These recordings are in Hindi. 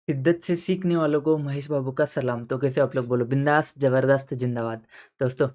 शिद्दत से सीखने वालों को महेश बाबू का सलाम। तो कैसे आप लोग बोलो, बिंदास जबरदस्त जिंदाबाद। दोस्तों,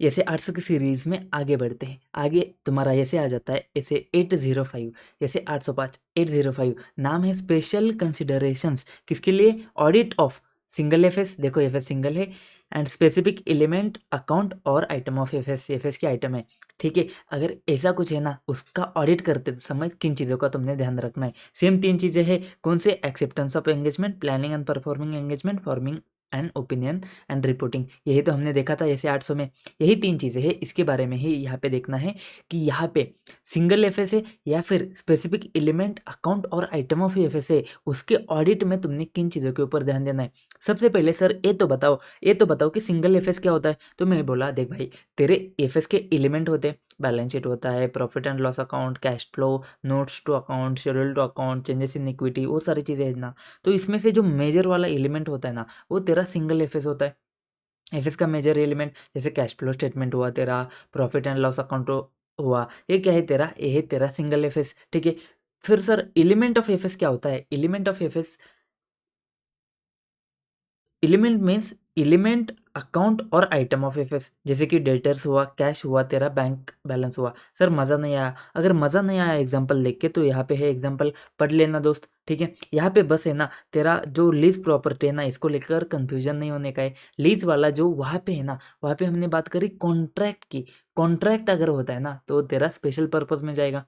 ऐसे 800 की सीरीज में आगे बढ़ते हैं। आगे तुम्हारा ऐसे आ जाता है, ऐसे 805, ऐसे 805 805 नाम है स्पेशल कंसिडरेशंस। किसके लिए? Audit of single FS. देखो एफएस सिंगल है, एंड स्पेसिफिक एलिमेंट अकाउंट और आइटम ऑफ एफएस। एफएस की आइटम है, ठीक है। अगर ऐसा कुछ है ना, उसका ऑडिट करते तो समझ किन चीज़ों का तुमने ध्यान रखना है। सेम 3 चीज़ें हैं। कौन से? Acceptance of engagement, planning and performing engagement, forming and opinion and reporting. यही तो हमने देखा था ऐसे 800 में। यही 3 चीज़ें हैं, इसके बारे में ही यहाँ पे देखना है कि यहाँ पे सिंगल एफएस है या फिर स्पेसिफिक एलिमेंट अकाउंट और आइटम ऑफ एफएस है। उसके ऑडिट में तुमने किन चीज़ों के ऊपर ध्यान देना है। सबसे पहले सर ये तो बताओ कि सिंगल एफएस क्या होता है। तो मैं बोला, देख भाई, तेरे एफएस के एलिमेंट होते हैं, बैलेंस शीट होता है, profit and loss account, cash flow, notes to account, schedule to account, changes in equity, वो सारी चीज़ें है ना। तो इसमें से जो मेजर वाला एलिमेंट होता है ना, वो तेरा सिंगल एफएस होता है। एफएस का मेजर एलिमेंट जैसे कैश फ्लो स्टेटमेंट हुआ तेरा, प्रॉफिट एंड लॉस अकाउंट हुआ, ये क्या है तेरा? ये है तेरा सिंगल एफएस, ठीक है। फिर सर एलिमेंट ऑफ एफएस क्या होता है? Element of FS, element means element account और आइटम ऑफ एफएस। जैसे कि डेटर्स हुआ, कैश हुआ, तेरा बैंक बैलेंस हुआ। सर मज़ा नहीं आया? अगर मज़ा नहीं आया एग्जांपल देख के, तो यहाँ पे है एग्जांपल, पढ़ लेना दोस्त, ठीक है। यहाँ पे बस है ना, तेरा जो लीज प्रॉपर्टी है ना, इसको लेकर कंफ्यूजन नहीं होने का है। लीज वाला जो वहाँ पे है ना, वहाँ पे हमने बात करी कॉन्ट्रैक्ट की। कॉन्ट्रैक्ट अगर होता है ना, तो तेरा स्पेशल पर्पज में जाएगा,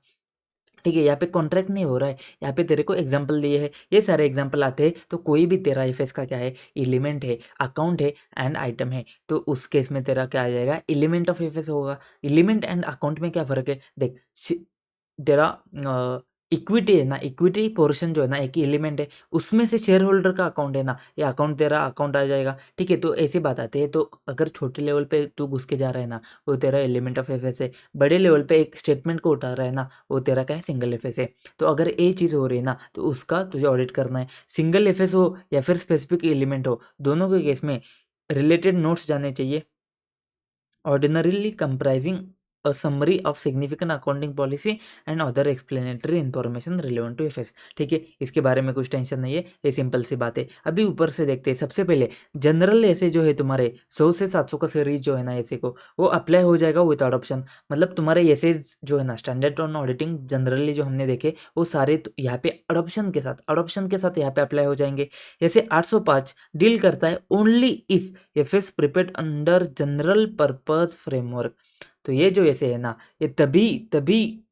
ठीक है। यहाँ पे कॉन्ट्रैक्ट नहीं हो रहा है, यहाँ पे तेरे को एग्जाम्पल दिए हैं। ये सारे एग्जाम्पल आते हैं तो कोई भी तेरा एफएस का क्या है? एलिमेंट है, अकाउंट है एंड आइटम है। तो उस केस में तेरा क्या आ जाएगा? एलिमेंट ऑफ एफएस होगा। एलिमेंट एंड अकाउंट में क्या फ़र्क है? देख, तेरा इक्विटी है ना, इक्विटी पोर्शन जो है ना, एक एलिमेंट है, उसमें से शेयर होल्डर का अकाउंट है ना, ये अकाउंट तेरा अकाउंट आ जाएगा, ठीक है। तो ऐसी बात आती है। तो अगर छोटे लेवल पे तू घुस के जा रहा है ना, वो तेरा एलिमेंट ऑफ एफएस है। बड़े लेवल पे एक स्टेटमेंट को उठा रहा है ना, वो तेरा क्या है? सिंगल एफएस है। तो अगर ये चीज़ हो रही है ना, तो उसका तुझे ऑडिट करना है। सिंगल एफएस हो या फिर स्पेसिफिक एलिमेंट हो, दोनों के केस में रिलेटेड नोट्स जाने चाहिए, ordinarily comprising a summary of significant accounting policy and other explanatory information relevant to FS, ठीक है। इसके बारे में कुछ टेंशन नहीं है, ये सिंपल सी बात है। अभी ऊपर से देखते हैं। सबसे पहले जनरल ऐसे जो है तुम्हारे 100 से 700 का सीरीज जो है ना ऐसे को, वो अप्लाई हो जाएगा विद अडॉप्शन। मतलब तुम्हारे ऐसे जो है ना स्टैंडर्ड ऑन ऑडिटिंग जनरली जो हमने देखे, वो सारे यहाँ पे अडॉप्शन के साथ यहाँ पे अप्लाई हो जाएंगे। जैसे 805 डील करता है only if FS prepared under general purpose framework. तो ये जो ऐसे है ना, ये तभी तभी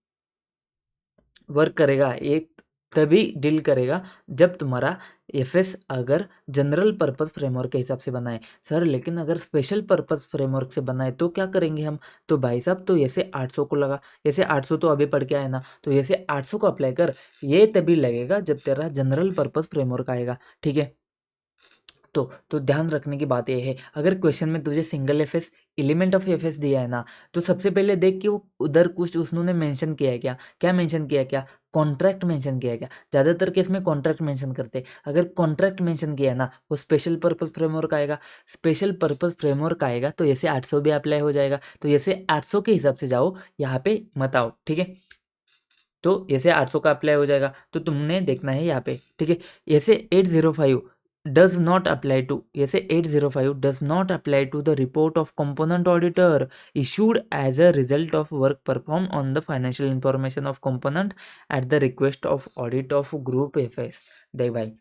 वर्क करेगा, ये तभी डील करेगा जब तुम्हारा एफएस अगर जनरल पर्पस फ्रेमवर्क के हिसाब से बना है। सर लेकिन अगर स्पेशल पर्पस फ्रेमवर्क से बना है तो क्या करेंगे हम? तो भाई साहब, तो ऐसे 800 को लगा, ऐसे 800 तो अभी पढ़ के आया ना, तो ऐसे 800 को अप्लाई कर। ये तभी लगेगा जब तेरा जनरल पर्पस फ्रेमवर्क आएगा, ठीक है। तो ध्यान रखने की बात यह है, अगर क्वेश्चन में तुझे single FS, element of FS दिया है ना, तो सबसे पहले देख कि वो उधर कुछ उन्होंने मेंशन किया है क्या? क्या मेंशन किया है? क्या कॉन्ट्रैक्ट मेंशन किया है क्या? ज़्यादातर केस में कॉन्ट्रैक्ट मेंशन करते हैं। अगर कॉन्ट्रैक्ट मेंशन किया है ना, वो स्पेशल पर्पस फ्रेमवर्क आएगा। स्पेशल पर्पस फ्रेमवर्क आएगा तो ऐसे 800 भी अप्लाई हो जाएगा। तो ऐसे 800 के हिसाब से जाओ, यहाँ पे मत आओ, ठीक है। तो ऐसे 800 का अप्लाई हो जाएगा, तो तुमने देखना है यहाँ पे, ठीक है। ऐसे 805 does not apply to, ऐसे 805 does not apply to the report of component auditor issued as a result of work performed on the financial information of component at the request of audit of group FS। देख भाई,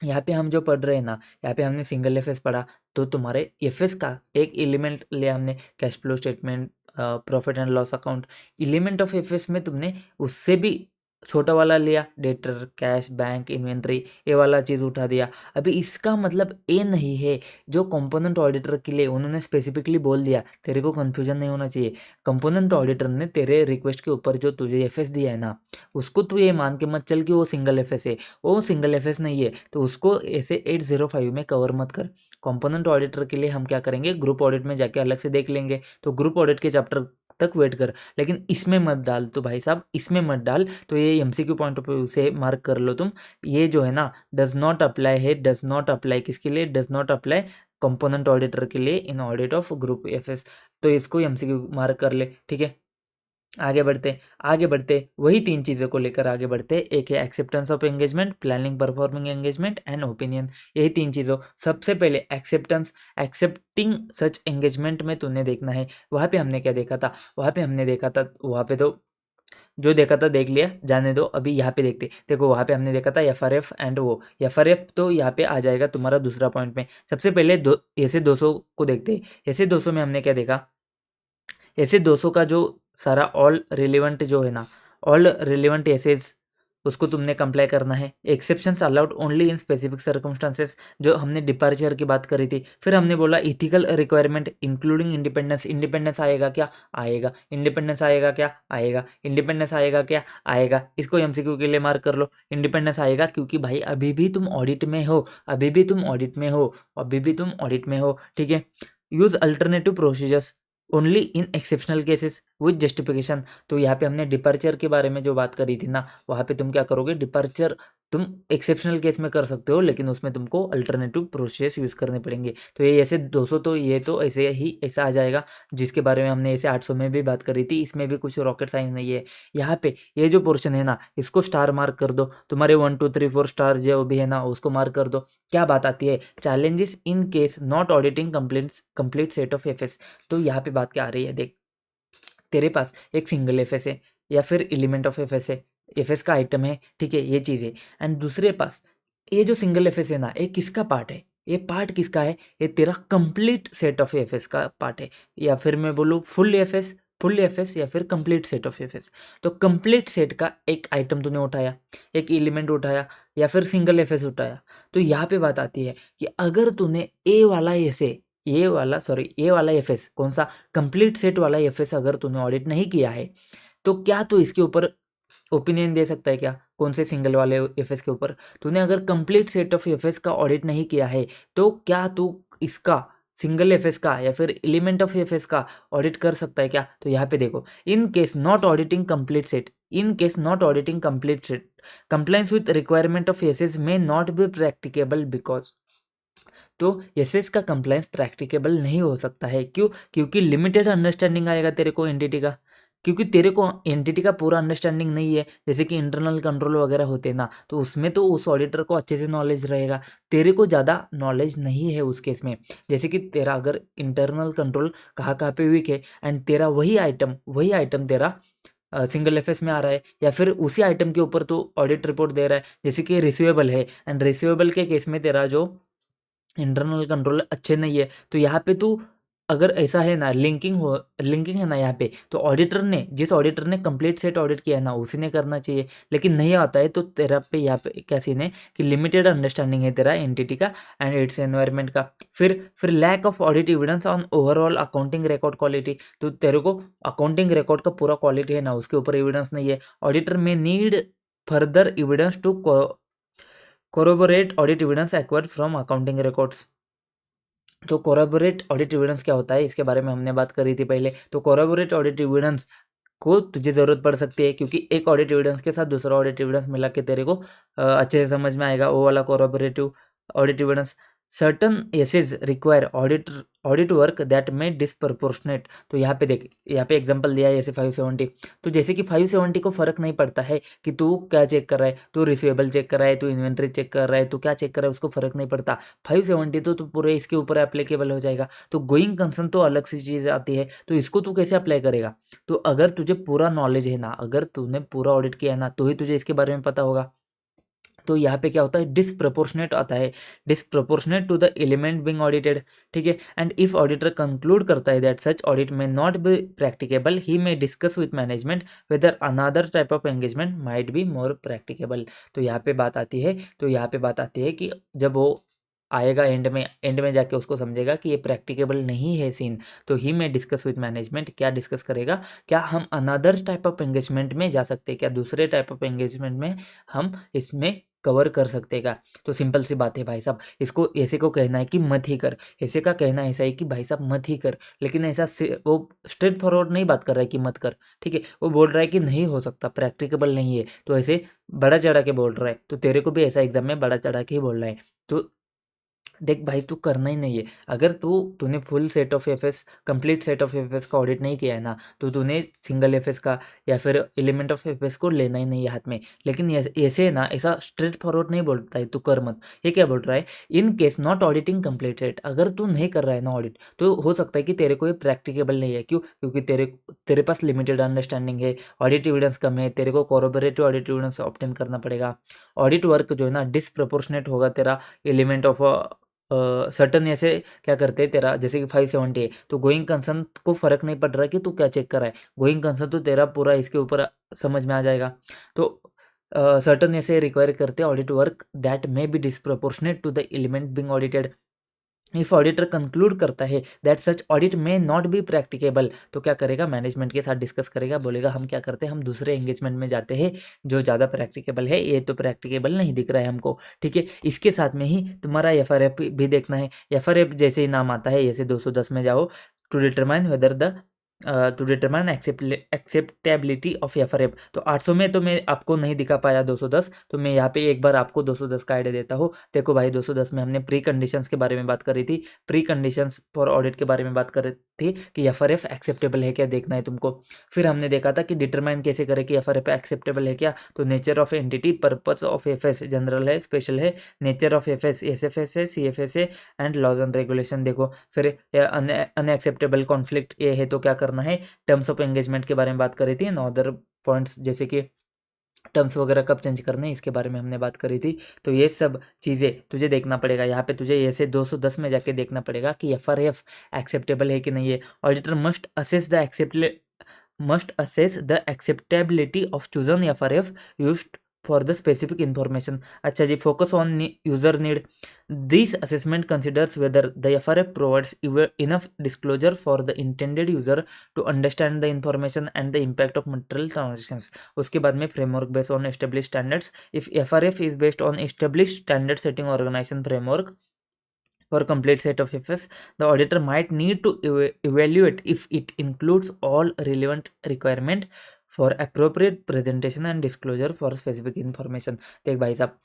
यहाँ पे हम जो पढ़ रहे हैं ना, यहाँ पे हमने सिंगल एफएस पढ़ा, तो तुम्हारे एफएस का एक एलिमेंट लिया हमने, cash flow statement, profit and loss account. Element of FS में तुमने उससे भी छोटा वाला लिया, डेटर, कैश, बैंक, इन्वेंट्री, ये वाला चीज़ उठा दिया। अभी इसका मतलब ये नहीं है, जो कंपोनेंट ऑडिटर के लिए उन्होंने स्पेसिफिकली बोल दिया, तेरे को कन्फ्यूजन नहीं होना चाहिए। कंपोनेंट ऑडिटर ने तेरे रिक्वेस्ट के ऊपर जो तुझे एफएस दिया है ना, उसको तू ये मान के मत चल कि वो सिंगल एफएस है। वो सिंगल एफएस नहीं है, तो उसको ऐसे 805 में कवर मत कर। कंपोनेंट ऑडिटर के लिए हम क्या करेंगे, ग्रुप ऑडिट में जाके अलग से देख लेंगे। तो ग्रुप ऑडिट के चैप्टर तक वेट कर, लेकिन इसमें मत डाल। तो भाई साहब इसमें मत डाल। तो ये एमसीक्यू पॉइंट ऑफ व्यू से मार्क कर लो तुम। ये जो है ना, डज नॉट अप्लाई है। डज नॉट अप्लाई किसके लिए? Does not apply component auditor के लिए इन ऑडिट ऑफ ग्रुप एफएस। तो इसको एमसीक्यू मार्क कर ले, ठीक है। आगे बढ़ते वही 3 चीज़ों को लेकर आगे बढ़ते। एक है acceptance of engagement, planning performing engagement and opinion. यही 3 चीज़ों, सबसे पहले एक्सेप्टेंस, एक्सेप्टिंग सच एंगेजमेंट में तूने देखना है। वहाँ पे हमने क्या देखा था? वहाँ पे तो जो देखा था देख लिया, जाने दो। अभी यहाँ पे देखते, देखो वहाँ पे हमने देखा था एफआरएफ एंड वो एफआरएफ, तो यहाँ पे आ जाएगा तुम्हारा दूसरा पॉइंट में। सबसे पहले ऐसे 200 को देखते हैं। ऐसे 200 में हमने क्या देखा? ऐसे 200 का जो सारा ऑल रिलेवेंट जो है ना, ऑल रिलेवेंट एसेज, उसको तुमने कंप्लाई करना है। Exceptions allowed only in specific circumstances, जो हमने डिपार्चर की बात करी थी। फिर हमने बोला ethical requirement including independence. Independence आएगा क्या? आएगा। इंडिपेंडेंस आएगा क्या? आएगा। इंडिपेंडेंस आएगा क्या? आएगा। इसको एमसीक्यू के लिए मार्क कर लो। इंडिपेंडेंस आएगा क्योंकि भाई अभी भी तुम ऑडिट में हो, अभी भी तुम ऑडिट में हो, अभी भी तुम ऑडिट में हो, ठीक है। Use alternative procedures only in exceptional cases with justification. तो यहाँ पे हमने डिपार्चर के बारे में जो बात करी थी ना, वहाँ पे तुम क्या करोगे? डिपार्चर तुम एक्सेप्शनल केस में कर सकते हो, लेकिन उसमें तुमको अल्टरनेटिव प्रोसेस यूज़ करने पड़ेंगे। तो ये ऐसे 200, तो ये तो ऐसे ही ऐसा आ जाएगा, जिसके बारे में हमने ऐसे 800 में भी बात करी थी। इसमें भी कुछ रॉकेट साइंस नहीं है। यहाँ पे ये जो पोर्शन है ना, इसको स्टार मार्क कर दो। तुम्हारे 1 2 3 4 स्टार जो भी है ना, उसको मार्क कर दो। क्या बात आती है? Challenges in case not auditing complete set of FS. तो यहाँ पे बात क्या आ रही है? देख, तेरे पास एक सिंगल एफएस है या फिर एलिमेंट ऑफ एफएस है, एफएस का आइटम है, ठीक है, ये चीज़ है। एंड दूसरे पास ये जो सिंगल एफएस है ना, ये किसका पार्ट है? ये पार्ट किसका है? ये तेरा कंप्लीट सेट ऑफ एफएस का पार्ट है, या फिर मैं बोलूँ फुल एफएस या फिर कंप्लीट सेट ऑफ एफएस। तो कंप्लीट सेट का एक आइटम तूने उठाया, एक एलिमेंट उठाया, या फिर सिंगल एफएस उठाया। तो यहाँ पे बात आती है कि अगर तूने ये वाला एफएस, कौन सा? कंप्लीट सेट वाला एफएस अगर तूने ऑडिट नहीं किया है, तो क्या तू इसके ऊपर ओपिनियन दे सकता है क्या? कौन से? सिंगल वाले एफएस के ऊपर। तूने अगर कंप्लीट सेट ऑफ एफएस का ऑडिट नहीं किया है, तो क्या तू इसका सिंगल एफएस का या फिर एलिमेंट ऑफ एफएस का ऑडिट कर सकता है क्या? तो यहाँ पे देखो, in case not auditing complete set, in case not auditing complete set, compliance with requirement of SAs may not be practicable because. तो एसएस का कंप्लायंस प्रैक्टिकेबल नहीं हो सकता है। क्यों? क्योंकि लिमिटेड अंडरस्टैंडिंग आएगा तेरे को एंटिटी का, क्योंकि तेरे को एंटिटी का पूरा अंडरस्टैंडिंग नहीं है। जैसे कि इंटरनल कंट्रोल वगैरह होते हैं ना, तो उसमें तो उस ऑडिटर को अच्छे से नॉलेज रहेगा, तेरे को ज़्यादा नॉलेज नहीं है उस केस में। जैसे कि तेरा अगर इंटरनल कंट्रोल कहाँ कहाँ पे वीक है, एंड तेरा वही आइटम तेरा सिंगल एफएस में आ रहा है, या फिर उसी आइटम के ऊपर तो ऑडिट रिपोर्ट दे रहा है, जैसे कि रिसीवेबल है, एंड रिसीवेबल के केस में तेरा जो इंटरनल कंट्रोल अच्छे नहीं है, तो यहाँ पे तू अगर ऐसा है ना, लिंकिंग है ना यहाँ पे, तो जिस ऑडिटर ने कंप्लीट सेट ऑडिट किया है ना, उसी ने करना चाहिए। लेकिन नहीं आता है, तो तेरा पे यहाँ पे क्या सीन है कि लिमिटेड अंडरस्टैंडिंग है तेरा एंटिटी का एंड इट्स एनवायरनमेंट का। फिर lack of audit evidence on overall accounting record quality. तो तेरे को अकाउंटिंग रिकॉर्ड का पूरा क्वालिटी है ना, उसके ऊपर एविडेंस नहीं है। Auditor may need further evidence to corroborate audit evidence acquired from accounting records. तो कोराबोरेट ऑडिट एविडेंस क्या होता है, इसके बारे में हमने बात करी थी पहले। तो कोराबोरेट ऑडिट एविडेंस को तुझे ज़रूरत पड़ सकती है, क्योंकि एक ऑडिट एविडेंस के साथ दूसरा ऑडिट एविडेंस मिला के तेरे को अच्छे से समझ में आएगा वो वाला corroborative audit evidence. Certain SAs require audit work that may disproportionate. तो यहाँ पे देख, यहाँ पे एग्जांपल दिया है जैसे 570। तो जैसे कि 570 को फ़र्क नहीं पड़ता है कि तू क्या चेक कर रहा है, तू रिसीवेबल चेक कर रहा है, तू इन्वेंट्री चेक कर रहा है, तू क्या चेक कर रहा है, उसको फ़र्क नहीं पड़ता। 570 तो पूरे इसके ऊपर एप्लीकेबल हो जाएगा। तो गोइंग कंसर्न तो अलग सी चीज़ आती है, तो इसको तू कैसे अप्लाई करेगा? तो अगर तुझे पूरा नॉलेज है ना, अगर तूने पूरा ऑडिट किया है ना, तो ही तुझे इसके बारे में पता होगा। तो यहाँ पे क्या होता है? डिसप्रपोर्शनेट आता है, disproportionate to the element being audited, ठीक है। एंड इफ ऑडिटर कंक्लूड करता है that such audit may not be practicable, he may discuss with management whether another type of engagement might be more practicable. तो यहाँ पे बात आती है, कि जब वो आएगा एंड में जाके उसको समझेगा कि ये प्रैक्टिकेबल नहीं है सीन, तो ही में डिस्कस विथ मैनेजमेंट। क्या डिस्कस करेगा? क्या हम अनदर टाइप ऑफ एंगेजमेंट में जा सकते हैं, क्या दूसरे टाइप ऑफ एंगेजमेंट में हम इसमें कवर कर सकते का? तो सिंपल सी बात है भाई साहब, इसको ऐसे को कहना है कि मत ही कर, ऐसे का कहना ऐसा है कि भाई साहब मत ही कर। लेकिन वो स्ट्रेट फॉरवर्ड नहीं बात कर रहा है कि मत कर, ठीक है, वो बोल रहा है कि नहीं हो सकता, प्रैक्टिकेबल नहीं है, तो ऐसे बड़ा चढ़ा के बोल रहा है। तो तेरे को भी ऐसा एग्जाम में बड़ा चढ़ा के ही बोल रहा है। तो देख भाई, तू करना ही नहीं है। अगर तूने full set of FS, complete set of FS का ऑडिट नहीं किया है ना, तो तूने सिंगल एफएस का या फिर एलिमेंट ऑफ एफएस को लेना ही नहीं है हाथ में। लेकिन ऐसे ना, ऐसा स्ट्रेट फॉरवर्ड नहीं बोलता है, तू कर मत। ये क्या बोल रहा है, इन case not auditing complete set, अगर तू नहीं कर रहा है ना ऑडिट, तो हो सकता है कि तेरे को ये प्रैक्टिकेबल नहीं है। क्यों? क्योंकि तेरे पास लिमिटेड अंडरस्टैंडिंग है, ऑडिट एविडेंस कम है, तेरे को कॉरोबोरेटिव ऑडिट एविडेंस ऑब्टेन करना पड़ेगा। ऑडिट वर्क जो है ना डिसप्रपोर्शनेट होगा तेरा एलिमेंट ऑफ सर्टन। ऐसे क्या करते हैं तेरा, जैसे कि 570 है, तो गोइंग कंसर्न को फर्क नहीं पड़ रहा कि तू क्या चेक कर रहा है, गोइंग कंसर्न तो तेरा पूरा इसके ऊपर समझ में आ जाएगा। तो सर्टन ऐसे रिक्वायर करते हैं audit work that may be disproportionate to the element being audited. If auditor conclude करता है that such audit may not be practicable, तो क्या करेगा, मैनेजमेंट के साथ डिस्कस करेगा, बोलेगा हम क्या करते हैं, हम दूसरे एंगेजमेंट में जाते हैं जो ज़्यादा प्रैक्टिकेबल है, ये तो प्रैक्टिकेबल नहीं दिख रहा है हमको। ठीक है, इसके साथ में ही तुम्हारा एफआरएफ भी देखना है। एफआरएफ जैसे ही नाम आता है, जैसे 210 में जाओ, to determine whether the to determine acceptability of FRF. तो 800 में तो मैं आपको नहीं दिखा पाया 210, तो मैं यहाँ पे एक बार आपको 210 का आइडिया देता हूँ। देखो भाई, 210 में हमने प्री कंडीशंस के बारे में बात करी थी, प्री कंडीशंस फॉर ऑडिट के बारे में बात करी थी कि एफआरएफ एक्सेप्टेबल है क्या, देखना है तुमको। फिर हमने देखा था कि डिटरमाइन कैसे करें कि एफआरएफ एक्सेप्टेबल है क्या, तो nature of entity, purpose of FS, general है, स्पेशल है, नेचर ऑफ एफएस, एसएफएस है, सीएफएस है, एंड लॉज एंड रेगुलेशन देखो। फिर अनएक्सेप्टेबल कॉन्फ्लिक्ट ये है तो क्या करना है, टर्म्स ऑफ एंगेजमेंट के बारे में बात करी थी, एंड अदर पॉइंट्स जैसे कि टर्म्स वगैरह कब चेंज करने हैं, इसके बारे में हमने बात करी थी। तो ये सब चीज़ें तुझे देखना पड़ेगा, यहाँ पे तुझे ऐसे 210 में जाके देखना पड़ेगा कि एफआरएफ एक्सेप्टेबल है कि नहीं है। Auditor must assess the acceptability of chosen FRF used for the specific information। अच्छा जी, focus on user need। This assessment considers whether the FRF provides enough disclosure for the intended user to understand the information and the impact of material transactions। उसके बाद में framework based on established standards। If FRF is based on established standard setting organization framework for complete set of FS, the auditor might need to evaluate if it includes all relevant requirement for appropriate presentation and disclosure for specific information। देख भाई साहब,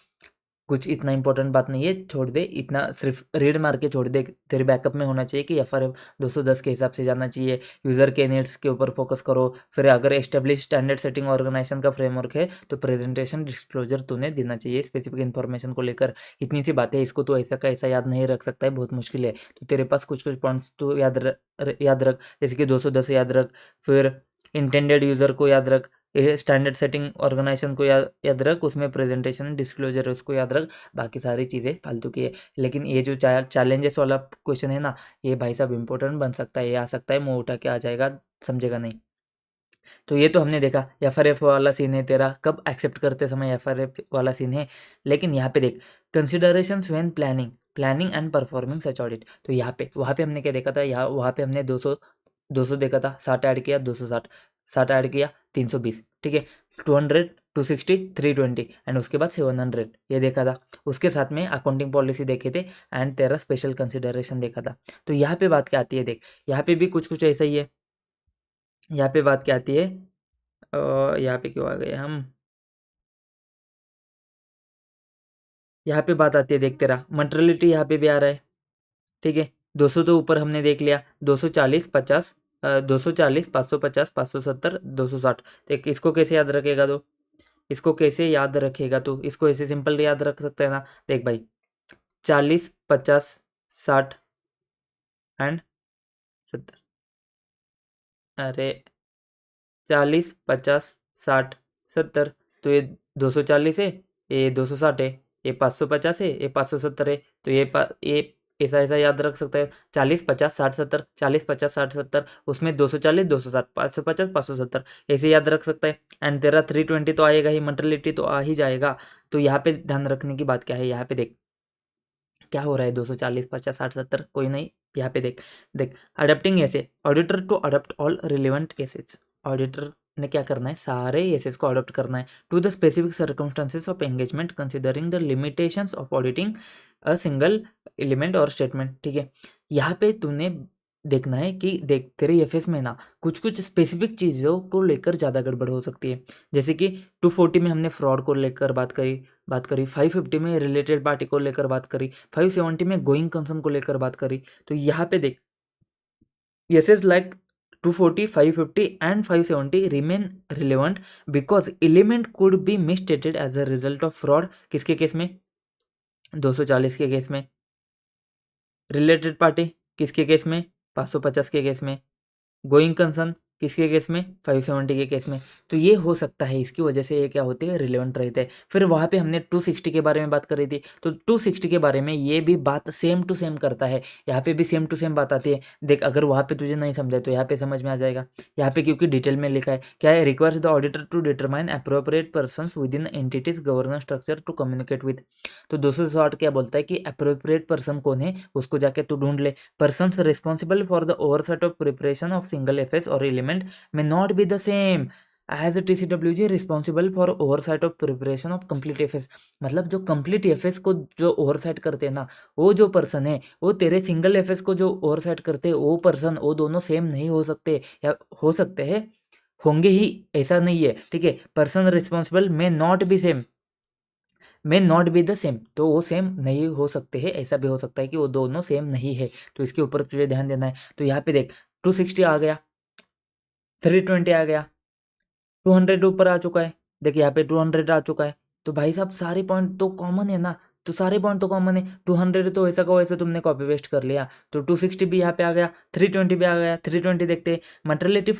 कुछ इतना इंपॉर्टेंट बात नहीं है, छोड़ दे, इतना सिर्फ रीड मार के छोड़ दे। तेरे बैकअप में होना चाहिए कि एफआरएफ 210 के हिसाब से जाना चाहिए, यूज़र के नीड्स के ऊपर फोकस करो। फिर अगर एस्टेब्लिश स्टैंडर्ड सेटिंग ऑर्गेनाइजेशन का फ्रेमवर्क है तो प्रेजेंटेशन डिस्क्लोजर तूने देना चाहिए स्पेसिफिक इन्फॉर्मेशन को लेकर। इतनी सी बातें, इसको तो ऐसा का ऐसा याद नहीं रख सकता है, बहुत मुश्किल है। तो तेरे पास कुछ कुछ पॉइंट्स तो याद रख, जैसे कि 210 याद रख, फिर इंटेंडेड यूज़र को याद रख, स्टैंडर्ड सेटिंग ऑर्गेनाइजेशन को याद रख, उसमें प्रेजेंटेशन डिस्क्लोजर है उसको याद रख, बाकी सारी चीज़ें फालतू की है। लेकिन ये जो चैलेंजेस वाला क्वेश्चन है ना, ये भाई साहब इंपॉर्टेंट बन सकता है, ये आ सकता है, मुँह उठा के आ जाएगा, समझेगा नहीं। तो ये तो हमने देखा एफआरएफ वाला सीन है तेरा, कब एक्सेप्ट करते समय एफआरएफ वाला सीन है। लेकिन यहाँ पे देख, considerations when planning and performing such audit. तो यहाँ पे, वहाँ पे हमने क्या देखा था, यहाँ वहाँ पे हमने 200 देखा था, 60 ऐड किया, 260, 60 ऐड किया, 320, ठीक है, 200, 260, 320, एंड उसके बाद 700 ये देखा था। उसके साथ में अकाउंटिंग पॉलिसी देखे थे एंड तेरा स्पेशल कंसिडरेशन देखा था। तो यहाँ पे बात क्या आती है, देख यहाँ पे भी कुछ कुछ ऐसा ही है। यहाँ पे बात क्या आती है, यहाँ पे क्यों आ गए हम, यहाँ पे बात आती है, देख तेरा मटेरियलिटी यहाँ पे भी आ रहा है, ठीक है। 200 तो ऊपर हमने देख लिया, 240, 50, 240, 550, 570, 260। देख इसको कैसे याद रखेगा तो, इसको कैसे याद रखेगा तो, इसको ऐसे सिंपल याद रख सकते हैं ना। देख भाई, 40, 50, 60 एंड 70, अरे 40, 50, 60, 70, तो ये 240 है, ये 260 है, ये 550 है, ये 570 है। तो ये ऐसा ऐसा याद रख सकता है, 40, 50, 60, 70, 40, 50, 60, 70, उसमें 240, 260, 550, 570, ऐसे याद रख सकता है। एंड तेरा 320 तो आएगा ही, मटेरियलिटी तो आ ही जाएगा। तो यहाँ पे ध्यान रखने की बात क्या है, यहाँ पे देख क्या हो रहा है, 240, 50, 60, 70 कोई नहीं, यहाँ पे देख, adapting SA, auditor to adapt all relevant assets. Auditor ने क्या करना है, सारे एसेट्स को अडॉप्ट करना है to the specific circumstances of engagement considering the limitations of auditing a single element or statement, ठीक है। यहाँ पे तूने देखना है कि देख तेरे एफएस में ना कुछ कुछ स्पेसिफिक चीज़ों को लेकर ज़्यादा गड़बड़ हो सकती है। जैसे कि 240 में हमने फ्रॉड को लेकर बात करी 550 में रिलेटेड पार्टी को लेकर बात करी, 570 में गोइंग कंसर्न को लेकर बात करी। तो यहाँ पे देख SAs like 240, 550 and 570 remain relevant because element could be misstated as a result of fraud. किसके केस में? 240 के केस में। रिलेटेड पार्टी किसके केस में? 550 के केस में। गोइंग कंसर्न किसके केस में? 570 के केस में। तो ये हो सकता है, इसकी वजह से ये क्या होती है, रिलेवेंट रहते हैं। फिर वहाँ पे हमने 260 के बारे में बात करी थी, तो 260 के बारे में ये भी बात सेम टू सेम करता है। यहाँ पे भी सेम टू सेम बात आती है। देख अगर वहाँ पे तुझे नहीं समझा तो यहाँ पे समझ में आ जाएगा। यहाँ पे क्योंकि डिटेल में लिखा है क्या है, requires the auditor to determine appropriate persons within entity's governance structure to communicate with. तो 260 क्या बोलता है कि अप्रोप्रिएट पर्सन कौन है, उसको जाके तू ढूंढ ले। Persons responsible for the oversight of preparation of single FS or element may not be the same as a TCWG responsible for oversight of preparation of complete FS। मतलब जो complete FS को जो oversight करते हैं ना, वो जो पर्सन है, वो तेरे सिंगल FS को जो oversight करते हैं वो पर्सन, वो दोनों सेम नहीं हो सकते, या हो सकते हैं, होंगे ही, ऐसा नहीं है। ठीक है, person responsible may not be the same, तो वो सेम नहीं हो सकते हैं। ऐसा भी हो सकता है कि वो दोनों सेम नहीं है, तो इसके ऊपर तुझे ध्यान देना है। तो यहाँ पे देख 260 आ गया, 320 आ गया, 200 ऊपर आ चुका है। देख यहाँ पे 200 आ चुका है। तो भाई साहब सारे पॉइंट तो कॉमन है ना, तो सारे पॉइंट तो कॉमन है। 200 तो ऐसा का वैसे तुमने कॉपी पेस्ट कर लिया, तो 260 भी यहाँ पे आ गया, 320 भी आ गया। 320 देखते हैं, मटेरियलिटी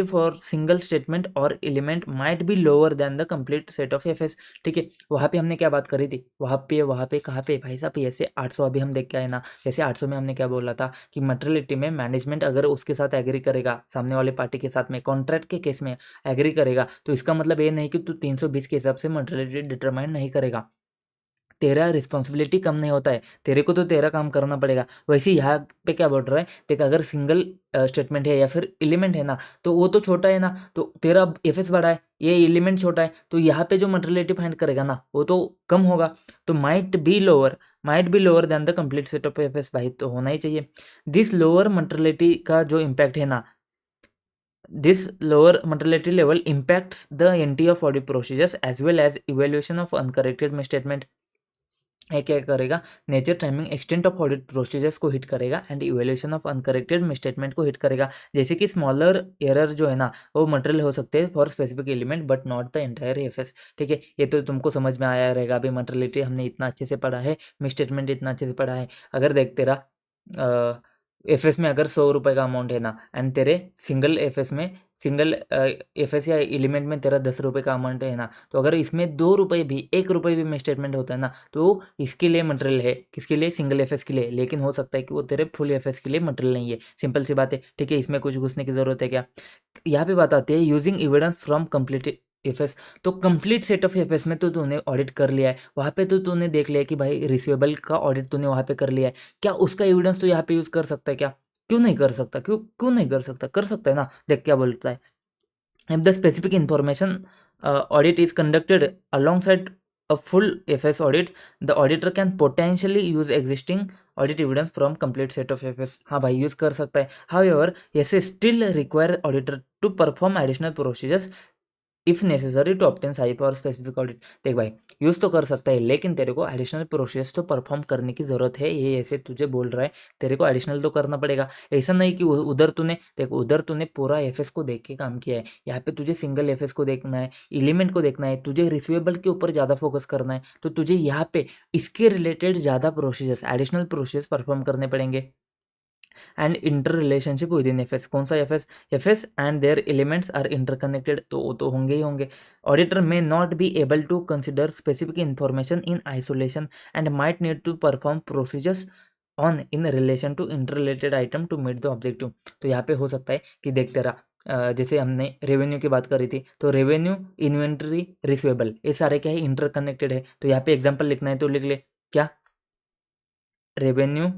फॉर सिंगल स्टेटमेंट और element might be lower than the complete set of FS. ठीक है, वहाँ पे हमने क्या बात करी थी, वहाँ पे कहाँ पे भाई साहब, ऐसे 800 अभी हम देख के आए ना। जैसे 800 में हमने क्या बोला था कि मटेरियलिटी में मैनेजमेंट अगर उसके साथ एग्री करेगा, सामने वाले पार्टी के साथ में कॉन्ट्रैक्ट के केस में एग्री करेगा, तो इसका मतलब ये नहीं कि तू 320 के हिसाब से मटेरियलिटी डिटरमाइन नहीं करेगा। तेरा रिस्पॉन्सिबिलिटी कम नहीं होता है, तेरे को तो तेरा काम करना पड़ेगा। वैसे यहाँ पे क्या बोल रहा है, देख अगर सिंगल स्टेटमेंट है या फिर एलिमेंट है ना, तो वो तो छोटा है ना, तो तेरा एफएस बड़ा है, ये एलिमेंट छोटा है, तो यहाँ पे जो मटेरियलिटी फाइंड करेगा ना वो तो कम होगा। तो might be lower than the complete set of FS, भाई तो होना ही चाहिए। दिस लोअर मटेरियलिटी का जो इम्पैक्ट है ना, this lower materiality level impacts the NT of audit procedures as well as evaluation of uncorrected misstatement। ये क्या करेगा, nature timing extent of audit procedures को हिट करेगा and evaluation of uncorrected misstatement को हिट करेगा। जैसे कि स्मॉलर एरर जो है ना, वो मटेरियल हो सकते हैं for specific element but not the entire FS. ठीक है, ये तो तुमको समझ में आया रहेगा। अभी मटेरियलिटी हमने इतना अच्छे से पढ़ा है, मिसस्टेटमेंट इतना अच्छे से पढ़ा है। अगर देख तेरा एफएस में अगर 100 रुपये का अमाउंट है ना, एंड तेरे सिंगल एफएस या एलिमेंट में तेरा 10 रुपये का अमाउंट है ना, तो अगर इसमें 2 रुपये भी 1 रुपये भी मिसस्टेटमेंट होता है ना, तो इसके लिए मटेरियल है, किसके लिए, सिंगल एफएस के लिए। लेकिन हो सकता है कि वो तेरे फुल एफएस के लिए मटेरियल नहीं है। सिंपल सी बात है। ठीक है, इसमें कुछ घुसने की जरूरत है क्या? यहाँ पे बात आती है using evidence from complete FS. तो कंप्लीट सेट ऑफ एफएस में तो तूने ऑडिट कर लिया है, वहाँ पे तो तूने देख लिया कि भाई रिसीवेबल का ऑडिट तूने वहाँ पे कर लिया है, क्या उसका एविडेंस तो यहाँ पे यूज कर सकता है क्या? क्यों नहीं कर सकता? क्यों नहीं कर सकता? कर सकता है ना। देख क्या बोलता है, if the specific information audit is conducted alongside a full FS audit, the auditor can potentially use existing audit evidence from complete set of FS। हाँ भाई, यूज कर सकता है। However, yes, still require auditor to perform additional procedures if necessary to obtain SAI for specific audit. देख भाई, यूज़ तो कर सकता है, लेकिन तेरे को एडिशनल प्रोसेस तो परफॉर्म करने की ज़रूरत है। ये ऐसे तुझे बोल रहा है, तेरे को एडिशनल तो करना पड़ेगा। ऐसा नहीं कि उधर तूने पूरा एफएस को देख के काम किया है, यहाँ पे तुझे सिंगल एफएस को देखना है, एलिमेंट को देखना है, तुझे रिसीवेबल के ऊपर ज़्यादा फोकस करना है, तो तुझे यहाँ पे इसके रिलेटेड ज़्यादा प्रोसीजर्स, एडिशनल प्रोसेस परफॉर्म करने पड़ेंगे। And interrelationship within FS, कौन सा FS and their elements are interconnected, तो वो तो होंगे ही होंगे। Auditor may not be able to consider specific information in isolation and might need to perform procedures on in relation to interrelated item to meet the objective. तो यहाँ पे हो सकता है कि देख तेरा जैसे हमने रेवेन्यू की बात करी थी, तो रेवेन्यू, इन्वेंट्री, रिसीवेबल, ये सारे क्या है, इंटरकनेक्टेड है। तो यहाँ पे एग्जाम्पल लिखना है तो लिख ले, क्या, रेवेन्यू,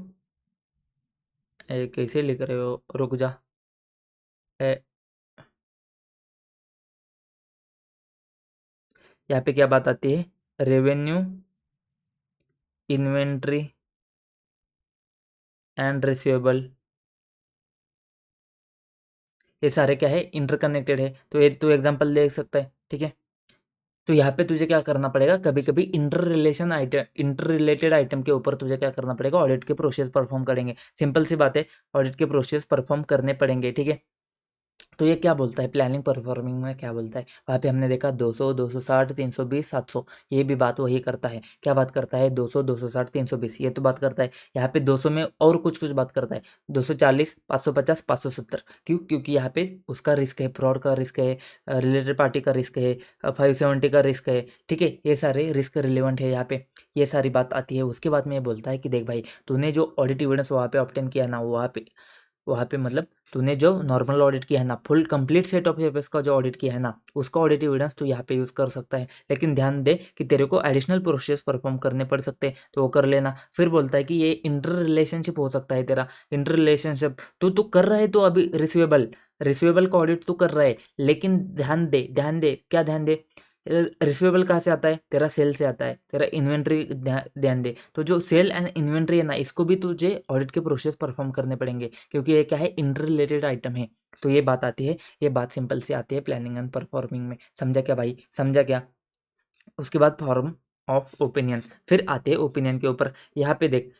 कैसे लिख रहे हो, रुक जा। ए, यहाँ पे क्या बात आती है, रेवेन्यू, इन्वेंट्री एंड रिसीवेबल। ये सारे क्या है, इंटरकनेक्टेड है। तो ये तो एग्जांपल दे सकता है, ठीक है। तो यहाँ पे तुझे क्या करना पड़ेगा, कभी कभी इंटर रिलेटेड आइटम के ऊपर तुझे क्या करना पड़ेगा, ऑडिट के प्रोसेस परफॉर्म करेंगे। सिंपल सी बात है, ऑडिट के प्रोसेस परफॉर्म करने पड़ेंगे, ठीक है। तो ये क्या बोलता है, प्लानिंग परफॉर्मिंग में क्या बोलता है, वहाँ पे हमने देखा 200, 260, 320, 700, ये भी बात वही करता है। क्या बात करता है, 200, 260, 320, ये तो बात करता है। यहाँ पे 200 में और कुछ कुछ बात करता है, 240, 550, 570। क्यों? क्योंकि यहाँ पे उसका रिस्क है, फ्रॉड का रिस्क है, रिलेटेड पार्टी का रिस्क है, 570 का रिस्क है, ठीक है। ये सारे रिस्क रिलेवेंट है यहाँ पे, ये सारी बात आती है। उसके बाद में ये बोलता है कि देख भाई, तूने जो ऑडिट एविडेंस वहाँ पे ऑब्टेन किया ना, वहाँ पे मतलब तूने जो नॉर्मल ऑडिट किया है ना, full complete set of papers का जो ऑडिट किया है ना, उसका ऑडिट एविडेंस तू यहाँ पे यूज़ कर सकता है। लेकिन ध्यान दे कि तेरे को एडिशनल प्रोसेस परफॉर्म करने पड़ सकते हैं, तो वो कर लेना। फिर बोलता है कि ये इंटर रिलेशनशिप हो सकता है तेरा, इंटर रिलेशनशिप तो कर रहा है, तो अभी रिसीवेबल का ऑडिट तू कर रहा है, लेकिन ध्यान दे क्या ध्यान दे, रिसीवेबल कहाँ से आता है, तेरा सेल से आता है, तेरा इन्वेंट्री ध्यान दे। तो जो सेल एंड इन्वेंट्री है ना, इसको भी तुझे ऑडिट के प्रोसेस परफॉर्म करने पड़ेंगे, क्योंकि ये क्या है, इंटर रिलेटेड आइटम है। तो ये बात आती है, ये बात सिंपल सी आती है प्लानिंग एंड परफॉर्मिंग में। समझा क्या भाई, समझा क्या? उसके बाद फॉर्म ऑफ ओपिनियन, फिर आते हैं ओपिनियन के ऊपर। यहाँ पे देख,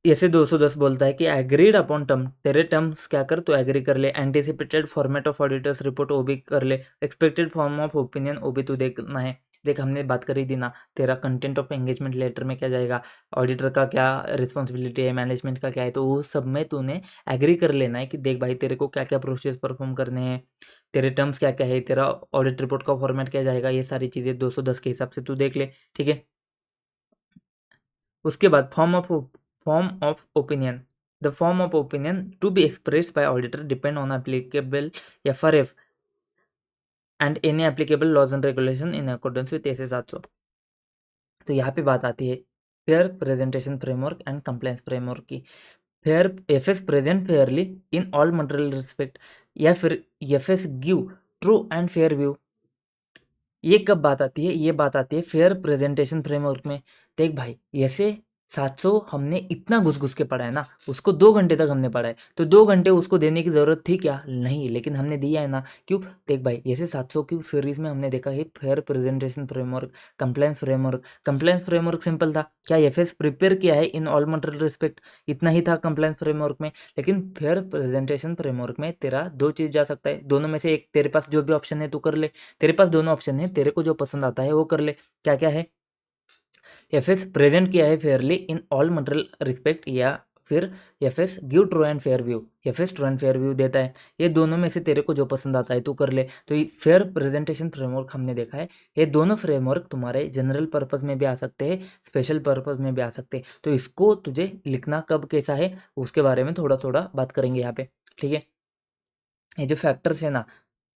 ऐसे 210 बोलता है कि एग्रीड अपॉन टर्म, तेरे टर्म्स क्या कर, तो एग्री कर ले। Anticipated format of auditor's report, वो भी कर ले। एक्सपेक्टेड फॉर्म ऑफ ओपिनियन, वो भी तू देखना है। देख, हमने बात करी थी ना, तेरा कंटेंट ऑफ एंगेजमेंट लेटर में क्या जाएगा, ऑडिटर का क्या रिस्पॉन्सिबिलिटी है, मैनेजमेंट का क्या है, तो वो सब में तूने एग्री कर लेना है कि देख भाई, तेरे को क्या क्या प्रोसेस परफॉर्म करने हैं, तेरे टर्म्स क्या क्या है, तेरा ऑडिट रिपोर्ट का फॉर्मेट क्या जाएगा, ये सारी चीज़ें 210 के हिसाब से तू देख ले, ठीक है। उसके बाद form of opinion, the form of opinion to be express by auditor depend on applicable FRF and any applicable laws and regulation in accordance with S 700। तो यहाँ पे बात आती है fair presentation framework and compliance framework की। Fair, FS present fairly in all material respect, या फिर FS give true and fair view. ये कब बात आती है, ये बात आती है फेयर प्रेजेंटेशन फ्रेमवर्क में। देख भाई, ऐसे 700 हमने इतना घुस घुस के पढ़ा है ना, उसको 2 घंटे तक हमने पढ़ा है, तो 2 घंटे उसको देने की ज़रूरत थी क्या, नहीं, लेकिन हमने दिया है ना। क्यों? देख भाई, ऐसे 700 की सीरीज़ में हमने देखा है fair presentation framework, compliance framework simple था, क्या FS प्रिपेयर किया है इन ऑल मटेरियल रिस्पेक्ट, इतना ही था कंप्लायंस फ्रेमवर्क में। लेकिन फेयर प्रेजेंटेशन फ्रेमवर्क में तेरा 2 चीज़ जा सकता है, दोनों में से एक, तेरे पास जो भी ऑप्शन है तू कर ले। तेरे पास दोनों ऑप्शन है, तेरे को जो पसंद आता है वो कर ले। क्या क्या है, FS प्रेजेंट किया है Fairlie in all material respect, या फिर FS give true and fair view, FS true and fair view देता है। ये दोनों में से तेरे को जो पसंद आता है तू कर ले। तो ये फेयर प्रेजेंटेशन फ्रेमवर्क हमने देखा है, ये दोनों फ्रेमवर्क तुम्हारे जनरल पर्पस में भी आ सकते हैं, स्पेशल पर्पस में भी आ सकते हैं। तो इसको तुझे लिखना कब कैसा है, उसके बारे में थोड़ा थोड़ा बात करेंगे यहाँ पे, ठीक है। ये जो फैक्टर्स है ना,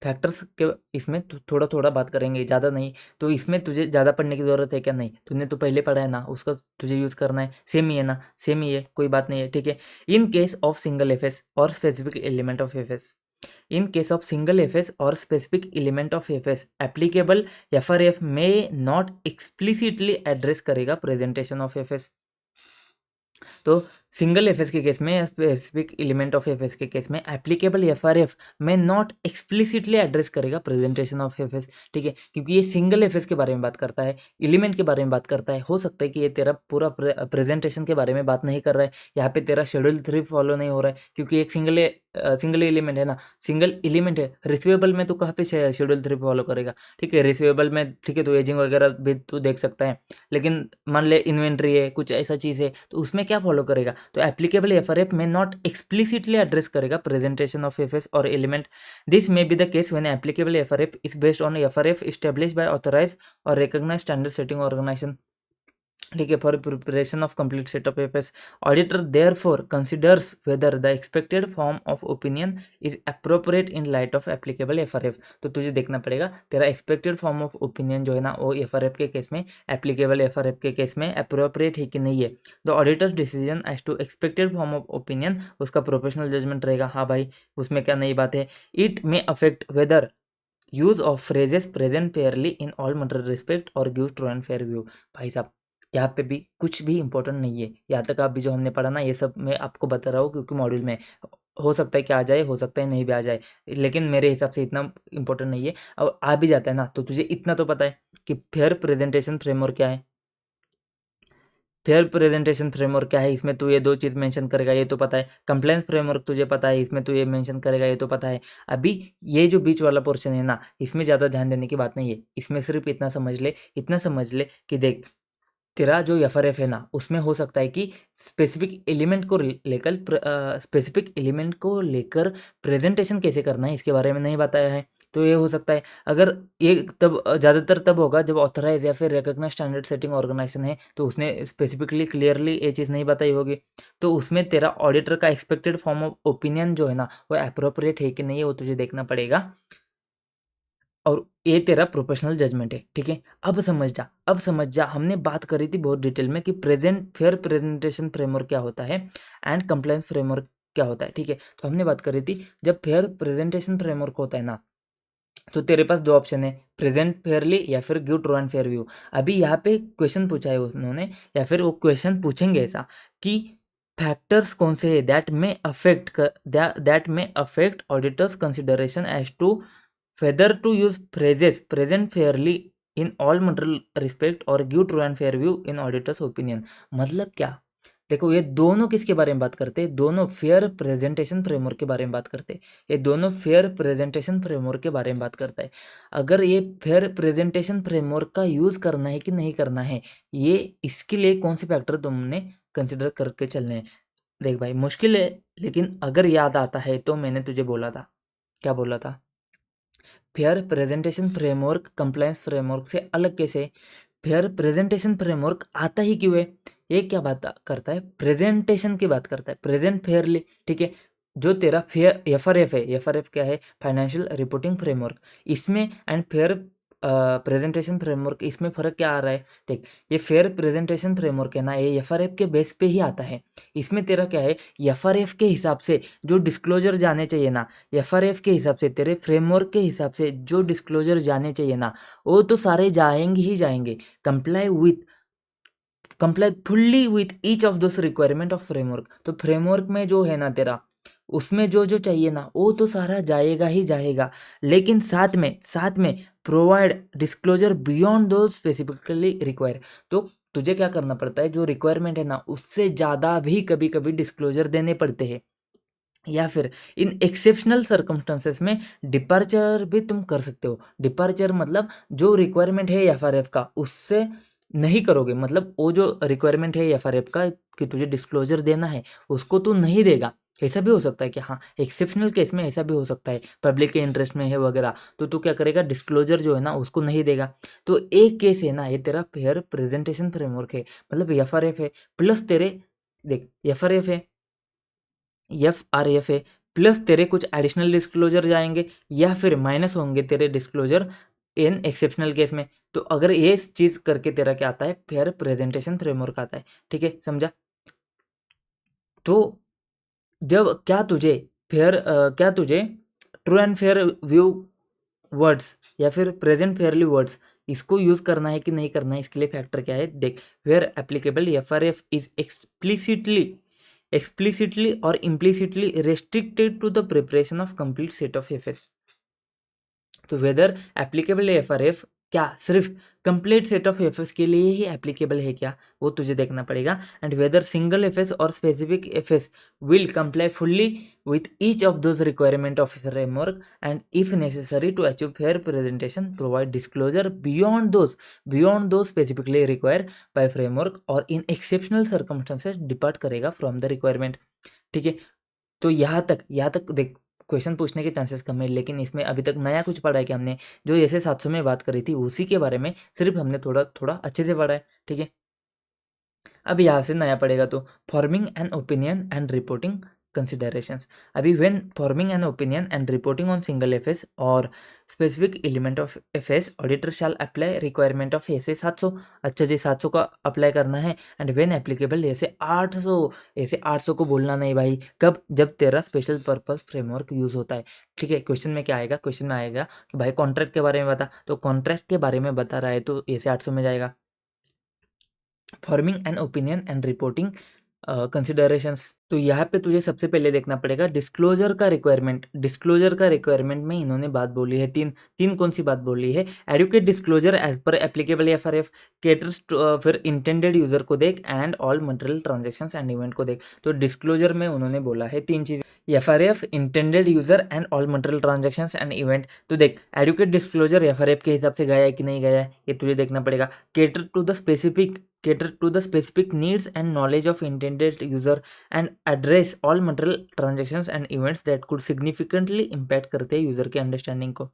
फैक्टर्स के इसमें थोड़ा थोड़ा बात करेंगे, ज़्यादा नहीं। तो इसमें तुझे ज़्यादा पढ़ने की ज़रूरत है क्या, नहीं, तूने तो पहले पढ़ा है ना, उसका तुझे यूज़ करना है, सेम ही है ना, सेम ही है, कोई बात नहीं है, ठीक है। In case of single FS और specific element of FS, in case of single FS और specific element of FS applicable FRF में नॉट एक्सप्लिसिटली एड्रेस करेगा प्रेजेंटेशन ऑफ FS। तो सिंगल FS के केस में या स्पेसिफिक एलिमेंट ऑफ FS के केस में एप्लीकेबल FRF में नॉट एक्सप्लिसिटली एड्रेस करेगा प्रेजेंटेशन ऑफ FS, ठीक है। क्योंकि ये सिंगल FS के बारे में बात करता है, एलिमेंट के बारे में बात करता है। हो सकता है कि ये तेरा पूरा प्रेजेंटेशन के बारे में बात नहीं कर रहा है, यहाँ पे तेरा शेड्यूल 3 फॉलो नहीं हो रहा है, क्योंकि एक सिंगल एलिमेंट है ना, सिंगल एलिमेंट है। रिसीवेबल में तो कहाँ पे शेड्यूल 3 फॉलो करेगा, ठीक है, रिसीवेबल में, ठीक है, तो एजिंग वगैरह भी तू देख सकता है। लेकिन मान ले इन्वेंट्री है, कुछ ऐसा चीज़ है, तो उसमें क्या फॉलो करेगा, तो एप्लीकेबल FRF में नॉट एक्सप्लिसिटली एड्रेस करेगा presentation of FS or element. This may be the case when applicable FRF is based on FRF establish by authorise or recognised standard setting organisation, ठीक है, for preparation of complete set of FS। Auditor therefore considers whether the expected form of opinion is appropriate in light of applicable FRF। तो तुझे देखना पड़ेगा तेरा एक्सपेक्टेड फॉर्म ऑफ ओपिनियन जो है ना, वो FRF के केस में, एप्लीकेबल FRF के केस में अप्रोप्रिएट है कि नहीं है। The auditor's decision as to expected form of opinion, उसका प्रोफेशनल जजमेंट रहेगा, हाँ भाई उसमें क्या नई बात है। It may affect whether use of phrases present fairly in all material respect और give true and fair view. भाई साहब, यहाँ पे भी कुछ भी इंपॉर्टेंट नहीं है, यहाँ तक आप भी जो हमने पढ़ा ना, ये सब मैं आपको बता रहा हूँ क्योंकि मॉड्यूल में हो सकता है कि आ जाए, हो सकता है नहीं भी आ जाए, लेकिन मेरे हिसाब से इतना इंपॉर्टेंट नहीं है। अब आ भी जाता है ना, तो तुझे इतना तो पता है कि फेयर प्रेजेंटेशन फ्रेमवर्क क्या है। फेयर प्रेजेंटेशन फ्रेमवर्क क्या है, इसमें तू ये दो चीज़ मेंशन करेगा, ये तो पता है। कंप्लायंस फ्रेमवर्क तुझे पता है, इसमें तू ये मेंशन करेगा, ये तो पता है। अभी ये जो बीच वाला पोर्शन है ना, इसमें ज़्यादा ध्यान देने की बात नहीं है। इसमें सिर्फ इतना समझ ले, इतना समझ ले कि देख, तेरा जो एफआरएफ है ना, उसमें हो सकता है कि स्पेसिफिक एलिमेंट को लेकर प्रेजेंटेशन कैसे करना है इसके बारे में नहीं बताया है। तो ये हो सकता है, अगर ये तब ज़्यादातर तब होगा जब ऑथराइज या फिर रिकॉग्नाइज्ड स्टैंडर्ड सेटिंग ऑर्गेनाइजेशन है, तो उसने स्पेसिफिकली क्लियरली ये चीज़ नहीं बताई होगी। तो उसमें तेरा ऑडिटर का एक्सपेक्टेड फॉर्म ऑफ ओपिनियन जो है ना, वो अप्रोप्रिएट है कि नहीं है, वो तुझे देखना पड़ेगा। और ये तेरा प्रोफेशनल जजमेंट है, ठीक है। अब समझ जा, हमने बात करी थी बहुत डिटेल में कि फेयर प्रेजेंटेशन फ्रेमवर्क क्या होता है एंड कंप्लायंस फ्रेमवर्क क्या होता है, ठीक है। तो हमने बात करी थी, जब फेयर प्रेजेंटेशन फ्रेमवर्क होता है ना, तो तेरे पास दो ऑप्शन है, प्रेजेंट फेयरली या फिर give true and fair view. अभी यहाँ पे क्वेश्चन पूछा है उन्होंने, या फिर वो क्वेश्चन पूछेंगे ऐसा कि फैक्टर्स कौन से है that may affect auditor's consideration as to whether to use phrases present fairly in all material respect or give true and fair view in auditor's opinion। मतलब क्या, देखो ये दोनों किसके बारे में बात करते हैं, दोनों फेयर प्रेजेंटेशन फ्रेमवर्क के बारे में बात करते हैं। ये दोनों फेयर प्रेजेंटेशन फ्रेमवर्क के बारे में बात करता है। अगर ये फेयर प्रेजेंटेशन फ्रेमवर्क का यूज़ करना है कि नहीं करना है, ये इसके लिए कौन से फैक्टर तुमने कंसिडर करके चलने हैं। देख भाई, मुश्किल है, लेकिन अगर याद आता है तो मैंने तुझे बोला था, क्या बोला था, fair presentation framework compliance framework से अलग कैसे है? फेयर प्रेजेंटेशन फ्रेमवर्क आता ही क्यों है? ये क्या बात करता है, प्रेजेंटेशन की बात करता है, प्रेजेंट फेयरली, ठीक है। जो तेरा फेयर एफआरएफ है, एफआरएफ क्या है, फाइनेंशियल रिपोर्टिंग फ्रेमवर्क, इसमें एंड फेयर प्रेजेंटेशन फ्रेमवर्क, इसमें फ़र्क क्या आ रहा है, देख। ये फेयर प्रेजेंटेशन फ्रेमवर्क है ना, ये एफआरएफ के बेस पे ही आता है। इसमें तेरा क्या है, एफआरएफ के हिसाब से जो डिस्क्लोजर जाने चाहिए ना, एफआरएफ के हिसाब से, तेरे फ्रेमवर्क के हिसाब से जो डिस्क्लोजर जाने चाहिए ना, वो तो सारे जाएंगे ही जाएंगे। Comply fully with each of those requirement of framework. तो फ्रेमवर्क में जो है ना तेरा, उसमें जो जो चाहिए ना, वो तो सारा जाएगा ही जाएगा। लेकिन साथ में प्रोवाइड डिस्क्लोजर बियॉन्ड दो स्पेसिफिकली रिक्वायर। तो तुझे क्या करना पड़ता है, जो रिक्वायरमेंट है ना, उससे ज़्यादा भी कभी कभी डिस्क्लोजर देने पड़ते हैं। या फिर इन एक्सेप्शनल सर्कमस्टांसेस में डिपार्चर भी तुम कर सकते हो। डिपार्चर मतलब जो रिक्वायरमेंट है एफआरएफ का, उससे नहीं करोगे, मतलब वो जो रिक्वायरमेंट है एफआरएफ का कि तुझे डिस्क्लोजर देना है, उसको तू नहीं देगा। ऐसा भी हो सकता है कि हाँ, एक्सेप्शनल केस में ऐसा भी हो सकता है, पब्लिक के इंटरेस्ट में है वगैरह, तो तू क्या करेगा, डिस्क्लोजर जो है ना उसको नहीं देगा। तो एक केस है ना, ये तेरा फेयर प्रेजेंटेशन फ्रेमवर्क है, मतलब एफआरएफ है प्लस तेरे, देख एफआरएफ है, एफ है, प्लस तेरे कुछ एडिशनल डिस्क्लोजर जाएंगे या फिर माइनस होंगे तेरे डिस्क्लोजर इन एक्सेप्शनल केस में। तो अगर ये चीज़ करके तेरा क्या आता है, फेयर प्रेजेंटेशन फ्रेमवर्क आता है, ठीक है, समझा। तो जब क्या तुझे true and fair view words या फिर प्रेजेंट फेयरली वर्ड्स, इसको यूज़ करना है कि नहीं करना है, इसके लिए फैक्टर क्या है, देख। Where applicable FRF is explicitly or implicitly restricted to the preparation of complete set of FS। तो वेदर एप्लीकेबल है एफआरएफ, क्या सिर्फ कंप्लीट सेट ऑफ एफएस के लिए ही एप्लीकेबल है क्या, वो तुझे देखना पड़ेगा। एंड वेदर सिंगल एफएस और specific FS will comply fully with each of those requirement of framework and if necessary to achieve fair presentation provide disclosure beyond those specifically required by framework or in exceptional circumstances depart करेगा from the requirement, ठीक है। तो यहाँ तक देख, क्वेश्चन पूछने के चांसेस कम है, लेकिन इसमें अभी तक नया कुछ पढ़ा है कि हमने जो ऐसे 700 में बात करी थी उसी के बारे में सिर्फ हमने थोड़ा थोड़ा अच्छे से पढ़ा है, ठीक है। अब यहाँ से नया पड़ेगा, तो forming an opinion and reporting considerations. अभी when forming an opinion and reporting on single FS और specific element of FS auditor shall apply requirement of SA 700। अच्छा जी, 700 का अप्लाई करना है। एंड व्हेन एप्लीकेबल ऐसे 800 को बोलना नहीं भाई, कब, जब तेरा स्पेशल पर्पस फ्रेमवर्क यूज़ होता है, ठीक है। क्वेश्चन में क्या आएगा, क्वेश्चन में आएगा कि भाई कॉन्ट्रैक्ट के बारे में बता, तो कॉन्ट्रैक्ट के बारे में बता रहा है तो ऐसे 800 में जाएगा। Forming an opinion and reporting considerations. तो यहाँ पे तुझे सबसे पहले देखना पड़ेगा डिस्क्लोजर का रिक्वायरमेंट। डिस्क्लोजर का रिक्वायरमेंट में इन्होंने बात बोली है, तीन कौन सी बात बोली है? Adequate disclosure as per applicable FRF, caters फिर इंटेंडेड यूजर को देख, and all material transactions and event को देख। तो डिस्क्लोजर में उन्होंने बोला है तीन चीज़, FRF, intended user and all material transactions and event. तो देख, एडुकेट डिस्क्लोजर एफआरएफ के हिसाब से गया है कि नहीं गया है, ये तुझे देखना पड़ेगा। cater to the specific needs and knowledge of intended user and address all material transactions and events that could significantly impact करते हैं यूजर के अंडरस्टैंडिंग को।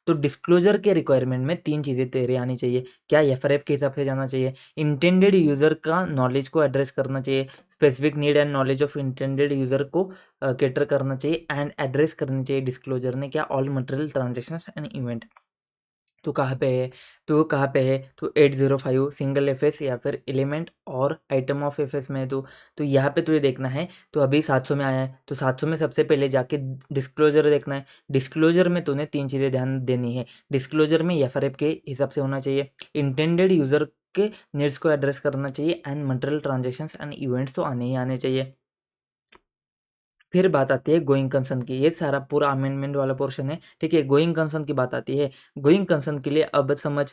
तो डिस्क्लोजर के रिक्वायरमेंट में तीन चीज़ें तेरे आनी चाहिए। क्या? एफआरएफ के हिसाब से जाना चाहिए, इंटेंडेड यूजर का नॉलेज को एड्रेस करना चाहिए, specific need and knowledge of intended user को कैटर करना चाहिए, एंड एड्रेस करनी चाहिए डिस्क्लोजर ने क्या? All material transactions and event. तो कहाँ पे है? तो कहाँ पे है? तो 805 सिंगल एफएस या फिर एलिमेंट और आइटम ऑफ एफएस में। तो यहाँ पे तुझे देखना है। तो अभी 700 में आया है, तो 700 में सबसे पहले जाके डिस्क्लोजर देखना है। डिस्क्लोजर में तूने तीन चीज़ें ध्यान देनी है। डिस्क्लोजर में एफआरएफ के हिसाब से होना चाहिए, इंटेंडेड यूजर के नीड्स को एड्रेस करना चाहिए, and material transactions and events तो आने ही आने चाहिए। फिर बात आती है गोइंग कंसर्न की। ये सारा पूरा अमेंडमेंट वाला पोर्शन है, ठीक है। गोइंग कंसर्न की बात आती है। गोइंग कंसर्न के लिए अब समझ,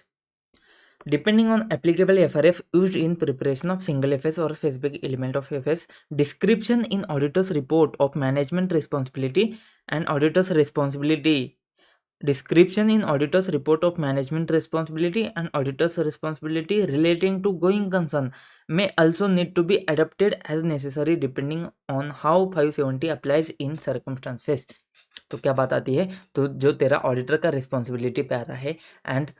depending on applicable FRF used in preparation of single FS or specific element of FS, description in auditor's report of management responsibility and auditor's responsibility, description in auditor's report of management responsibility and auditor's responsibility relating to going concern may also need to be adapted as necessary depending on how 570 applies in circumstances। तो क्या बात आती है? तो जो तेरा ऑडिटर का रिस्पॉन्सिबिलिटी पे आ रहा है एंड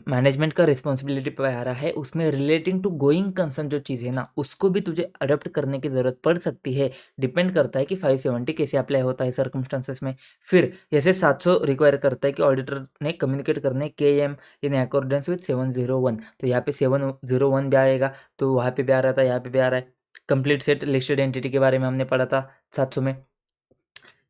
मैनेजमेंट का रिस्पॉन्सिबिलिटी पे आ रहा है, उसमें रिलेटिंग टू गोइंग कंसर्न जो चीज़ है ना, उसको भी तुझे अडॉप्ट करने की ज़रूरत पड़ सकती है। डिपेंड करता है कि 570 कैसे अप्लाई होता है सर्कमस्टांसेस में। फिर जैसे 700 रिक्वायर करता है कि ऑडिटर ने कम्युनिकेट करने KM इन अकॉर्डेंस विथ 701। तो यहाँ पे 701 भी आएगा, तो वहाँ पे भी आ रहा था, यहाँ पे भी आ रहा है। कंप्लीट सेट लिस्टेड एंटिटी के बारे में हमने पढ़ा था 700 में।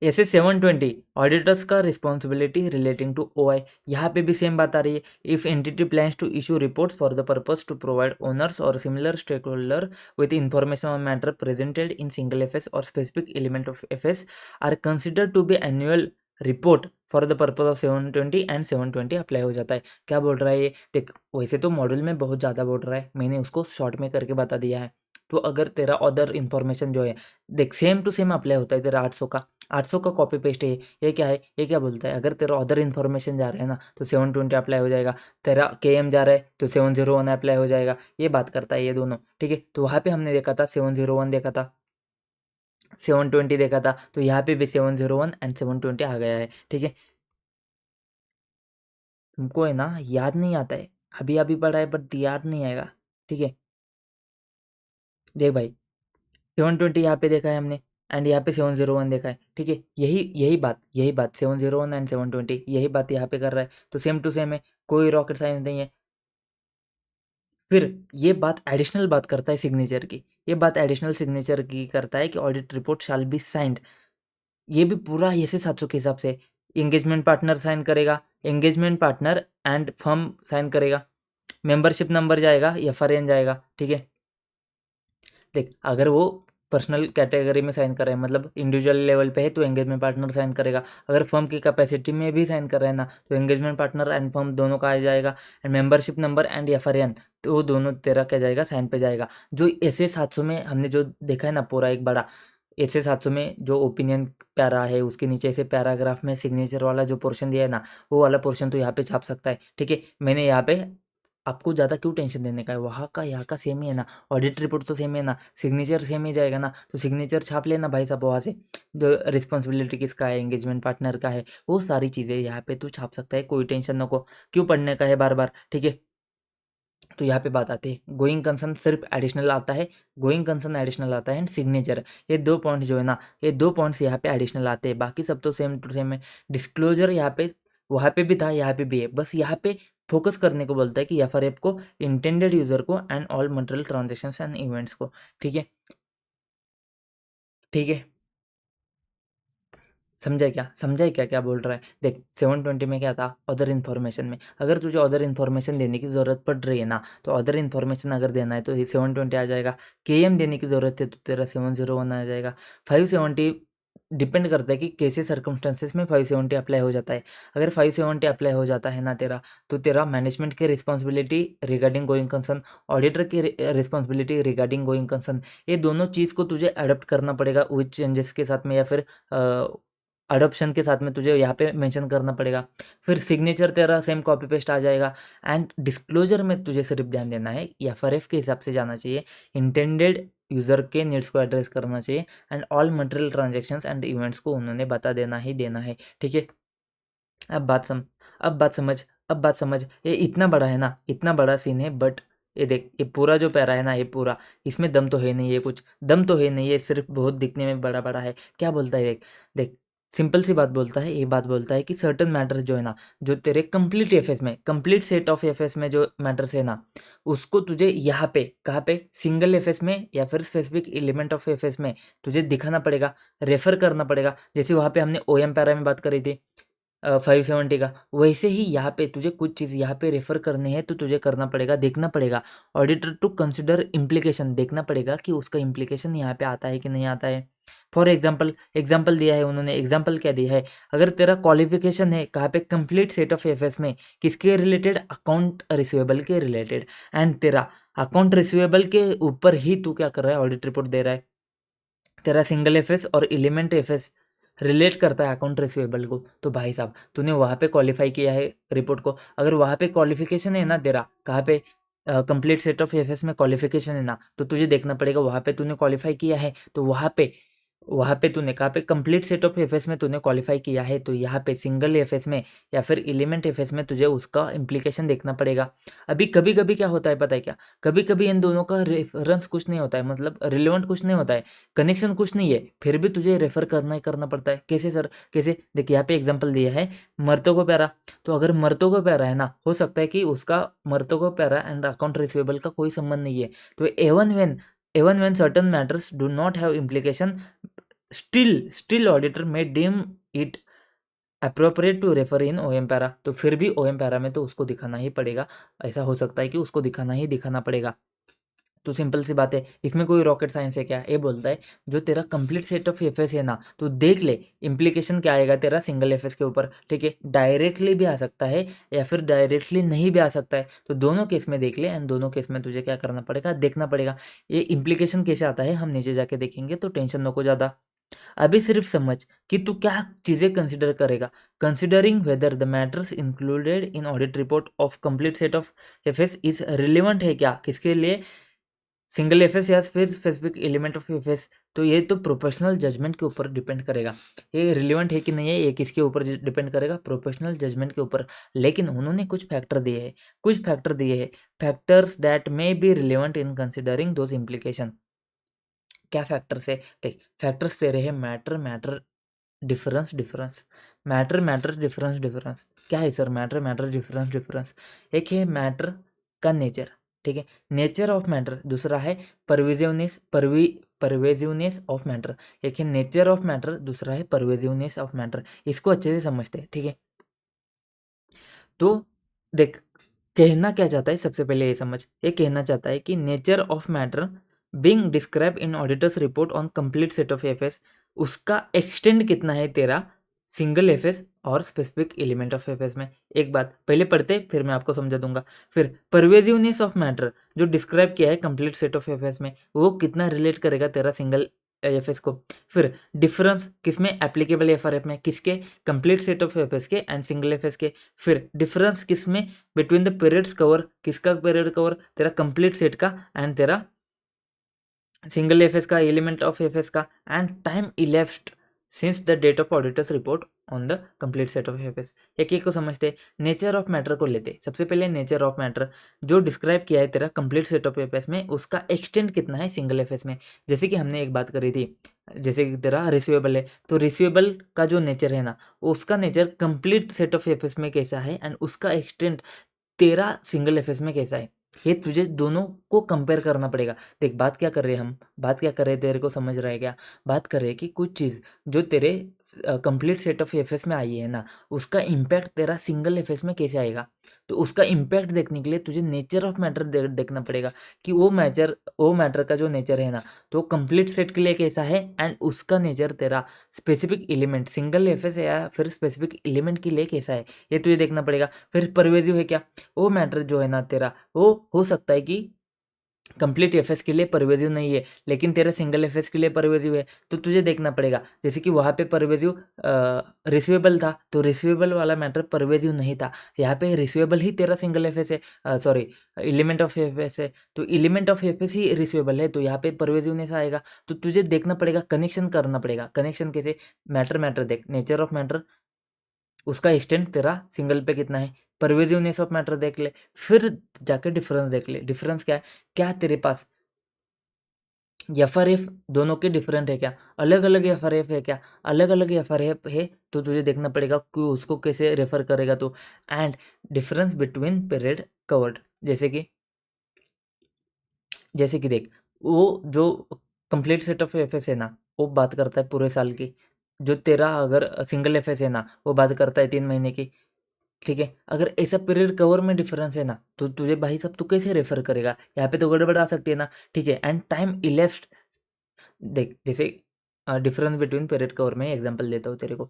ऐसे 720 ऑडिटर्स का रिस्पॉन्सिबिलिटी रिलेटिंग टू OI, यहाँ पे भी सेम बात आ रही है। If entity plans to issue reports for the purpose to provide owners और similar stakeholder with information on matter presented in single FS और specific element of FS are considered to be annual report for the purpose of 720 and 720 apply हो जाता है। क्या बोल रहा है ये? देख, वैसे तो मॉड्यूल में बहुत ज़्यादा बोल रहा है, मैंने उसको शॉर्ट में करके बता दिया है। तो अगर तेरा अदर इन्फॉर्मेशन जो है, देख सेम टू सेम अप्लाई होता है तेरा 800 का कॉपी पेस्ट है। ये क्या है? ये क्या बोलता है? अगर तेरा अदर इन्फॉर्मेशन जा रहा है ना, तो 720 अप्लाई हो जाएगा। तेरा KM जा रहा है तो 701 अप्लाई हो जाएगा। ये बात करता है ये दोनों, ठीक है। तो वहाँ पे हमने देखा था 701 देखा था, 720 देखा था, तो यहाँ पे भी 701 एंड 720 आ गया है, ठीक है। तुमको है ना याद नहीं आता है, अभी अभी पढ़ा है बट याद नहीं आएगा, ठीक है। देख भाई, 720 यहाँ पे देखा है हमने, एंड यहाँ पे 701 देखा है, ठीक है। यही बात 701 एंड 720 यही बात यहाँ पे कर रहा है, तो सेम टू सेम है, कोई रॉकेट साइंस नहीं है। फिर ये बात एडिशनल बात करता है सिग्नेचर की, ये बात एडिशनल सिग्नेचर की करता है कि audit report shall be signed. ये भी पूरा ऐसे 700 के हिसाब से एंगेजमेंट पार्टनर साइन करेगा, engagement partner and firm sign करेगा, मेंबरशिप नंबर जाएगा, FRN जाएगा, ठीक है। देख, अगर वो पर्सनल कैटेगरी में साइन कर रहे हैं, मतलब इंडिविजुअल लेवल पे है, तो एंगेजमेंट पार्टनर साइन करेगा। अगर फर्म की कैपेसिटी में भी साइन कर रहे हैं ना, तो एंगेजमेंट पार्टनर एंड फर्म दोनों का आ जाएगा, and membership number and FRN, तो वो दोनों तेरा क्या जाएगा? साइन पे जाएगा। जो ऐसे 700 में हमने जो देखा है ना, पूरा एक बड़ा ऐसे 700 में जो ओपिनियन प्यारा है, उसके नीचे ऐसे पैराग्राफ में सिग्नेचर वाला जो पोर्शन दिया है ना, वो वाला पोर्शन तो यहाँ पे छाप सकता है, ठीक है। मैंने यहाँ पे, आपको ज़्यादा क्यों टेंशन देने का है, वहाँ का यहाँ का सेम ही है ना, ऑडिट रिपोर्ट तो सेम है ना, सिग्नेचर सेम ही जाएगा ना, तो सिग्नेचर छाप लेना भाई साहब वहाँ से। जो रिस्पॉन्सिबिलिटी किसका है, एंगेजमेंट पार्टनर का है, वो सारी चीज़ें यहाँ पे तू छाप सकता है, कोई टेंशन न को, क्यों पढ़ने का है बार बार, ठीक है। तो यहाँ पे बात आती है गोइंग कंसर्न सिर्फ एडिशनल आता है, गोइंग कंसर्न एडिशनल आता है, एंड सिग्नेचर, ये दो पॉइंट जो है ना, ये दो पॉइंट्स यहाँ पे एडिशनल आते हैं, बाकी सब तो सेम टू सेम है। डिस्क्लोजर यहाँ पे, वहाँ पे भी था, यहाँ पे भी है, बस यहाँ पे फोकस करने को बोलता है कि FRF को, इंटेंडेड यूजर को, and all material transactions and events को, ठीक है, ठीक है। समझा क्या, समझा क्या क्या बोल रहा है? देख 720 में क्या था, अदर इन्फॉर्मेशन में, अगर तुझे अदर इन्फॉर्मेशन देने की ज़रूरत पड़ रही है ना, तो अदर इन्फॉर्मेशन अगर देना है तो ये 720 आ जाएगा। केएम देने की ज़रूरत है तो तेरा 701 आ जाएगा। 570 डिपेंड करता है कि कैसे सर्कमस्टेंसेस में 570 अप्लाई हो जाता है। अगर 570 अप्लाई हो जाता है ना तेरा, तो तेरा मैनेजमेंट की responsibility regarding going concern, auditor की रिस्पॉन्सिबिलिटी रिगार्डिंग गोइंग कंसर्न, ये दोनों चीज़ को तुझे अडॉप्ट करना पड़ेगा विद चेंजेस के साथ में, या फिर अडॉप्शन के साथ में तुझे यहाँ पे मेंशन करना पड़ेगा। फिर सिग्नेचर तेरा सेम कॉपी पेस्ट आ जाएगा। एंड डिस्क्लोजर में तुझे सिर्फ ध्यान देना है, एफआरएफ के हिसाब से जाना चाहिए, इंटेंडेड यूज़र के नीड्स को एड्रेस करना चाहिए, and all material transactions and events को उन्होंने बता देना ही देना है, ठीक है। अब बात सम अब बात समझ अब बात समझ, ये इतना बड़ा है ना, इतना बड़ा सीन है, बट ये देख, ये पूरा जो पैरा है ना, ये पूरा, इसमें दम तो है नहीं, ये कुछ दम तो है नहीं, ये सिर्फ बहुत दिखने में बड़ा बड़ा है। क्या बोलता है, देख देख, सिंपल सी बात बोलता है, ये बात बोलता है कि सर्टन मैटर्स जो है ना, जो तेरे कंप्लीट एफएस में, कंप्लीट सेट ऑफ एफएस में जो मैटर्स है ना, उसको तुझे यहाँ पे, कहाँ पे, सिंगल एफएस में या फिर स्पेसिफिक एलिमेंट ऑफ एफएस में तुझे दिखाना पड़ेगा, रेफर करना पड़ेगा। जैसे वहाँ पे हमने ओएम पैरा में बात करी थी 570 का, वैसे ही यहाँ पे तुझे कुछ चीज़ यहाँ पे रेफर करनी है तो तुझे करना पड़ेगा, देखना पड़ेगा, ऑडिटर टू कंसिडर इम्प्लीकेशन, देखना पड़ेगा कि उसका इम्प्लीकेशन यहाँ पे आता है कि नहीं आता है। फॉर एग्जाम्पल, एग्जाम्पल दिया है उन्होंने, एग्जाम्पल क्या दिया है, अगर तेरा क्वालिफिकेशन है कहाँ पे, कंप्लीट सेट ऑफ एफएस में, किसके रिलेटेड, अकाउंट रिसीवेबल के रिलेटेड, एंड तेरा अकाउंट रिसीवेबल के ऊपर ही तू क्या कर रहा है, ऑडिट रिपोर्ट दे रहा है। तेरा सिंगल एफएस और एलिमेंट एफएस रिलेट करता है अकाउंट रिसीवेबल को, तो भाई साहब तूने वहाँ पे क्वालिफाई किया है रिपोर्ट को, अगर वहाँ पे क्वालिफिकेशन है ना तेरा, कहाँ पे, कंप्लीट सेट ऑफ एफएस में क्वालिफिकेशन है ना, तो तुझे देखना पड़ेगा वहाँ पे तूने क्वालिफाई किया है, तो वहाँ पे तूने कहाँ पे, कंप्लीट सेट ऑफ एफएस में तूने क्वालिफाई किया है, तो यहाँ पे सिंगल एफएस में या फिर एलिमेंट एफएस में तुझे उसका इम्प्लीकेशन देखना पड़ेगा। अभी कभी कभी क्या होता है पता है क्या, कभी कभी इन दोनों का रेफरेंस कुछ नहीं होता है, मतलब रिलेवेंट कुछ नहीं होता है, कनेक्शन कुछ नहीं है, फिर भी तुझे रेफर करना ही करना पड़ता है। कैसे सर, कैसे, देख यहाँ पे एग्जाम्पल दिया है मर्तो को प्यारा, तो अगर मर्तो को प्यारा है ना, हो सकता है कि उसका मर्तो को प्यारा एंड अकाउंट रिसीवेबल का कोई संबंध नहीं है, तो even when certain matters do not have implication, still auditor may deem it appropriate to refer in OM para, तो फिर भी ओएम पैरा में तो उसको दिखाना ही पड़ेगा। ऐसा हो सकता है कि उसको दिखाना पड़ेगा। तो सिंपल सी बात है, इसमें कोई रॉकेट साइंस है क्या, ये बोलता है जो तेरा कंप्लीट सेट ऑफ एफएस है ना, तो देख ले इम्प्लीकेशन क्या आएगा तेरा सिंगल एफएस के ऊपर, ठीक है। डायरेक्टली भी आ सकता है या फिर डायरेक्टली नहीं भी आ सकता है, तो दोनों केस में देख ले, एंड दोनों केस में तुझे क्या करना पड़ेगा, देखना पड़ेगा। ये इम्प्लीकेशन कैसे आता है हम नीचे जाके देखेंगे, तो टेंशन नको ज़्यादा। अभी सिर्फ समझ कि तू क्या चीज़ें कंसिडर करेगा, considering whether the matters included in audit report of complete set of FS is relevant है क्या, किसके लिए, सिंगल एफएस या फिर स्पेसिफिक एलिमेंट ऑफ एफएस। तो ये तो प्रोफेशनल जजमेंट के ऊपर डिपेंड करेगा, ये रिलेवेंट है कि नहीं है, ये किसके ऊपर डिपेंड करेगा, प्रोफेशनल जजमेंट के ऊपर। लेकिन उन्होंने कुछ फैक्टर दिए हैं, factors that may B relevant in considering those implication. क्या फैक्टर्स है, देख फैक्टर्स दे रहे हैं, मैटर डिफरेंस, मैटर डिफरेंस। क्या है सर मैटर डिफरेंस? एक है मैटर का नेचर, ठीक है, नेचर ऑफ मैटर। दूसरा है परवेजिवनेस ऑफ मैटर। एक है नेचर ऑफ मैटर, दूसरा है परवेजिवनेस ऑफ मैटर। इसको अच्छे से समझते हैं, ठीक है। तो देख, कहना क्या चाहता है, सबसे पहले ये समझ, ये कहना चाहता है कि nature of matter being describe in auditors report on complete set of FS, उसका एक्सटेंड कितना है तेरा सिंगल एफएस और स्पेसिफिक एलिमेंट ऑफ एफएस में। एक बात पहले पढ़ते फिर मैं आपको समझा दूंगा। फिर परवेजिवनेस ऑफ मैटर जो डिस्क्राइब किया है कंप्लीट सेट ऑफ एफएस में, वो कितना रिलेट करेगा तेरा सिंगल एफएस को। फिर डिफरेंस किसमें एप्लीकेबल एफआरएफ में, किसके, कंप्लीट सेट ऑफ एफएस के एंड सिंगल एफएस के। फिर डिफरेंस किसमें, बिटवीन द पीरियड्स कवर, किसका पीरियड कवर, तेरा कंप्लीट सेट का एंड तेरा सिंगल एफएस का, एलिमेंट ऑफ एफएस का, and time elapsed since the date of auditor's report on the complete set of FS. एक एक को समझते, नेचर ऑफ मैटर को लेते। सबसे पहले नेचर ऑफ मैटर जो डिस्क्राइब किया है तेरा कंप्लीट सेट ऑफ एफएस में, उसका एक्सटेंड कितना है सिंगल एफएस में। जैसे कि हमने एक बात करी थी, जैसे कि तेरा रिसीवेबल है, तो रिसीवेबल का जो नेचर है ना, उसका nature complete set of FS में कैसा है, एंड उसका एक्सटेंड तेरा सिंगल एफएस में कैसा है, ये तुझे दोनों को कंपेयर करना पड़ेगा। देख बात क्या कर रहे हैं हम, बात क्या कर रहे हैं, तेरे को समझ रहा है क्या, बात कर रहे हैं कि कुछ चीज़ जो तेरे कंप्लीट सेट ऑफ एफएस में आई है ना, उसका इम्पैक्ट तेरा सिंगल एफएस में कैसे आएगा। तो उसका इम्पैक्ट देखने के लिए तुझे नेचर ऑफ मैटर देखना पड़ेगा कि वो मैटर का जो नेचर है ना, तो कंप्लीट सेट के लिए कैसा है, एंड उसका नेचर तेरा स्पेसिफिक एलिमेंट सिंगल एफएस है या फिर स्पेसिफिक एलिमेंट के लिए कैसा है, ये तुझे देखना पड़ेगा। फिर परवेजिव है क्या, वो मैटर जो है ना तेरा, वो हो सकता है कि कंप्लीट एफएस के लिए परवेजिव नहीं है, लेकिन तेरा सिंगल एफएस के लिए परवेजिव है। तो तुझे देखना पड़ेगा, जैसे कि वहाँ पे परवेजिव रिसीवेबल था, तो रिसीवेबल वाला मैटर परवेजिव नहीं था। यहाँ पे रिसीवेबल ही तेरा सिंगल एफएस है, सॉरी एलिमेंट ऑफ एफएस है, तो element of FS he receivable है, तो यहाँ पे परवेजिवनेस आएगा। तो तुझे देखना पड़ेगा, कनेक्शन करना पड़ेगा। कनेक्शन कैसे, मैटर मैटर देख, नेचर ऑफ मैटर, उसका एक्सटेंट तेरा सिंगल पे कितना है, परवेजिवनेस ऑफ मैटर देख ले, फिर जाके डिफरेंस देख ले। डिफरेंस क्या है, क्या तेरे पास एफ दोनों के डिफरेंट है क्या, अलग अलग एफ है क्या, अलग अलग एफ है, तो तुझे देखना पड़ेगा कि उसको कैसे रेफर करेगा तो। And difference between period covered, जैसे कि देख, वो जो कंप्लीट सेट ऑफ एफ है ना, वो बात करता है पूरे साल की। जो तेरा अगर सिंगल एफ है ना, वो बात करता है 3 महीने की। ठीक है, अगर ऐसा पीरियड कवर में डिफरेंस है ना, तो तुझे भाई साहब तू कैसे रेफर करेगा, यहाँ पे तो गड़बड़ आ सकती है ना। ठीक है, एंड टाइम इलेप्स्ड, देख जैसे डिफरेंस बिटवीन पीरियड कवर में एग्जांपल देता हूँ तेरे को।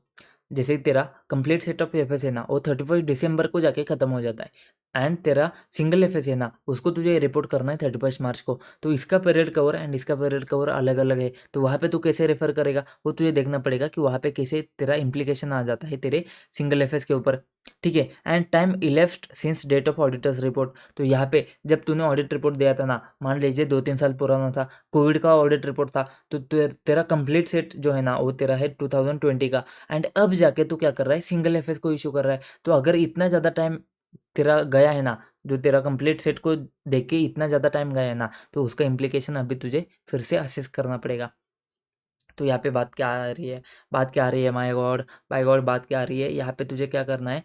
जैसे तेरा कंप्लीट सेट ऑफ एफएस है ना, वो 31 दिसंबर को जाके खत्म हो जाता है, एंड तेरा सिंगल एफएस है ना, उसको तुझे रिपोर्ट करना है 31 मार्च को। तो इसका पीरियड कवर एंड इसका पीरियड कवर अलग अलग है, तो वहाँ पे तू कैसे रेफर करेगा, वो तुझे देखना पड़ेगा कि वहाँ पे कैसे तेरा इम्प्लीकेशन आ जाता है तेरे सिंगल एफएस के ऊपर। ठीक है, and time elapsed since date of auditor's report, तो यहाँ पे जब तूने ऑडिट रिपोर्ट दिया था ना, मान लीजिए 2-3 साल पुराना था, कोविड का ऑडिट रिपोर्ट था, तो तेरा कंप्लीट सेट जो है ना, वो तेरा है 2020 का, एंड अब जाके तू क्या कर रहा है, सिंगल एफएस को इशू कर रहा है। तो अगर इतना ज़्यादा टाइम तेरा गया है ना, जो तेरा कंप्लीट सेट को देख के इतना ज़्यादा टाइम गया है ना, तो उसका इम्प्लीकेशन अभी तुझे फिर से असेस करना पड़ेगा। तो यहाँ पे बात क्या आ रही है, बात क्या आ रही है, माय गॉड बात क्या आ रही है, यहाँ पे तुझे क्या करना है,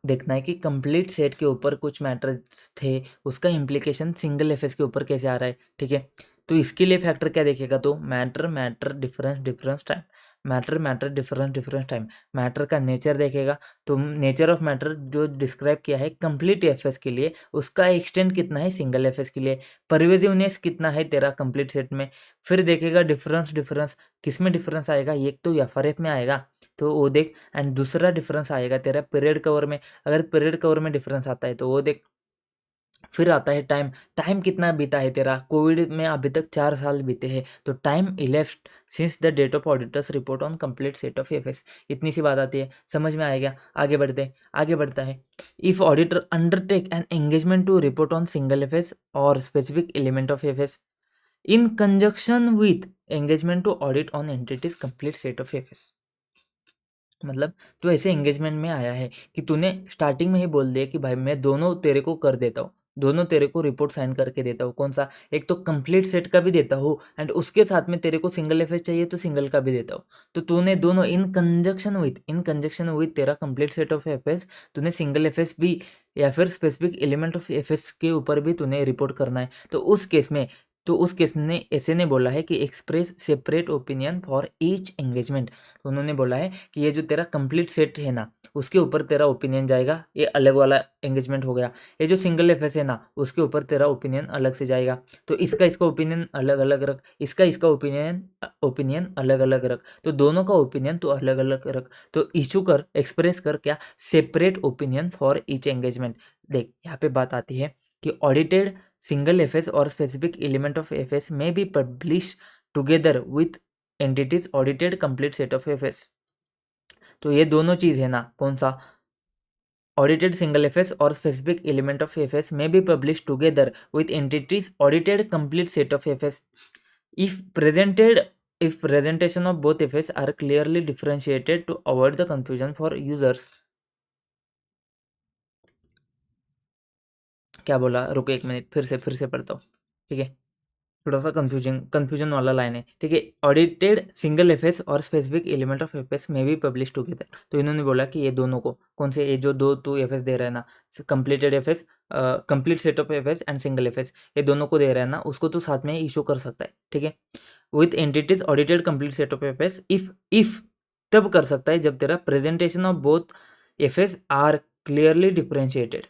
देखना है कि कंप्लीट सेट के ऊपर कुछ मैटर्स थे, उसका इम्प्लीकेशन सिंगल एफएस के ऊपर कैसे आ रहा है। ठीक है, तो इसके लिए फैक्टर क्या देखेगा, तो matter matter difference difference time, matter matter difference difference time, matter का नेचर देखेगा। तो नेचर ऑफ मैटर जो डिस्क्राइब किया है कंप्लीट एफएस के लिए, उसका एक्सटेंट कितना है सिंगल एफएस के लिए, परवेजिवनेस कितना है तेरा कंप्लीट सेट में। फिर देखेगा डिफरेंस डिफरेंस, किस में डिफरेंस आएगा, एक तो एफआरएफ में आएगा, तो वो देख, एंड दूसरा डिफरेंस आएगा तेरा पीरियड कवर में। अगर पीरियड कवर में डिफरेंस आता है तो वो देख। फिर आता है टाइम, टाइम कितना बीता है तेरा, कोविड में अभी तक 4 साल बीते हैं, तो time elapsed since the date of auditor's report on complete set of FS. इतनी सी बात आती है, समझ में आएगा। आगे बढ़ता है, if auditor undertake an engagement to report on single FS और specific element of FS in conjunction with engagement to audit on entity's complete set of FS. मतलब तू ऐसे एंगेजमेंट में आया है कि तूने स्टार्टिंग में ही बोल दिया कि भाई मैं दोनों तेरे को कर देता हूँ, दोनों तेरे को रिपोर्ट साइन करके देता हूँ। कौन सा, एक तो कंप्लीट सेट का भी देता हूँ, एंड उसके साथ में तेरे को सिंगल एफएस चाहिए तो सिंगल का भी देता हूँ। तो तूने दोनों इन कंजक्शन विथ तेरा कंप्लीट सेट ऑफ एफएस, तूने सिंगल एफएस भी या फिर स्पेसिफिक एलिमेंट ऑफ एफएस के ऊपर भी तूने रिपोर्ट करना है। तो उस केस ने ऐसे ने बोला है कि express separate opinion for each engagement. तो उन्होंने बोला है कि ये जो तेरा कंप्लीट सेट है ना, उसके ऊपर तेरा ओपिनियन जाएगा, ये अलग वाला एंगेजमेंट हो गया। ये जो सिंगल एफएस है ना, उसके ऊपर तेरा ओपिनियन अलग से जाएगा। तो इसका ओपिनियन अलग अलग रख, इसका ओपिनियन अलग अलग रख, तो दोनों का ओपिनियन तो अलग अलग रख। तो इशू कर, एक्सप्रेस कर क्या, separate opinion for each engagement. देख यहाँ पे बात आती है कि ऑडिटेड सिंगल एफएस और स्पेसिफिक एलिमेंट ऑफ एफएस में be publish together with entities audited complete set of FS. तो ये दोनों चीज है ना, कौन सा, ऑडिटेड सिंगल एफएस और स्पेसिफिक एलिमेंट ऑफ एफएस में be publish together with entities audited complete set of FS if presentation of both FS are clearly differentiated to avoid the confusion for users। क्या बोला, रुको 1 मिनट, फिर से पढ़ता हूँ। ठीक है, थोड़ा सा कंफ्यूजन वाला लाइन है। ठीक है, ऑडिटेड सिंगल एफएस और स्पेसिफिक एलिमेंट ऑफ एफएस में भी पब्लिश टुगेदर। तो इन्होंने बोला कि ये दोनों को, कौन से, ये जो दो तू एफएस दे रहा है ना, completed FS, complete set of FS and single FS, ये दोनों को दे रहा है ना, उसको तू साथ में इशू कर सकता है। ठीक है, with entities audited complete set of FS if तब कर सकता है जब तेरा presentation of both FS are clearly differentiated,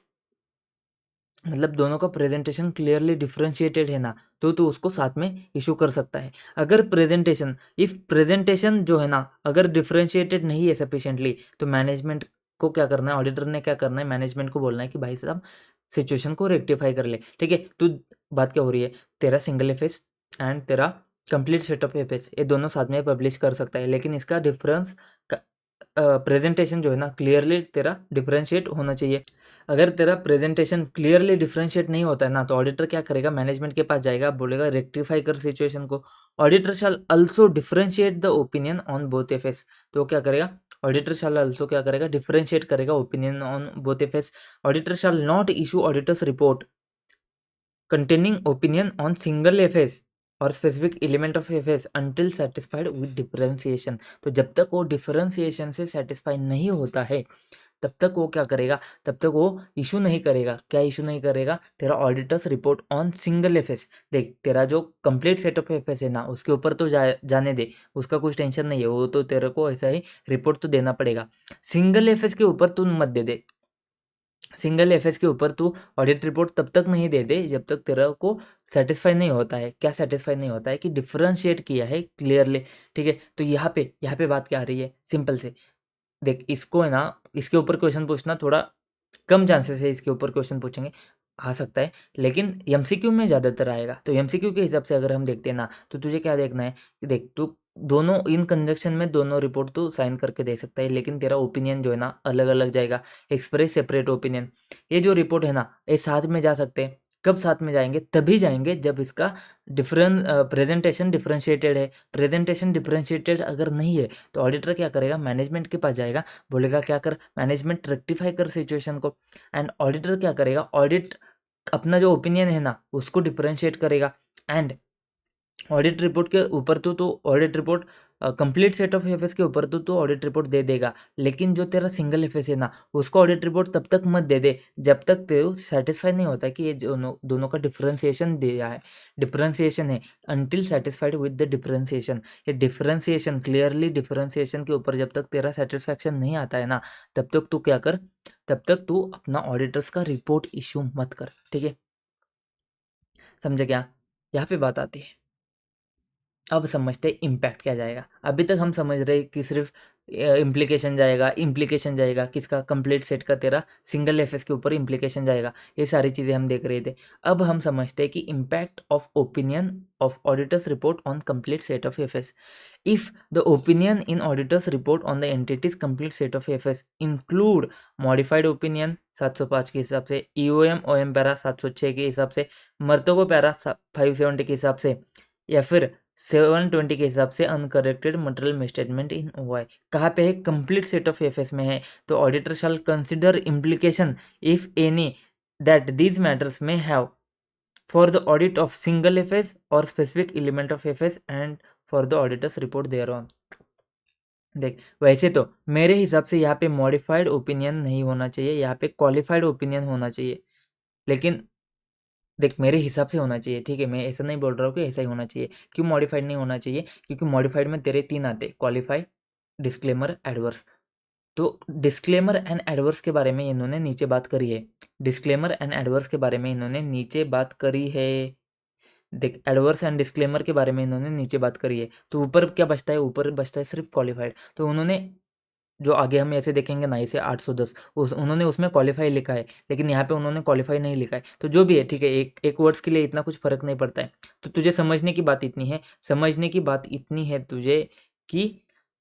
मतलब दोनों का प्रेजेंटेशन क्लियरली डिफरेंशिएटेड है ना, तो तू उसको साथ में इशू कर सकता है। अगर प्रेजेंटेशन, इफ प्रेजेंटेशन जो है ना अगर डिफरेंशिएटेड नहीं है सफिशिएंटली, तो मैनेजमेंट को क्या करना है, ऑडिटर ने क्या करना है, मैनेजमेंट को बोलना है कि भाई साहब सिचुएशन को रेक्टिफाई कर ले। ठीक है, तू बात क्या हो रही है, तेरा सिंगल एफएस एंड तेरा कंप्लीट सेट ऑफ एफएस ये दोनों साथ में पब्लिश कर सकता है, लेकिन इसका डिफरेंस प्रेजेंटेशन जो है ना क्लियरली तेरा डिफरेंशिएट होना चाहिए। अगर तेरा प्रेजेंटेशन क्लियरली डिफरेंशिएट नहीं होता है ना, तो ऑडिटर क्या करेगा, मैनेजमेंट के पास जाएगा, बोलेगा रेक्टिफाई कर सिचुएशन को। Auditor shall also differentiate the opinion on both FS, तो क्या करेगा, ऑडिटर शैल अल्सो क्या करेगा, डिफरेंशिएट करेगा opinion on both FS. Auditor shall not issue auditors report containing opinion on single FS और specific element of FS until satisfied with differentiation. तो जब तक वो डिफरेंशिएशन से सेटिस्फाई नहीं होता है तब तक वो क्या करेगा, तब तक वो इशू नहीं करेगा। क्या इशू नहीं करेगा, तेरा auditors report on single FS. देख तेरा जो कंप्लीट सेट ऑफ एफएस है ना उसके ऊपर तो जाने दे, उसका कुछ टेंशन नहीं है, वो तो तेरे को ऐसा ही रिपोर्ट तो देना पड़ेगा। सिंगल एफएस के ऊपर तू मत दे, सिंगल एफएस के ऊपर तू ऑडिट रिपोर्ट तब तक नहीं दे दे जब तक तेरा को सेटिस्फाई नहीं होता है। क्या सेटिस्फाई नहीं होता है कि डिफरेंशिएट किया है क्लियरली। ठीक है, तो यहाँ पे बात क्या आ रही है, सिंपल से देख, इसको है ना इसके ऊपर क्वेश्चन पूछना थोड़ा कम चांसेस है, इसके ऊपर क्वेश्चन पूछेंगे, आ सकता है, लेकिन एमसीक्यू में ज़्यादातर आएगा। तो एमसीक्यू के हिसाब से अगर हम देखते हैं ना, तो तुझे क्या देखना है कि देख तू दोनों इन कंजक्शन में दोनों रिपोर्ट तू साइन करके दे सकता है, लेकिन तेरा ओपिनियन जो है ना अलग अलग जाएगा, एक्सप्रेस सेपरेट ओपिनियन। ये जो रिपोर्ट है ना ये साथ में जा सकते हैं। कब साथ में जाएंगे, तभी जाएंगे जब इसका प्रेजेंटेशन डिफरेंशिएटेड है। प्रेजेंटेशन डिफरेंशिएटेड अगर नहीं है तो ऑडिटर क्या करेगा, मैनेजमेंट के पास जाएगा, बोलेगा क्या कर, मैनेजमेंट रेक्टिफाई कर सिचुएशन को। एंड ऑडिटर क्या करेगा, ऑडिट अपना जो ओपिनियन है ना उसको डिफरेंशिएट करेगा। एंड ऑडिट रिपोर्ट के ऊपर तो audit report complete set of FS के ऊपर तो ऑडिट रिपोर्ट दे देगा, लेकिन जो तेरा सिंगल एफएस है ना उसको ऑडिट रिपोर्ट तब तक मत दे दे जब तक तेरे सेटिस्फाई नहीं होता कि ये दोनों दोनों का डिफरेंशिएशन दिया है, डिफरेंशिएशन है, until satisfied with the differentiation. ये डिफरेंशिएशन क्लियरली डिफरेंशिएशन के ऊपर जब तक तेरा सेटिस्फैक्शन नहीं आता है ना, तब तक तू क्या कर, तब तक तू अपना ऑडिटर्स का रिपोर्ट इशू मत कर। ठीक है, समझे क्या, यहाँ पे बात आती है। अब समझते हैं इम्पैक्ट क्या जाएगा। अभी तक हम समझ रहे कि सिर्फ इम्प्लीकेशन जाएगा किसका, कंप्लीट सेट का तेरा सिंगल एफएस के ऊपर इम्प्लीकेशन जाएगा, ये सारी चीज़ें हम देख रहे थे। अब हम समझते हैं कि impact of opinion of auditor's report on complete set of FS. If the opinion in auditors report on the entities complete set of FS include modified opinion 705 के हिसाब से, ईओएम ओएम पैरा 706 के हिसाब से, मर्तगो पैरा 570 के हिसाब से, या फिर 720 के हिसाब से अनकरेक्टेड मटेरियल मिसस्टेटमेंट इन ओआई, कहाँ पे है, कंप्लीट सेट ऑफ एफएस में है, तो auditor shall consider implication if any that these matters may have for the audit of single FS और specific element of FS and for the auditor's report thereon. देख वैसे तो मेरे हिसाब से यहाँ पे मॉडिफाइड ओपिनियन नहीं होना चाहिए, यहाँ पे क्वालिफाइड ओपिनियन होना चाहिए, लेकिन देख मेरे हिसाब से होना चाहिए। ठीक है, मैं ऐसा नहीं बोल रहा हूँ कि ऐसा ही होना चाहिए। क्यों मॉडिफाइड नहीं होना चाहिए, क्योंकि मॉडिफाइड में तेरे 3 आते, क्वालिफाई, डिस्क्लेमर, एडवर्स। तो डिस्क्लेमर एंड एडवर्स के बारे में इन्होंने नीचे बात करी है, डिस्क्लेमर एंड एडवर्स के बारे में इन्होंने नीचे बात करी है। देख एडवर्स एंड डिस्क्लेमर के बारे में इन्होंने नीचे बात करी है, तो ऊपर क्या बचता है, ऊपर बचता है सिर्फ क्वालिफाइड। तो उन्होंने जो आगे हम ऐसे देखेंगे ना इसे 810 उन्होंने उसमें क्वालिफाई लिखा है, लेकिन यहाँ पे उन्होंने क्वालिफाई नहीं लिखा है। तो जो भी है ठीक है, एक एक वर्ड्स के लिए इतना कुछ फर्क नहीं पड़ता है। तो तुझे समझने की बात इतनी है, समझने की बात इतनी है तुझे कि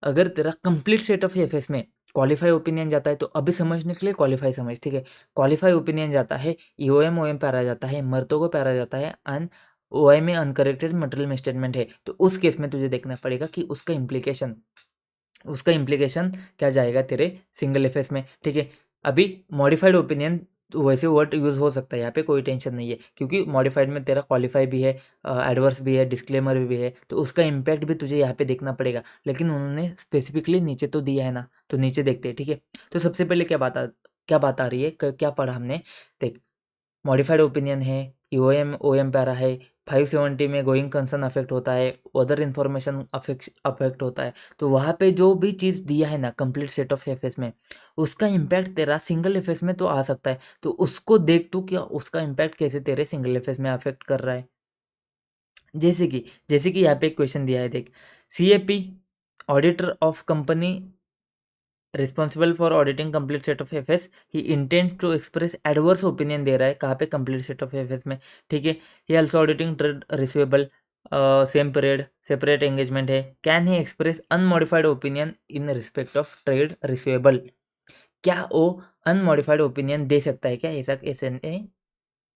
अगर तेरा कंप्लीट सेट ऑफ एफएस में क्वालिफाई ओपिनियन जाता है तो अभी समझने के लिए क्वालिफाई समझ। ठीक है, क्वालिफाई ओपिनियन जाता है, ईओएम ओएम पैरा जाता है, मर्तो को पैरा जाता है, एंड ओआई में अनकरेक्टेड मटेरियल मिसस्टेटमेंट है, तो उस केस में तुझे देखना पड़ेगा कि उसका इम्प्लीकेशन क्या जाएगा तेरे सिंगल एफएस में। ठीक है, अभी मॉडिफाइड ओपिनियन तो वैसे वर्ड यूज़ हो सकता है, यहाँ पे कोई टेंशन नहीं है, क्योंकि मॉडिफाइड में तेरा क्वालिफाई भी है, एडवर्स भी है, डिस्क्लेमर भी है, तो उसका इम्पैक्ट भी तुझे यहाँ पे देखना पड़ेगा। लेकिन उन्होंने स्पेसिफिकली नीचे तो दिया है ना, तो नीचे देखते हैं। ठीक है, तो सबसे पहले क्या बात आ रही है, क्या पढ़ा हमने, देख मॉडिफाइड ओपिनियन है, ईओएम ओएम पैरा है, 570 में गोइंग कंसर्न अफेक्ट होता है, अदर इन्फॉर्मेशन अफेक्ट होता है, तो वहाँ पे जो भी चीज़ दिया है ना कंप्लीट सेट ऑफ एफएस में, उसका इम्पैक्ट तेरा सिंगल एफएस में तो आ सकता है। तो उसको देख तू क्या उसका इम्पैक्ट कैसे तेरे सिंगल एफएस में अफेक्ट कर रहा है। जैसे कि यहाँ पे एक क्वेश्चन दिया है, देख, CAP auditor of company responsible for auditing complete set of FS, he intent to express adverse opinion दे रहा है, कहाँ पे कंप्लीट सेट ऑफ एफएस में, ठीक है। He also auditing trade receivable, same period, separate engagement है, can he express unmodified opinion in respect of trade receivable. क्या वो अनमॉडिफाइड ओपिनियन दे सकता है क्या,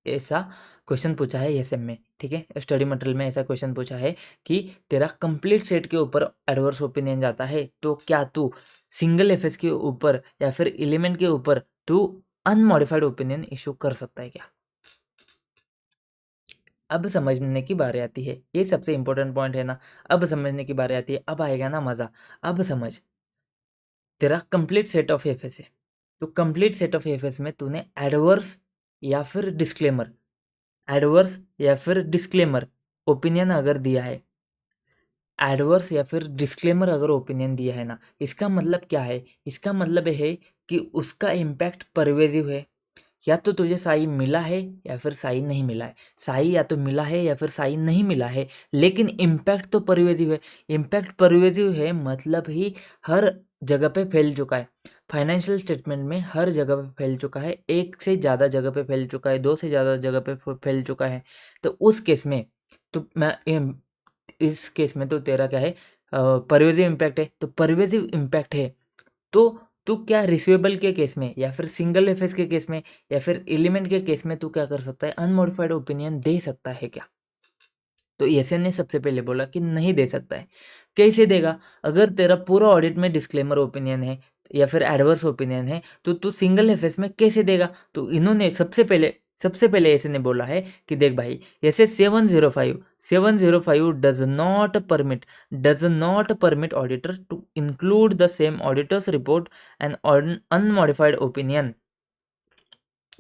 ऐसा क्वेश्चन पूछा है एसएम में, ठीक है। स्टडी मटेरियल में ऐसा क्वेश्चन पूछा है कि तेरा कंप्लीट सेट के ऊपर एडवर्स ओपिनियन जाता है, तो क्या तू सिंगल एफएस के ऊपर या फिर एलिमेंट के ऊपर तू अनमॉडिफाइड ओपिनियन इशू कर सकता है क्या। अब समझने की बारी आती है, ये सबसे इंपॉर्टेंट पॉइंट है ना। अब समझने की बारी आती है, अब आएगा ना मजा। अब समझ, तेरा कंप्लीट सेट ऑफ एफएस है, तो कंप्लीट सेट ऑफ एफएस में तूने एडवर्स या फिर डिस्क्लेमर, एडवर्स या फिर डिस्क्लेमर ओपिनियन अगर दिया है, एडवर्स या फिर डिस्क्लेमर अगर ओपिनियन दिया है ना, इसका मतलब क्या है, इसका मतलब है कि उसका इम्पैक्ट परवेजिव है। या तो तुझे साई मिला है या फिर साई नहीं मिला है, साई या तो मिला है या फिर साई नहीं मिला है, लेकिन इम्पैक्ट तो परवेजिव है। इम्पैक्ट परवेजिव है मतलब ही हर जगह पे फैल चुका है, फाइनेंशियल स्टेटमेंट में हर जगह पे फैल चुका है, एक से ज़्यादा जगह पे फैल चुका है, दो से ज़्यादा जगह पे फैल चुका है। तो उस केस में तो मैं इस केस में तो तेरा क्या है, परवेजिव इम्पैक्ट है, तो परवेजिव इम्पैक्ट है, तो तू क्या रिसीवेबल के केस में या फिर सिंगल एफएस के केस में या फिर एलिमेंट के केस में तू क्या कर सकता है, अनमॉडिफाइड ओपिनियन दे सकता है क्या। तो एसएन ने सबसे पहले बोला कि नहीं दे सकता है। कैसे देगा, अगर तेरा पूरा ऑडिट में डिस्क्लेमर ओपिनियन है या फिर एडवर्स ओपिनियन है, तो तू सिंगल एफएस में कैसे देगा। तो इन्होंने सबसे पहले ऐसे ने बोला है कि देख भाई, SA 705 does not permit auditor to include the same auditor's report and unmodified opinion.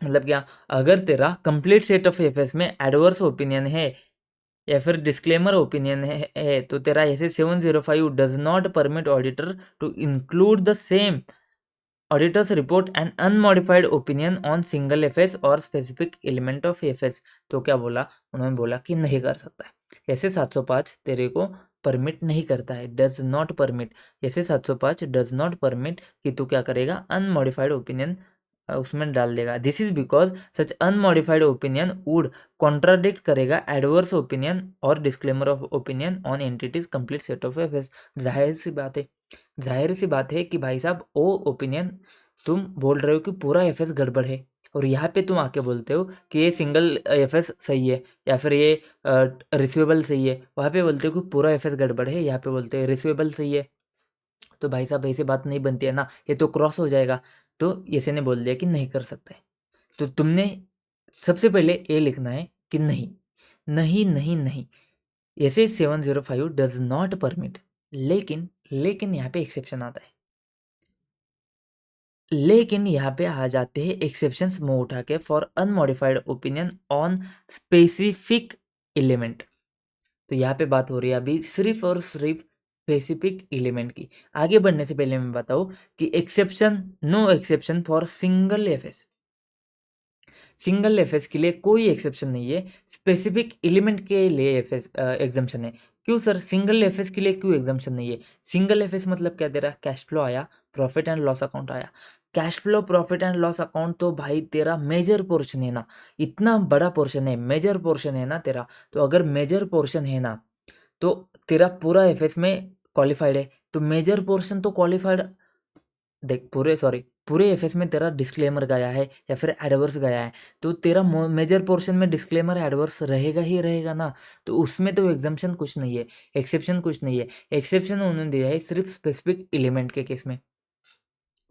मतलब क्या, अगर तेरा कंप्लीट सेट ऑफ एफएस में एडवर्स ओपिनियन है या फिर डिस्क्लेमर ओपिनियन है तो तेरा SA 705 does not permit auditor to include the same auditor's report and unmodified opinion on single FS और स्पेसिफिक एलिमेंट ऑफ एफएस। तो क्या बोला, उन्होंने बोला कि नहीं कर सकता है, ऐसे 705 तेरे को परमिट नहीं करता है, डज नॉट परमिट, ऐसे 705 डज नॉट परमिट कि तू क्या करेगा, अनमॉडिफाइड ओपिनियन उसमें डाल देगा। This is because such unmodified opinion would contradict करेगा एडवर्स ओपिनियन और disclaimer of opinion on entity's complete set of FS. जाहिर सी बात है कि भाई साहब वो ओपिनियन, तुम बोल रहे हो कि पूरा एफएस गड़बड़ है और यहाँ पे तुम आके बोलते हो कि ये सिंगल एफएस सही है या फिर ये रिसीवेबल सही है, वहाँ पे बोलते हो कि पूरा एफएस गड़बड़ है, यहाँ पे बोलते हैं रिसीवेबल सही है। तो भाई साहब ऐसी बात नहीं बनती है ना, ये तो क्रॉस हो जाएगा। तो ऐसे ने बोल दिया कि नहीं कर सकते। तो तुमने सबसे पहले ये लिखना है कि नहीं नहीं नहीं नहीं, ऐसे 705 डज नॉट परमिट, लेकिन यहाँ पे एक्सेप्शन आता है, लेकिन यहाँ पे आ जाते हैं एक्सेप्शंस मुंह उठा के, for unmodified opinion on specific element. तो यहाँ पे बात हो रही है अभी सिर्फ और सिर्फ स्पेसिफिक एलिमेंट की। आगे बढ़ने से पहले मैं बताऊँ कि exception, no exception for single FS, single FS के लिए कोई एक्सेप्शन नहीं है, स्पेसिफिक एलिमेंट के लिए एफएस एग्जाम्पशन है। क्यों सर, सिंगल एफएस के लिए क्यों एग्जाम्पशन नहीं है। सिंगल एफएस मतलब क्या दे रहा, कैश फ्लो आया, प्रॉफिट एंड लॉस अकाउंट आया। Cash flow profit and loss account तो भाई तेरा मेजर पोर्शन है ना, इतना बड़ा पोर्शन है, मेजर पोर्शन है ना तेरा। तो अगर मेजर पोर्शन है ना, तो तेरा पूरा एफएस में क्वालिफाइड है, तो मेजर पोर्शन तो क्वालिफाइड। देख पूरे एफएस में तेरा डिस्क्लेमर गया है या फिर एडवर्स गया है, तो तेरा मेजर पोर्शन में डिस्क्लेमर एडवर्स रहेगा ही रहेगा ना। तो उसमें तो एग्जाम्पशन कुछ नहीं है, एक्सेप्शन कुछ नहीं है। एक्सेप्शन उन्होंने दिया है सिर्फ स्पेसिफिक एलिमेंट के केस में।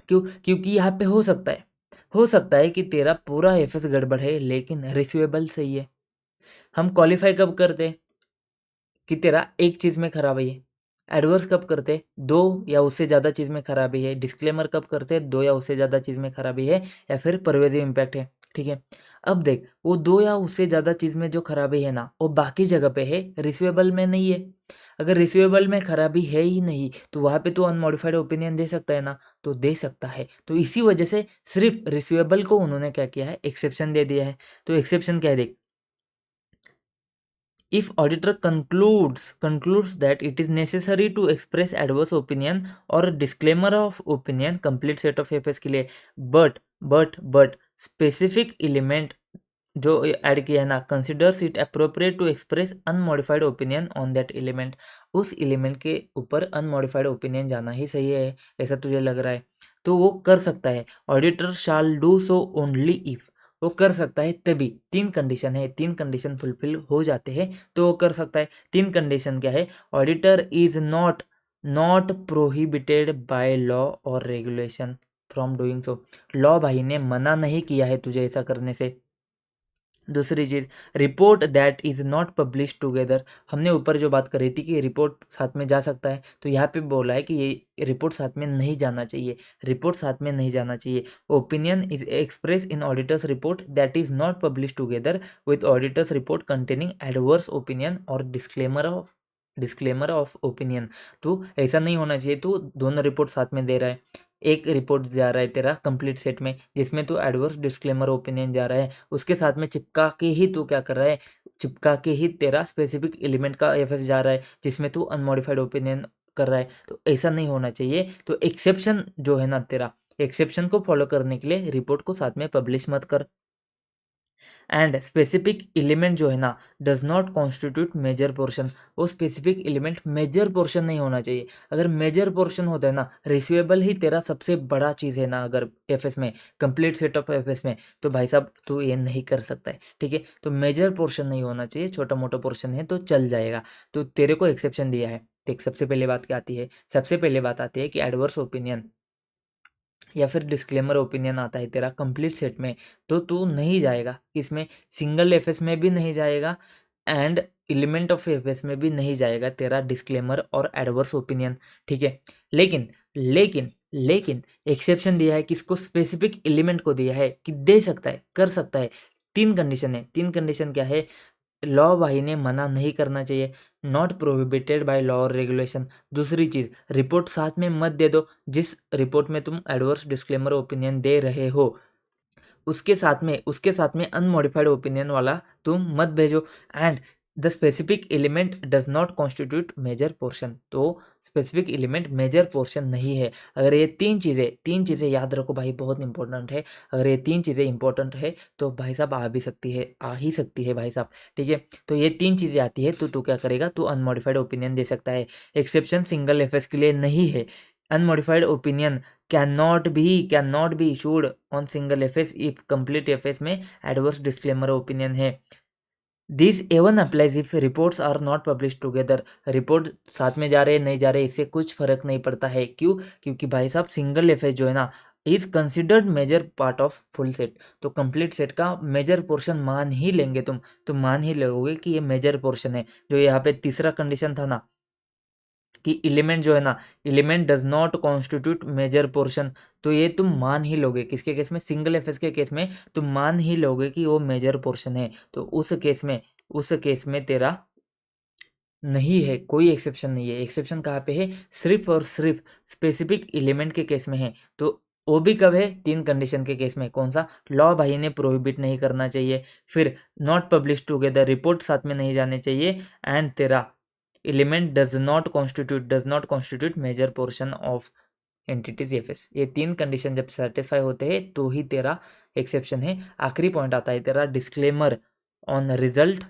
क्योंकि यहाँ पे हो सकता है कि तेरा पूरा एफएस गड़बड़ है लेकिन रिसीवेबल सही है। हम क्वालिफाई कब करते हैं कि तेरा एक चीज़ में खराब है, एडवर्स कब करते हैं, दो या उससे ज़्यादा चीज़ में खराबी है। डिस्क्लेमर कब करते हैं, दो या उससे ज़्यादा चीज़ में खराबी है या फिर परवेजिव इम्पैक्ट है। ठीक है, अब देख वो दो या उससे ज़्यादा चीज़ में जो खराबी है ना, वो बाकी जगह पे है, रिसीवेबल में नहीं है। अगर रिसीवेबल में खराबी है ही नहीं तो वहाँ पे तो अनमॉडिफाइड ओपिनियन दे सकता है ना, तो दे सकता है। तो इसी वजह से सिर्फ रिसीवेबल को उन्होंने क्या किया है, एक्सेप्शन दे दिया है। तो एक्सेप्शन क्या है देख, if auditor concludes that it is necessary to express adverse opinion or disclaimer of opinion complete set of FS के लिए, but specific element जो ऐड किया है ना, considers it appropriate to express unmodified opinion on that element, उस एलिमेंट के ऊपर अनमॉडिफाइड ओपिनियन जाना ही सही है, ऐसा तुझे लग रहा है तो वो कर सकता है। Auditor shall do so only if, वो कर सकता है तभी, तीन कंडीशन है, तीन कंडीशन फुलफिल हो जाते हैं तो वो कर सकता है। तीन कंडीशन क्या है, auditor is not prohibited by law और regulation from doing so, law भाई ने मना नहीं किया है तुझे ऐसा करने से। दूसरी चीज़, report that is not publish together, हमने ऊपर जो बात करी थी कि रिपोर्ट साथ में जा सकता है, तो यहाँ पे बोला है कि ये रिपोर्ट साथ में नहीं जाना चाहिए, रिपोर्ट साथ में नहीं जाना चाहिए। Opinion is express in auditors report that is not publish together with auditors report containing adverse opinion और डिस्क्लेमर ऑफ ओपिनियन। तो ऐसा नहीं होना चाहिए, तो दोनों रिपोर्ट साथ में दे रहा है। एक रिपोर्ट जा रहा है तेरा कंप्लीट सेट में जिसमें तो एडवर्स डिस्क्लेमर ओपिनियन जा रहा है, उसके साथ में चिपका के ही तू क्या कर रहा है, चिपका के ही तेरा स्पेसिफिक एलिमेंट का एफएस जा रहा है जिसमें तू अनमॉडिफाइड ओपिनियन कर रहा है। तो ऐसा नहीं होना चाहिए। तो एक्सेप्शन जो है ना तेरा, एक्सेप्शन को फॉलो करने के लिए रिपोर्ट को साथ में पब्लिश मत कर। एंड स्पेसिफिक एलिमेंट जो है ना does not constitute major portion, वो स्पेसिफिक एलिमेंट मेजर पोर्शन नहीं होना चाहिए। अगर मेजर पोर्शन होता है ना, रिसीवेबल ही तेरा सबसे बड़ा चीज़ है ना, अगर एफएस में कंप्लीट सेट ऑफ एफएस में, तो भाई साहब तू ये नहीं कर सकता है। ठीक है, तो मेजर पोर्शन नहीं होना चाहिए, छोटा मोटा पोर्शन है तो चल जाएगा। तो तेरे को एक्सेप्शन दिया है। देख सबसे पहले बात क्या आती है, सबसे पहले बात आती है कि एडवर्स ओपिनियन या फिर डिस्क्लेमर ओपिनियन आता है तेरा कंप्लीट सेट में, तो तू नहीं जाएगा इसमें, सिंगल एफएस में भी नहीं जाएगा एंड एलिमेंट ऑफ एफएस में भी नहीं जाएगा तेरा डिस्क्लेमर और एडवर्स ओपिनियन। ठीक है, लेकिन लेकिन लेकिन एक्सेप्शन दिया है, किसको, स्पेसिफिक एलिमेंट को दिया है कि दे सकता है, कर सकता है। तीन कंडीशन है, तीन कंडीशन क्या है, लॉ भाई ने मना नहीं करना चाहिए, नॉट प्रोहिबिटेड बाय लॉ और रेगुलेशन। दूसरी चीज़, रिपोर्ट साथ में मत दे दो, जिस रिपोर्ट में तुम एडवर्स डिस्क्लेमर ओपिनियन दे रहे हो उसके साथ में अनमॉडिफाइड ओपिनियन वाला तुम मत भेजो। And the specific element does not constitute major portion, तो स्पेसिफिक एलिमेंट मेजर पोर्शन नहीं है। अगर ये तीन चीज़ें याद रखो भाई, बहुत इंपॉर्टेंट है। अगर ये तीन चीज़ें इंपॉर्टेंट है तो भाई साहब आ ही सकती है भाई साहब। ठीक है, तो ये तीन चीज़ें आती है तो तू क्या करेगा, तू अनमॉडिफाइड ओपिनियन दे सकता है। एक्सेप्शन सिंगल एफएस के लिए नहीं है। Unmodified opinion cannot be issued on single FS if complete FS में एडवर्स डिस्क्लेमर ओपिनियन है। This even applies if reports are not publish together, report साथ में जा रहे नहीं जा रहे इससे कुछ फर्क नहीं पड़ता है। क्यों, क्योंकि भाई साहब सिंगल एफएस जो है ना is considered major part of full set, तो कंप्लीट सेट का मेजर पोर्शन मान ही लेंगे तुम मान ही लोगे कि ये मेजर पोर्शन है। जो यहाँ पे तीसरा कंडीशन था ना कि एलिमेंट जो है ना, element does not constitute major portion, तो ये तुम मान ही लोगे, किसके केस में, सिंगल एफएस के केस में तुम मान ही लोगे कि वो मेजर पोर्शन है। तो उस केस में तेरा नहीं है, कोई एक्सेप्शन नहीं है। एक्सेप्शन कहाँ पे है, सिर्फ और सिर्फ स्पेसिफिक एलिमेंट के केस में है। तो वो भी कब है, तीन कंडीशन के केस में। कौन सा, लॉ भाई ने प्रोहिबिट नहीं करना चाहिए, फिर नॉट पब्लिश टुगेदर, रिपोर्ट साथ में नहीं जाने चाहिए, एंड तेरा element does not constitute major portion of entity's FS. ये तीन कंडीशन जब सेटिस्फाई होते हैं तो ही तेरा एक्सेप्शन है। आखिरी पॉइंट आता है तेरा डिस्क्लेमर ऑन रिजल्ट।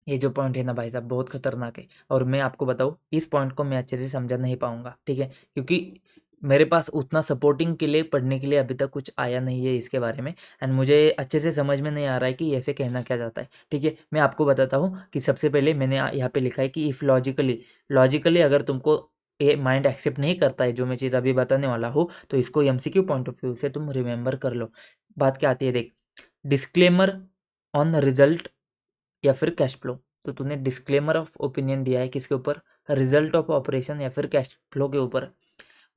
ये जो पॉइंट है ना भाई साहब बहुत खतरनाक है, और मैं आपको बताऊँ इस पॉइंट को मैं अच्छे से समझा नहीं पाऊंगा। ठीक है, क्योंकि मेरे पास उतना सपोर्टिंग के लिए पढ़ने के लिए अभी तक कुछ आया नहीं है इसके बारे में, एंड मुझे अच्छे से समझ में नहीं आ रहा है कि ऐसे कहना क्या जाता है। ठीक है, मैं आपको बताता हूँ कि सबसे पहले मैंने यहाँ पे लिखा है कि इफ़ लॉजिकली अगर तुमको ये माइंड एक्सेप्ट नहीं करता है जो मैं चीज़ अभी बताने वाला हूँ, तो इसको एमसीक्यू पॉइंट ऑफ व्यू से तुम रिमेंबर कर लो। बात क्या आती है देख, डिस्क्लेमर ऑन रिजल्ट या फिर कैश फ्लो। तो तूने डिस्क्लेमर ऑफ ओपिनियन दिया है किसके ऊपर, रिजल्ट ऑफ ऑपरेशन या फिर कैश फ्लो के ऊपर,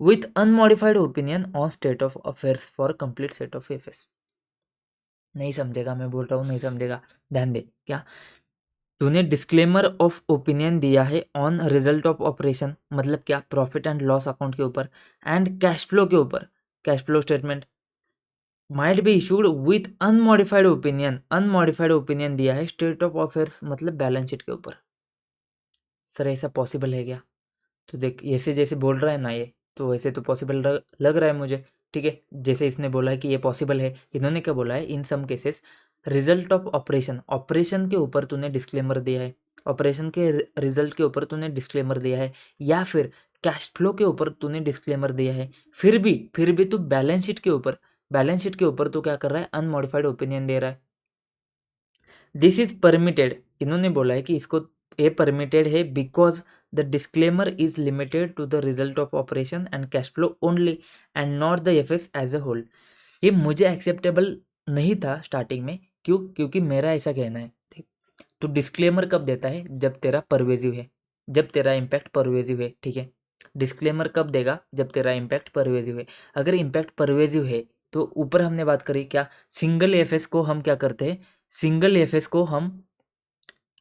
with unmodified opinion on state of affairs for complete set of FS. नहीं समझेगा, मैं बोल रहा हूँ नहीं समझेगा, ध्यान दे। क्या तूने डिस्क्लेमर ऑफ ओपिनियन दिया है ऑन रिजल्ट ऑफ ऑपरेशन, मतलब क्या, प्रॉफिट एंड लॉस अकाउंट के ऊपर, एंड कैश फ्लो के ऊपर, cash flow statement might be issued with unmodified opinion, unmodified opinion दिया है स्टेट ऑफ अफेयर्स मतलब बैलेंस शीट के ऊपर। सर ऐसा पॉसिबल है क्या? तो देख ऐसे जैसे बोल रहा है ना ये, तो वैसे तो पॉसिबल लग रहा है मुझे, ठीक है। जैसे इसने बोला है कि ये पॉसिबल है, इन्होंने क्या बोला है, in some cases result of operation, operation के ऊपर तूने डिस्क्लेमर दिया है, ऑपरेशन के रिजल्ट के ऊपर तूने डिस्क्लेमर दिया है, या फिर कैश फ्लो के ऊपर तूने डिस्क्लेमर दिया है, फिर भी तू बैलेंस शीट के ऊपर, बैलेंस शीट के ऊपर तू क्या कर रहा है, अनमॉडिफाइड ओपिनियन दे रहा है। दिस इज परमिटेड, इन्होंने बोला है कि इसको ये परमिटेड है because the disclaimer is limited to the result of operation and cash flow only and not the FS as a whole. ये मुझे एक्सेप्टेबल नहीं था स्टार्टिंग में, क्यों? क्योंकि मेरा ऐसा कहना है, ठीक, तो डिस्क्लेमर कब देता है, जब तेरा परवेजिव है, जब तेरा इम्पैक्ट परवेजिव है, ठीक है। डिस्क्लेमर कब देगा, जब तेरा इम्पैक्ट परवेजिव है। अगर इम्पैक्ट परवेजिव है तो ऊपर हमने बात करी क्या, सिंगल एफएस को हम क्या करते हैं, सिंगल एफएस को हम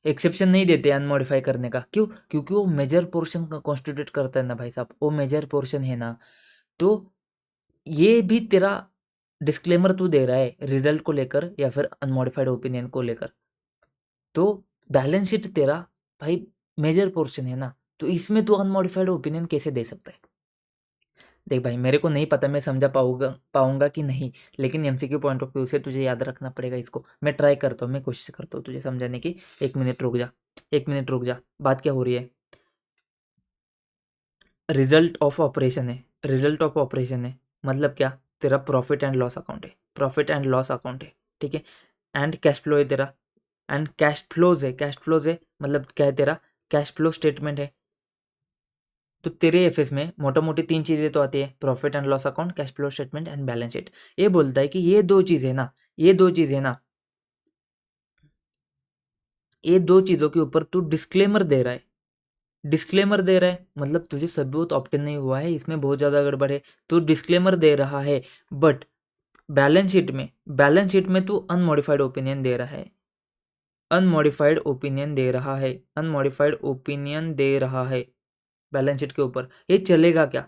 एक्सेप्शन नहीं देते अनमॉडिफाई करने का, क्यों? क्योंकि वो मेजर पोर्शन का कॉन्स्टिट्यूट करता है ना भाई साहब, वो मेजर पोर्शन है ना। तो ये भी तेरा डिस्क्लेमर तू दे रहा है रिजल्ट को लेकर या फिर अनमॉडिफाइड ओपिनियन को लेकर, तो बैलेंस शीट तेरा भाई मेजर पोर्शन है ना, तो इसमें तू अनमॉडिफाइड ओपिनियन कैसे दे सकता है? देख भाई, मेरे को नहीं पता मैं समझा पाऊंगा कि नहीं, लेकिन एमसीक्यू पॉइंट ऑफ व्यू से तुझे याद रखना पड़ेगा इसको। मैं ट्राई करता हूँ, मैं कोशिश करता हूँ तुझे समझाने की। एक मिनट रुक जा, एक मिनट रुक जा, बात क्या हो रही है, रिजल्ट ऑफ ऑपरेशन है, रिजल्ट ऑफ ऑपरेशन है मतलब क्या, तेरा प्रॉफिट एंड लॉस अकाउंट है, प्रॉफिट एंड लॉस अकाउंट है, ठीक है। एंड कैश फ्लो है तेरा, एंड कैश फ्लोज है, कैश फ्लोज है मतलब क्या है, तेरा कैश फ्लो स्टेटमेंट है। तो तेरे एफएस में मोटा मोटी तीन चीज़ें तो आती है, profit and loss account, cash flow statement and balance sheet. ये बोलता है कि ये दो चीज़ें ना, ये दो चीज़ें ना, ये दो चीज़ों के ऊपर तू डिस्क्लेमर दे रहा है, डिस्क्लेमर दे रहा है मतलब तुझे सबूत ऑप्टेन नहीं हुआ है, इसमें बहुत ज़्यादा गड़बड़ है, तू डिस्क्लेमर दे रहा है। बट बैलेंस शीट में, बैलेंस शीट में तू अनमॉडिफाइड ओपिनियन दे रहा है, अनमॉडिफाइड ओपिनियन दे रहा है, अनमॉडिफाइड ओपिनियन दे रहा है बैलेंस शीट के ऊपर। ये चलेगा क्या?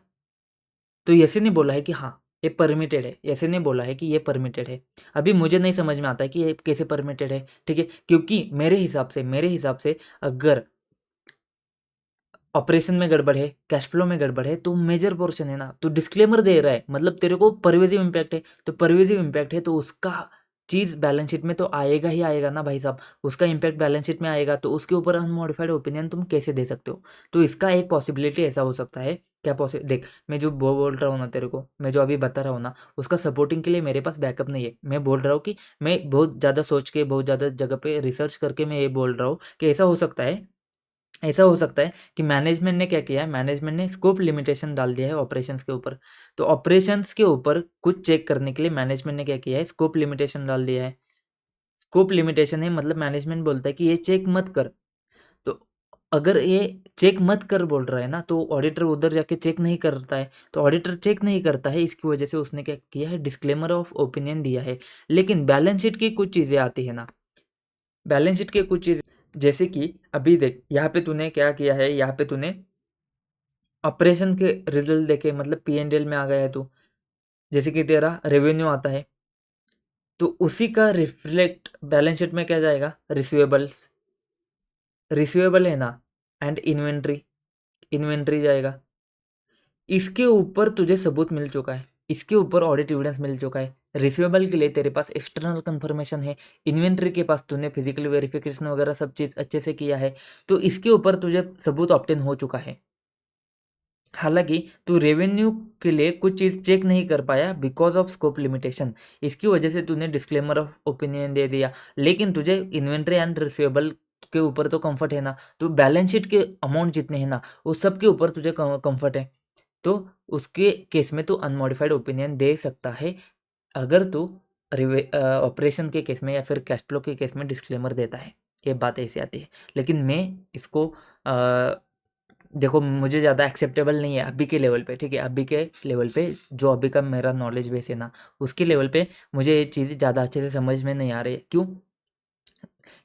तो ऐसे नहीं बोला है कि हाँ ये परमिटेड है, ऐसे नहीं बोला है कि ये परमिटेड है। अभी मुझे नहीं समझ में आता है कि ये कैसे परमिटेड है, ठीक है, क्योंकि मेरे हिसाब से अगर ऑपरेशन में गड़बड़ है, कैश फ्लो में गड़बड़ है, तो मेजर पोर्शन है ना, तो डिस्क्लेमर दे रहा है मतलब तेरे को परवेजिव इम्पैक्ट है, तो परवेजिव इम्पैक्ट है तो उसका चीज़ बैलेंस शीट में तो आएगा ही आएगा ना भाई साहब, उसका इम्पैक्ट बैलेंस शीट में आएगा, तो उसके ऊपर अनमॉडिफाइड ओपिनियन तुम कैसे दे सकते हो? तो इसका एक पॉसिबिलिटी ऐसा हो सकता है, क्या देख, मैं जो बोल रहा हूँ ना तेरे को, मैं जो अभी बता रहा हूँ ना, उसका सपोर्टिंग के लिए मेरे पास बैकअप नहीं है। मैं बोल रहा हूँ कि मैं बहुत ज़्यादा सोच के, बहुत ज़्यादा जगह पे रिसर्च करके मैं ये बोल रहा हूँ कि ऐसा हो सकता है, ऐसा हो सकता है कि मैनेजमेंट ने क्या किया है, मैनेजमेंट ने स्कोप लिमिटेशन डाल दिया है ऑपरेशंस के ऊपर। तो ऑपरेशंस के ऊपर कुछ चेक करने के लिए मैनेजमेंट ने क्या किया है, स्कोप लिमिटेशन डाल दिया है। स्कोप लिमिटेशन है मतलब मैनेजमेंट बोलता है कि ये चेक मत कर। तो अगर ये चेक मत कर बोल रहा है ना, तो ऑडिटर उधर जाके चेक नहीं करता है, तो ऑडिटर चेक नहीं करता है, इसकी वजह से उसने क्या किया है, डिस्क्लेमर ऑफ ओपिनियन दिया है। लेकिन बैलेंस शीट की कुछ चीज़ें आती है ना, बैलेंस शीट के कुछ चीज़, जैसे कि अभी देख यहाँ पे तूने क्या किया है, यहाँ पे तूने ऑपरेशन के रिजल्ट देखे मतलब पी&एल में आ गया है तू, जैसे कि तेरा रेवेन्यू आता है, तो उसी का रिफ्लेक्ट बैलेंस शीट में क्या जाएगा, रिसीवेबल्स, रिसीवेबल है ना, एंड इन्वेंट्री, इन्वेंट्री जाएगा। इसके ऊपर तुझे सबूत मिल चुका है, इसके ऊपर ऑडिट एविडेंस मिल चुका है। रिसीवेबल के लिए तेरे पास एक्सटर्नल कंफर्मेशन है, इन्वेंट्री के पास तूने फिजिकल वेरिफिकेशन वगैरह सब चीज़ अच्छे से किया है, तो इसके ऊपर तुझे सबूत ऑब्टेन हो चुका है। हालांकि तू रेवेन्यू के लिए कुछ चीज़ चेक नहीं कर पाया बिकॉज ऑफ स्कोप लिमिटेशन, इसकी वजह से तूने डिस्क्लेमर ऑफ ओपिनियन दे दिया, लेकिन तुझे इन्वेंट्री एंड रिसीवेबल के ऊपर तो कंफर्ट है ना, तो बैलेंस शीट के अमाउंट जितने हैं ना, उस सब के ऊपर तुझे कंफर्ट है, तो उसके केस में तू अनमॉडिफाइड ओपिनियन दे सकता है, अगर तू ऑपरेशन के केस में या फिर कैश फ्लो के केस में डिस्क्लेमर देता है। ये बात ऐसी आती है। लेकिन मैं इसको देखो मुझे ज़्यादा एक्सेप्टेबल नहीं है अभी के लेवल पे, ठीक है, अभी के लेवल पे जो अभी का मेरा नॉलेज बेस है ना, उसके लेवल पे मुझे ये चीज़ ज़्यादा अच्छे से समझ में नहीं आ रही है। क्यों?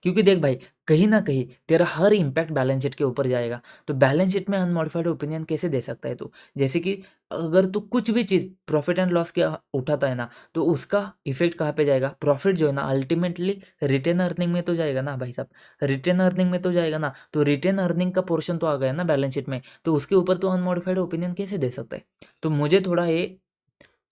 क्योंकि देख भाई, कहीं ना कहीं तेरा हर इम्पैक्ट बैलेंस शीट के ऊपर जाएगा। तो बैलेंस शीट में अनमॉडिफाइड ओपिनियन कैसे दे सकता है तू? जैसे कि अगर तू कुछ भी चीज़ प्रॉफिट एंड लॉस के उठाता है ना, तो उसका इफेक्ट कहाँ पे जाएगा? प्रॉफिट जो है ना अल्टीमेटली रिटेन अर्निंग में तो जाएगा ना भाई साहब, रिटेन अर्निंग में तो जाएगा ना। तो रिटेन अर्निंग का पोर्शन तो आ गया ना बैलेंस शीट में, तो उसके ऊपर तो अनमॉडिफाइड ओपिनियन कैसे दे सकता है? तो मुझे थोड़ा ये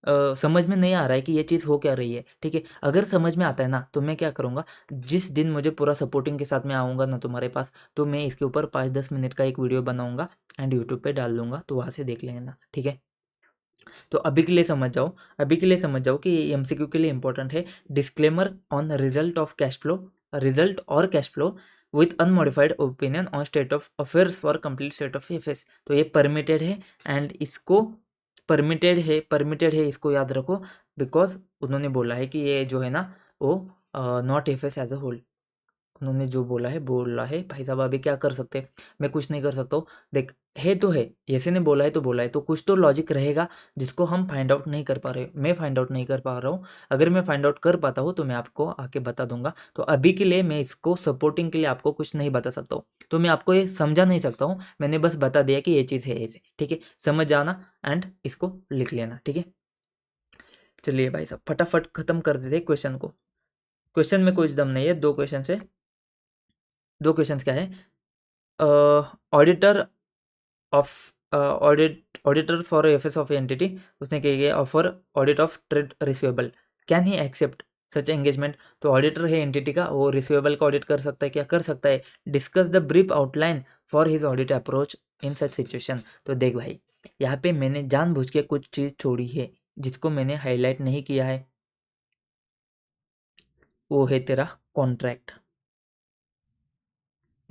समझ में नहीं आ रहा है कि ये चीज़ हो क्या रही है, ठीक है। अगर समझ में आता है ना, तो मैं क्या करूँगा, जिस दिन मुझे पूरा सपोर्टिंग के साथ में आऊँगा ना तुम्हारे पास, तो मैं इसके ऊपर 5-10 मिनट का एक वीडियो बनाऊँगा एंड यूट्यूब पे डाल दूँगा, तो वहाँ से देख लेना, ठीक है। तो अभी के लिए समझ जाओ, अभी के लिए समझ जाओ कि ये एमसीक्यू के लिए इंपॉर्टेंट है। Disclaimer on result of cash flow, result और cash flow with unmodified opinion on state of affairs for complete state of FS. तो ये परमिटेड है एंड इसको परमिटेड है इसको याद रखो, बिकॉज उन्होंने बोला है कि ये जो है ना वो not FS as a whole. उन्होंने जो बोला है भाई साहब, अभी क्या कर सकते हैं, मैं कुछ नहीं कर सकता हूँ। देख, है तो है, ऐसे ने बोला है तो बोला है, तो कुछ तो लॉजिक रहेगा जिसको हम फाइंड आउट नहीं कर पा रहे, मैं फाइंड आउट नहीं कर पा रहा हूँ। अगर मैं फाइंड आउट कर पाता हूँ तो मैं आपको आके बता दूंगा। तो अभी के लिए मैं इसको सपोर्टिंग के लिए आपको कुछ नहीं बता सकता हूँ, तो मैं आपको ये समझा नहीं सकता हूँ, मैंने बस बता दिया कि ये चीज़ है ऐसे, ठीक है। समझ जाना एंड इसको लिख लेना, ठीक है। चलिए भाई साहब फटाफट खत्म कर देते क्वेश्चन को। क्वेश्चन में कुछ दम नहीं है, दो क्वेश्चन है। दो क्वेश्चंस क्या है? Auditor of auditor for FS of entity, उसने क्या किया, offer audit of trade receivable, can he accept such engagement? तो ऑडिटर है एंटिटी का, वो रिसीवेबल का ऑडिट कर सकता है, क्या कर सकता है? Discuss the brief outline for his audit approach in such situation. तो देख भाई, यहाँ पे मैंने जानबूझ के कुछ चीज़ छोड़ी है जिसको मैंने हाईलाइट नहीं किया है, वो है तेरा कॉन्ट्रैक्ट।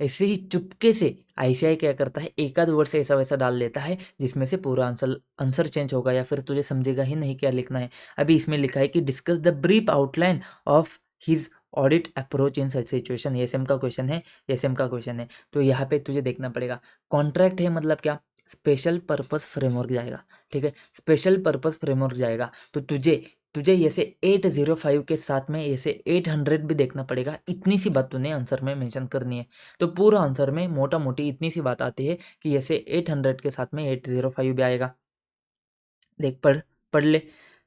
ऐसे ही चुपके से आईसीआई क्या करता है, एक आध वर्ड से ऐसा वैसा डाल देता है जिसमें से पूरा आंसर आंसर चेंज होगा, या फिर तुझे समझेगा ही नहीं क्या लिखना है। अभी इसमें लिखा है कि discuss the brief outline of his audit approach in such situation. SM का क्वेश्चन है, एसएम का क्वेश्चन है, तो यहाँ पे तुझे देखना पड़ेगा। कॉन्ट्रैक्ट है मतलब क्या? स्पेशल पर्पस फ्रेमवर्क जाएगा, ठीक है, स्पेशल पर्पस फ्रेमवर्क जाएगा। तो तुझे तुझे ऐसे 805 के साथ में ऐसे 800 भी देखना पड़ेगा। इतनी सी बात तूने आंसर में मेंशन करनी है। तो पूरा आंसर में मोटा मोटी इतनी सी बात आती है कि ऐसे 800 के साथ में 805 भी आएगा। देख, पढ़ ले।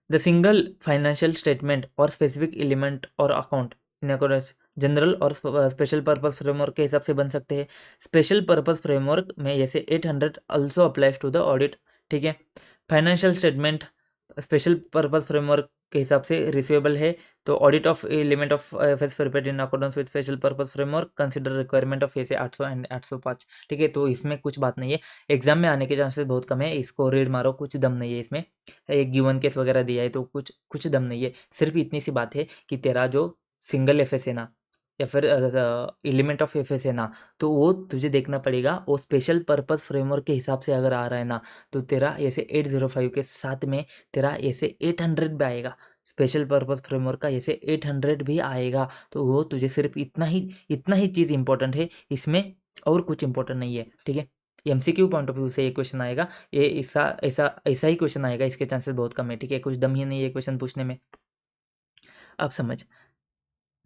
द सिंगल फाइनेंशियल स्टेटमेंट और स्पेसिफिक एलिमेंट और अकाउंट इन अकॉर्डेंस जनरल और स्पेशल पर्पस फ्रेमवर्क के हिसाब से बन सकते हैं। स्पेशल पर्पस फ्रेमवर्क में जैसे 800 also applies to the audit, ठीक है। Financial statement special purpose framework के हिसाब से रिसीवेबल है, तो audit of element of FS prepared in accordance with special purpose framework consider requirement of SA 800 and 805, ठीक है। तो इसमें कुछ बात नहीं है, एग्जाम में आने के चांसेस बहुत कम है, इसको रीड मारो, कुछ दम नहीं है इसमें। एक गिवन केस वगैरह दिया है तो कुछ कुछ दम नहीं है। सिर्फ इतनी सी बात है कि तेरा जो सिंगल एफएस है ना, या फिर एलिमेंट ऑफ एफएस है ना, तो वो तुझे देखना पड़ेगा, वो स्पेशल पर्पस फ्रेमवर्क के हिसाब से अगर आ रहा है ना, तो तेरा ऐसे 805 के साथ में तेरा ऐसे 800 भी आएगा। स्पेशल पर्पस फ्रेमवर्क का ऐसे 800 भी आएगा। तो वो तुझे सिर्फ इतना ही चीज़ इंपॉर्टेंट है इसमें, और कुछ इंपॉर्टेंट नहीं है, ठीक है। एमसीक्यू पॉइंट ऑफ व्यू से ये क्वेश्चन आएगा, ये ऐसा ऐसा ऐसा ही क्वेश्चन आएगा, इसके चांसेस बहुत कम है, ठीक है। कुछ दम ही नहीं है क्वेश्चन पूछने में। अब समझ,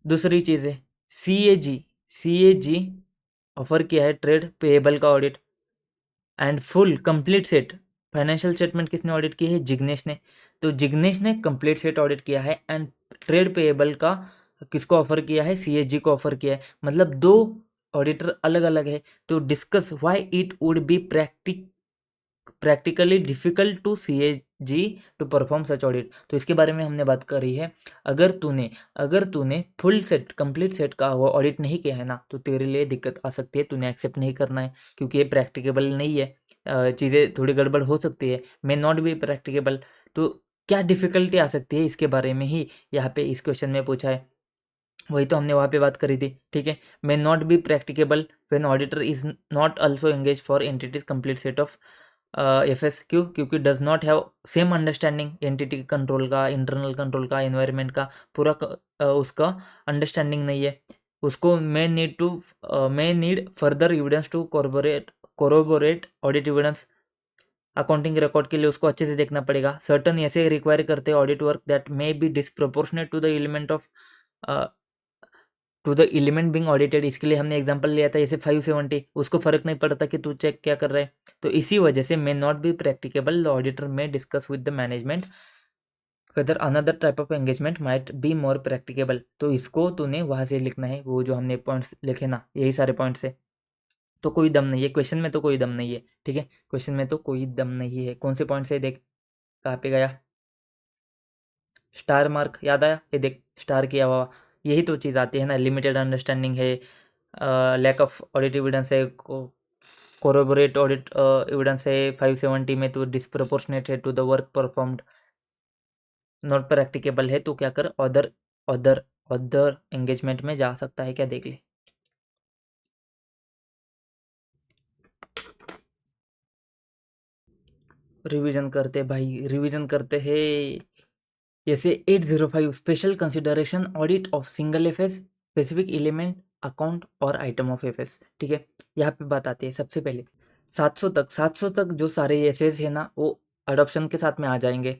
दूसरी चीज़ है सी ए जी ऑफर किया है ट्रेड पेएबल का audit and full complete set. Financial statement किसने ऑडिट की है? जिग्नेश ने। तो जिग्नेश ने कंप्लीट सेट ऑडिट किया है एंड ट्रेड पेएबल का किसको ऑफर किया है? सीएजी को ऑफर किया है। मतलब दो ऑडिटर अलग अलग है। तो discuss why it would be practically difficult to CAG to perform such audit. तो इसके बारे में हमने बात करी है। अगर तूने फुल सेट कंप्लीट सेट का वो ऑडिट नहीं किया है ना, तो तेरे लिए दिक्कत आ सकती है, तूने एक्सेप्ट नहीं करना है, क्योंकि ये प्रैक्टिकेबल नहीं है। चीज़ें थोड़ी गड़बड़ हो सकती है, मे नॉट बी प्रैक्टिकेबल। तो क्या डिफ़िकल्टी आ सकती है, इसके बारे में ही यहाँ पे इस क्वेश्चन में पूछा है। वही तो हमने वहाँ पे बात करी थी, ठीक है। May not be practicable when auditor is not also engage for entity's complete set of FS. क्योंकि does not have same understanding entity control का, इंटरनल कंट्रोल का, एनवायरनमेंट का, पूरा उसका अंडरस्टैंडिंग नहीं है। उसको may need further evidence to corroborate audit evidence। Accounting record के लिए उसको अच्छे से देखना पड़ेगा। सर्टन ऐसे रिक्वायर करते हैं audit work that may be disproportionate to the element being audited. इसके लिए हमने एग्जांपल लिया था जैसे 570, उसको फर्क नहीं पड़ता कि तू चेक क्या कर रहा है, तो इसी वजह से may not be practicable. The auditor may discuss with the management whether another type of engagement might be more practicable. तो इसको तूने वहां से लिखना है, वो जो हमने पॉइंट्स लिखे ना, यही सारे पॉइंट्स है। तो कोई दम नहीं है क्वेश्चन में, तो कोई दम नहीं है, ठीक है, क्वेश्चन में तो कोई दम नहीं है। कौन से पॉइंट से देख, कहाँ पे गया स्टार मार्क, याद आया, ये देख स्टार किया हुआ, यही तो चीज़ आती है ना। लिमिटेड अंडरस्टैंडिंग है, लैक ऑफ ऑडिट एविडेंस है, कोरोबोरेट ऑडिट एविडेंस है 570 में, तो डिस्प्रोपोर्शनेट है to the work performed, not practicable है, तो क्या कर, अदर अदर एंगेजमेंट में जा सकता है क्या, देख ले। रिवीजन करते भाई, रिवीजन करते हैं। जैसे 805 special consideration audit of single FS specific element account और आइटम ऑफ एफएस, ठीक है। यहाँ पे बात आती है सबसे पहले 700 तक जो सारे एसेस है ना वो अडॉप्शन के साथ में आ जाएंगे।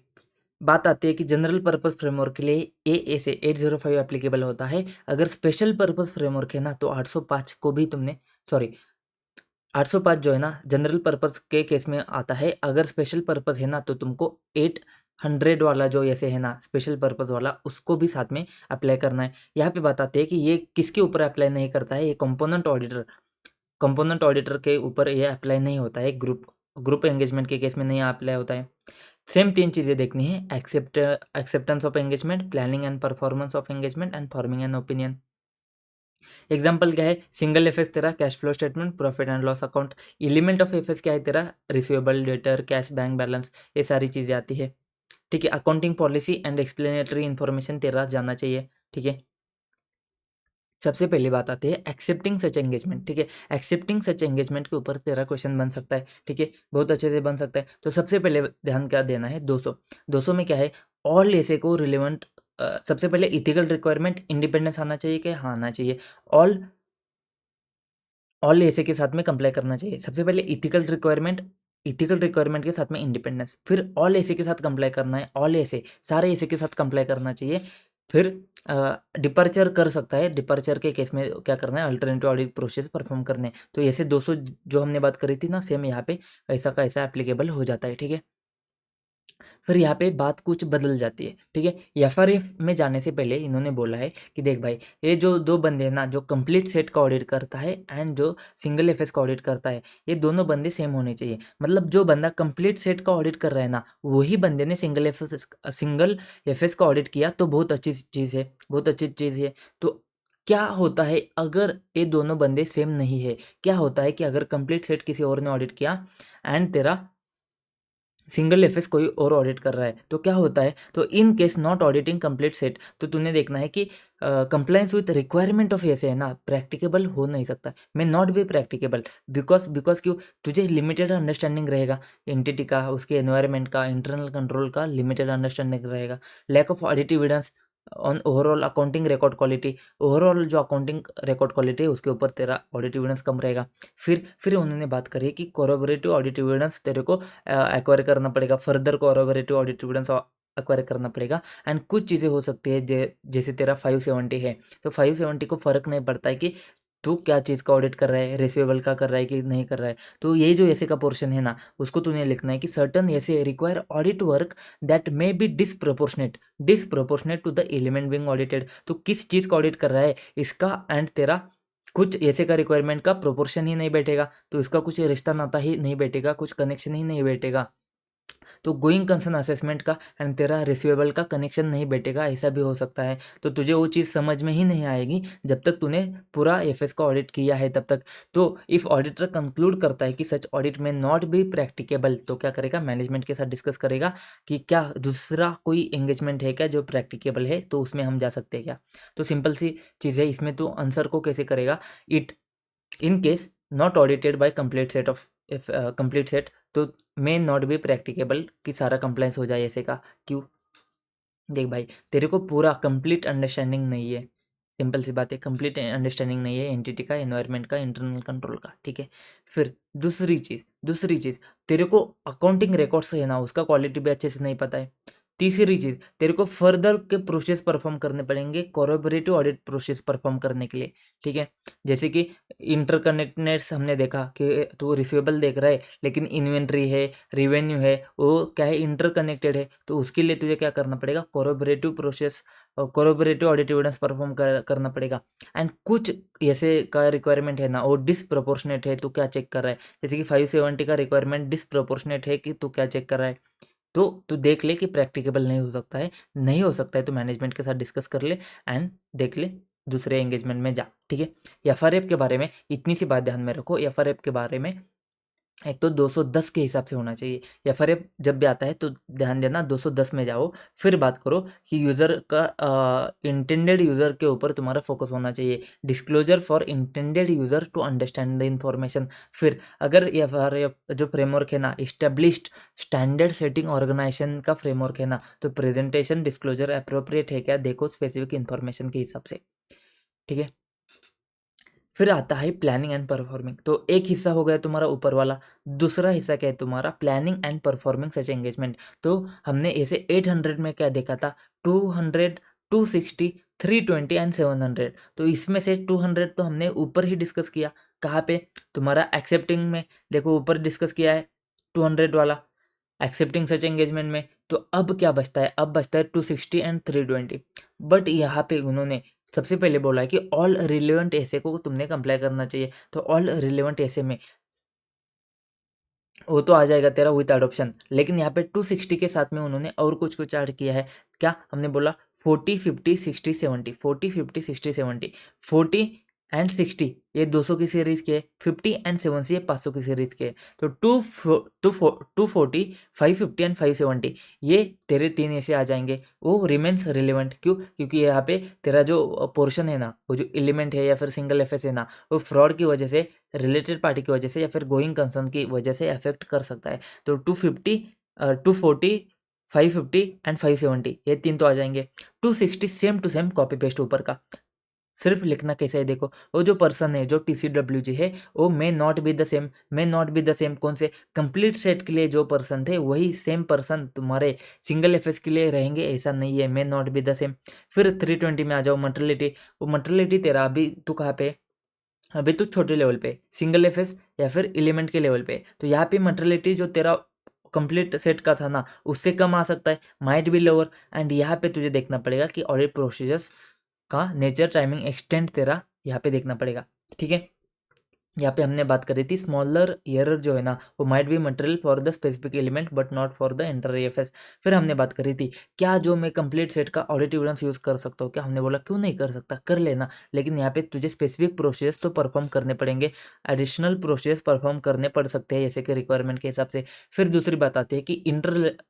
बात आती है कि जनरल पर्पस फ्रेमवर्क के लिए ए से 805 एप्लीकेबल होता है। अगर स्पेशल पर्पस फ्रेमवर्क है ना तो 805 को भी तुमने, सॉरी 805 जो है ना जनरल पर्पस के केस में आता है। अगर स्पेशल पर्पस है ना तो तुमको 800 वाला जो ऐसे है ना स्पेशल पर्पस वाला, उसको भी साथ में अप्लाई करना है। यहाँ पे बताते हैं कि ये किसके ऊपर अप्लाई नहीं करता है, ये कंपोनेंट ऑडिटर के ऊपर ये अप्लाई नहीं होता है, ग्रुप एंगेजमेंट के केस में नहीं अप्लाई होता है। सेम 3 चीज़ें देखनी है, acceptance of engagement, planning and performance of engagement and forming an opinion. Example क्या है, सिंगल एफएस तेरा cash flow statement, profit and loss account. Element of FS क्या है तेरा, receivable, debtor, cash, bank balance, ये सारी चीज़ें आती है, ठीक है। Accounting policy and explanatory information तेरा जानना चाहिए, ठीक है। सबसे पहली बात आती है एक्सेप्टिंग सच एंगेजमेंट, ठीक है। एक्सेप्टिंग सच एंगेजमेंट के ऊपर तेरा क्वेश्चन बन सकता है, ठीक है, बहुत अच्छे से बन सकता है। तो सबसे पहले ध्यान क्या देना है, 200 में क्या है, ऑल ऐसे को रिलेवेंट, सबसे पहले इथिकल रिक्वायरमेंट इंडिपेंडेंस आना चाहिए क्या, हाँ आना चाहिए। ऑल ऑल ऐसे के साथ में कंप्लाई करना चाहिए। सबसे पहले इथिकल रिक्वायरमेंट के साथ में इंडिपेंडेंस, फिर ऑल ऐसे के साथ कंप्लाई करना है, ऑल ऐसे सारे ऐसे के साथ कंप्लाई करना चाहिए। फिर डिपर्चर कर सकता है, डिपर्चर के केस में क्या करना है, अल्टरनेटिव ऑडिट प्रोसेस परफॉर्म करने। तो ऐसे 200 जो हमने बात करी थी ना, सेम यहाँ पे ऐसा का ऐसा एप्लीकेबल हो जाता है, ठीक है। फिर यहाँ पे बात कुछ बदल जाती है, ठीक है। एफआरएफ में जाने से पहले इन्होंने बोला है कि देख भाई, ये जो दो बंदे हैं ना, जो कंप्लीट सेट का ऑडिट करता है एंड जो सिंगल एफएस का ऑडिट करता है, ये दोनों बंदे सेम होने चाहिए। मतलब जो बंदा कंप्लीट सेट का ऑडिट कर रहा है ना, वही बंदे ने सिंगल एफएस का ऑडिट किया, तो बहुत अच्छी चीज़ है, बहुत अच्छी चीज़ है। तो क्या होता है अगर ये दोनों बंदे सेम नहीं है, क्या होता है कि अगर कंप्लीट सेट किसी और ने ऑडिट किया एंड तेरा सिंगल एफएस कोई और ऑडिट कर रहा है, तो क्या होता है, तो इन case not auditing complete set, तो तूने देखना है कि कंप्लायंस विथ रिक्वायरमेंट ऑफ ऐसे है ना, प्रैक्टिकेबल हो नहीं सकता, मे नॉट बी प्रैक्टिकेबल। बिकॉज क्यों, तुझे लिमिटेड अंडरस्टैंडिंग रहेगा एंटिटी का, उसके एनवायरमेंट का, इंटरनल कंट्रोल का लिमिटेड अंडरस्टैंडिंग रहेगा। Lack of audit evidence on overall accounting record quality, overall जो अकाउंटिंग रिकॉर्ड क्वालिटी है उसके ऊपर तेरा ऑडिट एविडेंस कम रहेगा। फिर उन्होंने बात करी कि कोरोबोरेटिव ऑडिट एविडेंस तेरे को एक्वायर करना पड़ेगा, फर्दर कोरोबोरेटिव ऑडिट एविडेंस एक्वायर करना पड़ेगा। एंड कुछ चीज़ें हो सकती है जैसे तेरा 570 है, तो 570 को फ़र्क नहीं पड़ता है कि तू क्या चीज़ का ऑडिट कर रहा है, रिसीवेबल का कर रहा है कि नहीं कर रहा है। तो ये जो ऐसे का पोर्शन है ना, उसको तूने लिखना है कि सर्टन ऐसे require audit work that may be disproportionate to the element being audited. तो किस चीज़ का ऑडिट कर रहा है इसका एंड तेरा कुछ ऐसे का रिक्वायरमेंट का प्रोपोर्शन ही नहीं बैठेगा, तो इसका कुछ रिश्ता नाता ही नहीं बैठेगा, कुछ कनेक्शन ही नहीं बैठेगा। तो गोइंग कंसर्न असेसमेंट का एंड तेरा रिसीवेबल का कनेक्शन नहीं बैठेगा, ऐसा भी हो सकता है। तो तुझे वो चीज़ समझ में ही नहीं आएगी जब तक तूने पूरा एफएस का ऑडिट किया है तब तक। तो इफ़ ऑडिटर कंक्लूड करता है कि सच audit may not be practicable, तो क्या करेगा, मैनेजमेंट के साथ डिस्कस करेगा कि क्या दूसरा कोई एंगेजमेंट है क्या जो प्रैक्टिकेबल है, तो उसमें हम जा सकते हैं क्या। तो सिंपल सी चीज़ है, इसमें तो आंसर को कैसे करेगा, it in case not audited bye complete set, तो मे नॉट बी प्रैक्टिकेबल कि सारा कंप्लायंस हो जाए ऐसे का। क्यों, देख भाई तेरे को पूरा कंप्लीट अंडरस्टैंडिंग नहीं है, सिंपल सी बात है, कंप्लीट अंडरस्टैंडिंग नहीं है एंटिटी का, एनवायरनमेंट का, इंटरनल कंट्रोल का, ठीक है। फिर दूसरी चीज़ तेरे को अकाउंटिंग रिकॉर्ड्स है ना, उसका क्वालिटी भी अच्छे से नहीं पता है। तीसरी चीज़, तेरे को फर्दर के प्रोसेस परफॉर्म करने पड़ेंगे कोलैबोरेटिव ऑडिट प्रोसेस परफॉर्म करने के लिए, ठीक है। जैसे कि इंटरकनेक्टेडनेस हमने देखा कि तो रिसीवेबल देख रहा है लेकिन इन्वेंट्री है, रेवेन्यू है, वो क्या है, इंटरकनेक्टेड है। तो उसके लिए तुझे क्या करना पड़ेगा, कोलैबोरेटिव प्रोसेस और कोलैबोरेटिव ऑडिट एविडेंस परफॉर्म करना पड़ेगा। एंड कुछ ऐसे का रिक्वायरमेंट है ना, वो डिसप्रोपोर्शनेट है, तो क्या चेक कर रहा है, जैसे कि 570 का रिक्वायरमेंट डिसप्रोपोर्शनेट है कि तू क्या चेक कर रहा है, तो तू देख ले कि प्रैक्टिकेबल नहीं हो सकता है। नहीं हो सकता है तो मैनेजमेंट के साथ डिस्कस कर ले एंड देख ले, दूसरे एंगेजमेंट में जा, ठीक है। एफआरएफ के बारे में इतनी सी बात ध्यान में रखो, एफआरएफ के बारे में एक तो 210 के हिसाब से होना चाहिए। एफआरएफ जब भी आता है तो ध्यान देना 210 में जाओ, फिर बात करो कि यूज़र का इंटेंडेड यूज़र के ऊपर तुम्हारा फोकस होना चाहिए, disclosure for intended user to understand the information. फिर अगर एफआरएफ जो फ्रेमवर्क है ना, इस्टेब्लिश्ड स्टैंडर्ड सेटिंग ऑर्गेनाइजेशन का फ्रेमवर्क है ना, तो प्रेजेंटेशन डिस्क्लोजर अप्रोप्रिएट है क्या, देखो स्पेसिफिक इन्फॉर्मेशन के हिसाब से, ठीक है। फिर आता है प्लानिंग एंड परफॉर्मिंग। तो एक हिस्सा हो गया तुम्हारा ऊपर वाला, दूसरा हिस्सा क्या है तुम्हारा, planning and performing such engagement. तो हमने ऐसे 800 में क्या देखा था, 200, 260, 320 एंड 700। तो इसमें से 200 तो हमने ऊपर ही डिस्कस किया, कहाँ पे, तुम्हारा एक्सेप्टिंग में, देखो ऊपर डिस्कस किया है 200 वाला एक्सेप्टिंग सच एंगेजमेंट में। तो अब क्या बचता है, अब बचता है 260 एंड 320। बट यहाँ पे उन्होंने सबसे पहले बोला है कि ऑल रिलेवेंट ऐसे को तुमने कंप्लाई करना चाहिए। तो ऑल रिलेवेंट ऐसे में वो तो आ जाएगा तेरा विथ अडॉप्शन, लेकिन यहाँ पे 260 के साथ में उन्होंने और कुछ कुछ ऐड किया है। क्या हमने बोला, 40, 50, 60, 70, 40, 50, 60, 70, 40 एंड 60 ये 200 की सीरीज के, 50 एंड 70 ये 500 की सीरीज के। तो 240, 550 एंड 570 ये तेरे तीन ऐसे आ जाएंगे। वो रिमेन्स रिलेवेंट, क्यों, क्योंकि यहाँ पे तेरा जो पोर्शन है ना, वो जो एलिमेंट है या फिर सिंगल एफएस है ना, वो फ्रॉड की वजह से, रिलेटेड पार्टी की वजह से या फिर गोइंग कंसर्न की वजह से अफेक्ट कर सकता है। तो 250, 240, 550 एंड 570 ये तीन तो आ जाएंगे। 260 same to same copy paste ऊपर का, सिर्फ लिखना कैसे है देखो, वो जो पर्सन है जो TCWG है वो मे not be the same, may not be the same कौन से, कंप्लीट सेट के लिए जो पर्सन थे वही सेम पर्सन तुम्हारे सिंगल एफएस के लिए रहेंगे, ऐसा नहीं है, may not be the same. फिर 320 में आ जाओ, मटेरियलिटी। वो मटेरियलिटी तेरा अभी तू कहाँ पे, अभी तो छोटे लेवल पे सिंगल एफएस या फिर एलिमेंट के लेवल पे। तो यहाँ पे मटेरियलिटी जो तेरा कंप्लीट सेट का था ना, उससे कम आ सकता है, माइट बी लोअर। एंड यहाँ पे तुझे देखना पड़ेगा कि ऑडिट प्रोसीजर्स का नेचर, टाइमिंग, एक्सटेंट तेरा यहाँ पे देखना पड़ेगा, ठीक है। यहाँ पे हमने बात करी थी स्मॉलर एरर जो है ना, वो might be material for the specific element but not for the enter FS. फिर हमने बात करी थी क्या जो मैं कंप्लीट सेट का ऑडिट एविडेंस यूज़ कर सकता हूँ क्या, हमने बोला क्यों नहीं कर सकता, कर लेना, लेकिन यहाँ पे तुझे स्पेसिफिक प्रोसेस तो परफॉर्म करने पड़ेंगे, एडिशनल प्रोसेस परफॉर्म करने पड़ सकते हैं जैसे कि रिक्वायरमेंट के हिसाब से। फिर दूसरी बात आती है कि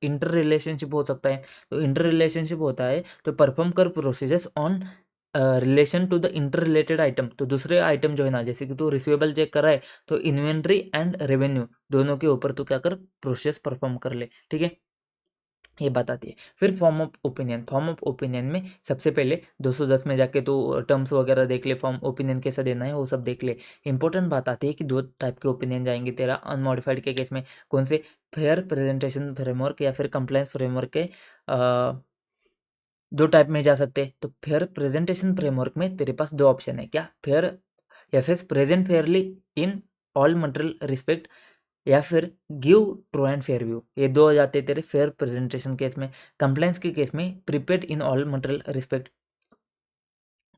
इंटर रिलेशनशिप हो सकता है। तो इंटर रिलेशनशिप होता है तो परफॉर्म कर procedures on relation to the interrelated item. तो दूसरे आइटम जो है ना, जैसे कि तू रिसीवेबल चेक कर रहा है तो इन्वेंट्री एंड रेवेन्यू दोनों के ऊपर तू क्या कर, प्रोसेस परफॉर्म कर ले, ठीक है। ये बात आती है। फिर form of opinion, form of opinion में सबसे पहले 210 में जाके तो टर्म्स वगैरह देख ले, फॉर्म ओपिनियन कैसा देना है वो सब देख ले। इंपॉर्टेंट बात आती है कि दो टाइप के ओपिनियन जाएंगे तेरा अनमॉडिफाइड के केस में, कौन से, फेयर प्रेजेंटेशन फ्रेमवर्क या फिर कंप्लायंस फ्रेमवर्क के दो टाइप में जा सकते हैं। तो फेयर प्रेजेंटेशन फ्रेमवर्क में तेरे पास दो ऑप्शन है, क्या, fair FS present fairly in all material respect, या फिर give true and fair view, ये दो आ जाते हैं तेरे फेयर प्रेजेंटेशन केस में। कंप्लायंस के केस में prepared in all material respect,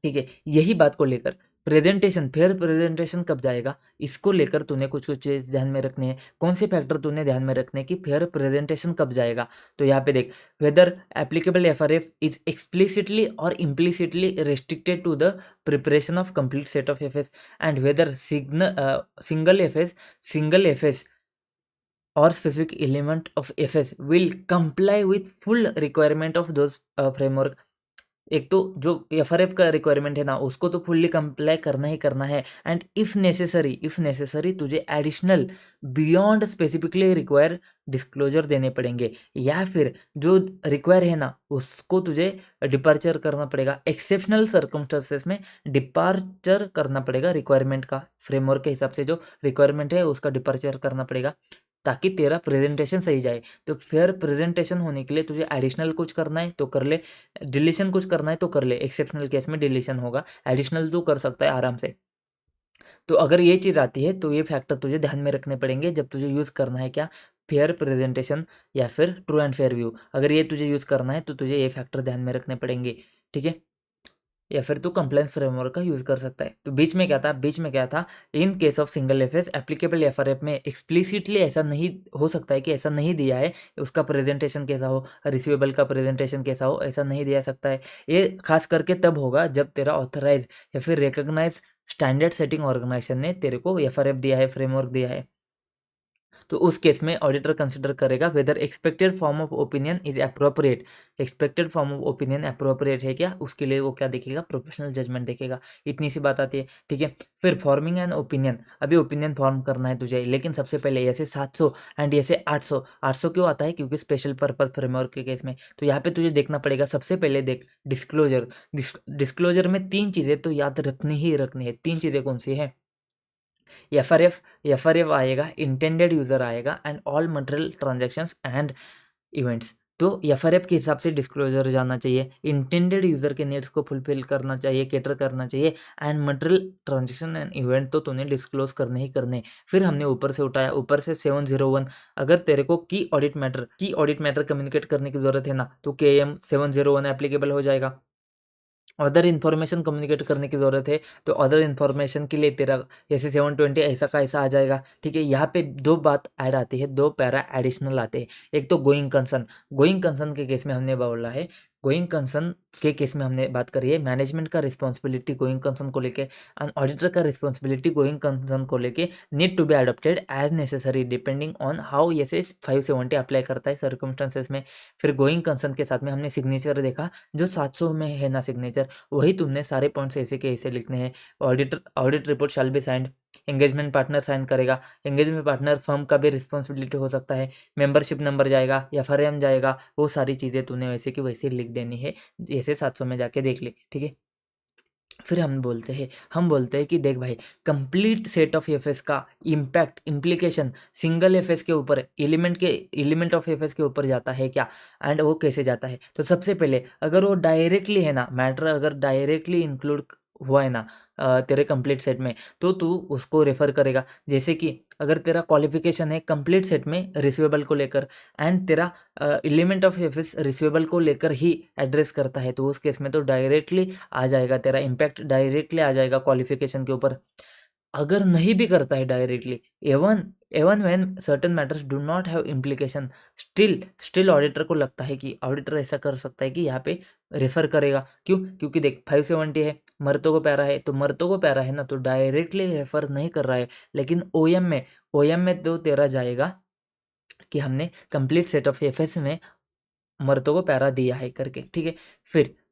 ठीक है। यही बात को लेकर प्रेजेंटेशन, फेयर प्रेजेंटेशन कब जाएगा, इसको लेकर तूने कुछ कुछ चीज ध्यान में रखने हैं। कौन से फैक्टर तूने ध्यान में रखने कि फेयर प्रेजेंटेशन कब जाएगा। तो यहाँ पे देख, whether applicable FRF is explicitly और implicitly restricted to the preparation of complete set of FS, and whether single FS or specific element of FS will comply with full requirement of those framework एक तो जो एफआरएफ का रिक्वायरमेंट है ना उसको तो फुल्ली कंप्लाई करना ही करना है, एंड इफ़ नेसेसरी तुझे additional beyond specifically require disclosure देने पड़ेंगे, या फिर जो रिक्वायर है ना उसको तुझे डिपार्चर करना पड़ेगा। एक्सेप्शनल सर्कमस्टेंसेस में डिपार्चर करना पड़ेगा, रिक्वायरमेंट का फ्रेमवर्क के हिसाब से जो रिक्वायरमेंट है उसका डिपार्चर करना पड़ेगा, ताकि तेरा प्रेजेंटेशन सही जाए। तो फिर प्रेजेंटेशन होने के लिए तुझे एडिशनल कुछ करना है तो कर ले, डिलीशन कुछ करना है तो कर ले। एक्सेप्शनल केस में डिलीशन होगा, एडिशनल तो कर सकता है आराम से। तो अगर ये चीज़ आती है तो ये फैक्टर तुझे ध्यान में रखने पड़ेंगे जब तुझे यूज़ करना है क्या, फेयर प्रेजेंटेशन या फिर ट्रू एंड फेयर व्यू। अगर ये तुझे यूज़ करना है तो तुझे ये फैक्टर ध्यान में रखने पड़ेंगे, ठीक है। या फिर तू कंप्लायंस फ्रेमवर्क का यूज़ कर सकता है। तो बीच में क्या था, in case of single FS applicable FRF में एक्सप्लिसिटली ऐसा नहीं हो सकता है कि ऐसा नहीं दिया है, उसका प्रेजेंटेशन कैसा हो, रिसीवेबल का प्रेजेंटेशन कैसा हो, ऐसा नहीं दिया सकता है। ये खास करके तब होगा जब तेरा ऑथराइज या फिर रिकॉग्नाइज स्टैंडर्ड सेटिंग ऑर्गेनाइजेशन ने तेरे को एफआरएफ दिया है, फ्रेमवर्क दिया है। तो उस केस में ऑडिटर कंसिडर करेगा whether expected form of opinion is appropriate. Expected form of opinion appropriate है क्या, उसके लिए वो क्या देखेगा, प्रोफेशनल जजमेंट देखेगा। इतनी सी बात आती है, ठीक है। फिर फॉर्मिंग एन ओपिनियन, अभी ओपिनियन फॉर्म करना है तुझे, लेकिन सबसे पहले ऐसे 700 एंड ऐसे 800। 800 क्यों आता है, क्योंकि स्पेशल पर्पज फ्रेमवर्क के केस में। तो यहाँ पे तुझे देखना पड़ेगा, सबसे पहले देख डिस्क्लोजर। डिस्क्लोजर में 3 चीज़ें तो याद रखनी ही रखनी है। 3 चीज़ें कौन सी है, एफआरएफ आएगा, इंटेंडेड यूज़र आएगा, and all material transactions and events. तो एफआरएफ के हिसाब से डिस्क्लोजर जाना चाहिए, इंटेंडेड यूज़र के नीड्स को फुलफिल करना चाहिए, कैटर करना चाहिए, and material transaction and event तो तूने डिस्क्लोज करने ही करने। फिर हमने ऊपर से उठाया, ऊपर से 701, अगर तेरे को की ऑडिट मैटर कम्युनिकेट करने की ज़रूरत है ना, तो KM 701 एप्लीकेबल हो जाएगा। अदर इन्फॉर्मेशन कम्युनिकेट करने की ज़रूरत है तो अदर इन्फॉर्मेशन के लिए तेरा जैसे 720 ऐसा का ऐसा आ जाएगा, ठीक है। यहाँ पे 2 बात ऐड आती है, 2 पैरा एडिशनल आते हैं। एक तो गोइंग कंसर्न के केस में हमने बोला है, गोइंग कंसर्न के केस में हमने बात करी है, मैनेजमेंट का रिस्पॉन्सिबिलिटी गोइंग कंसर्न को लेके एंड ऑडिटर का रिस्पॉन्सिबिलिटी गोइंग कंसर्न को लेके need to be adopted as necessary depending on how ये 570 अप्लाई करता है सर्कमस्टेंसेस में। फिर गोइंग कंसर्न के साथ में हमने सिग्नेचर देखा, जो 700 में है ना सिग्नेचर, वही तुमने सारे पॉइंट्स ऐसे के ऐसे लिखने हैं। Audit report shall be signed, engagement partner sign करेगा, एंगेजमेंट पार्टनर फर्म का भी रिस्पॉन्सिबिलिटी हो सकता है, मेंबरशिप नंबर जाएगा या फरेम जाएगा, वो सारी चीज़ें तूने वैसे की वैसे लिख देनी है, जैसे 700 में जाके देख ले, ठीक है। फिर हम बोलते हैं कि देख भाई, कंप्लीट सेट ऑफ एफएस का इम्पैक्ट इम्प्लीकेशन सिंगल एफएस के ऊपर, एलिमेंट ऑफ एफएस के ऊपर जाता है क्या, एंड वो कैसे जाता है। तो सबसे पहले अगर वो डायरेक्टली है ना, मैटर अगर डायरेक्टली इंक्लूड हुआ है ना तेरे कंप्लीट सेट में, तो तू उसको रेफर करेगा। जैसे कि अगर तेरा क्वालिफिकेशन है कंप्लीट सेट में रिसीवेबल को लेकर, एंड तेरा एलिमेंट ऑफ एफएस रिसीवेबल को लेकर ही एड्रेस करता है, तो उस केस में तो डायरेक्टली आ जाएगा, तेरा इम्पैक्ट डायरेक्टली आ जाएगा क्वालिफिकेशन के ऊपर। अगर नहीं भी करता है directly, even even when certain matters do not have implication, still auditor को लगता है कि ऑडिटर ऐसा कर सकता है कि यहाँ पे रेफर करेगा। क्यों, क्योंकि देख 570 है, मर्तों को प्यारा है, तो मर्तों को प्यारा है ना, तो डायरेक्टली रेफर नहीं कर रहा है। लेकिन ओएम में तो तेरा जाएगा कि हमने कंप्लीट सेट ऑफ एफएस में मर्दों को पैरा दिया है करके, ठीक है।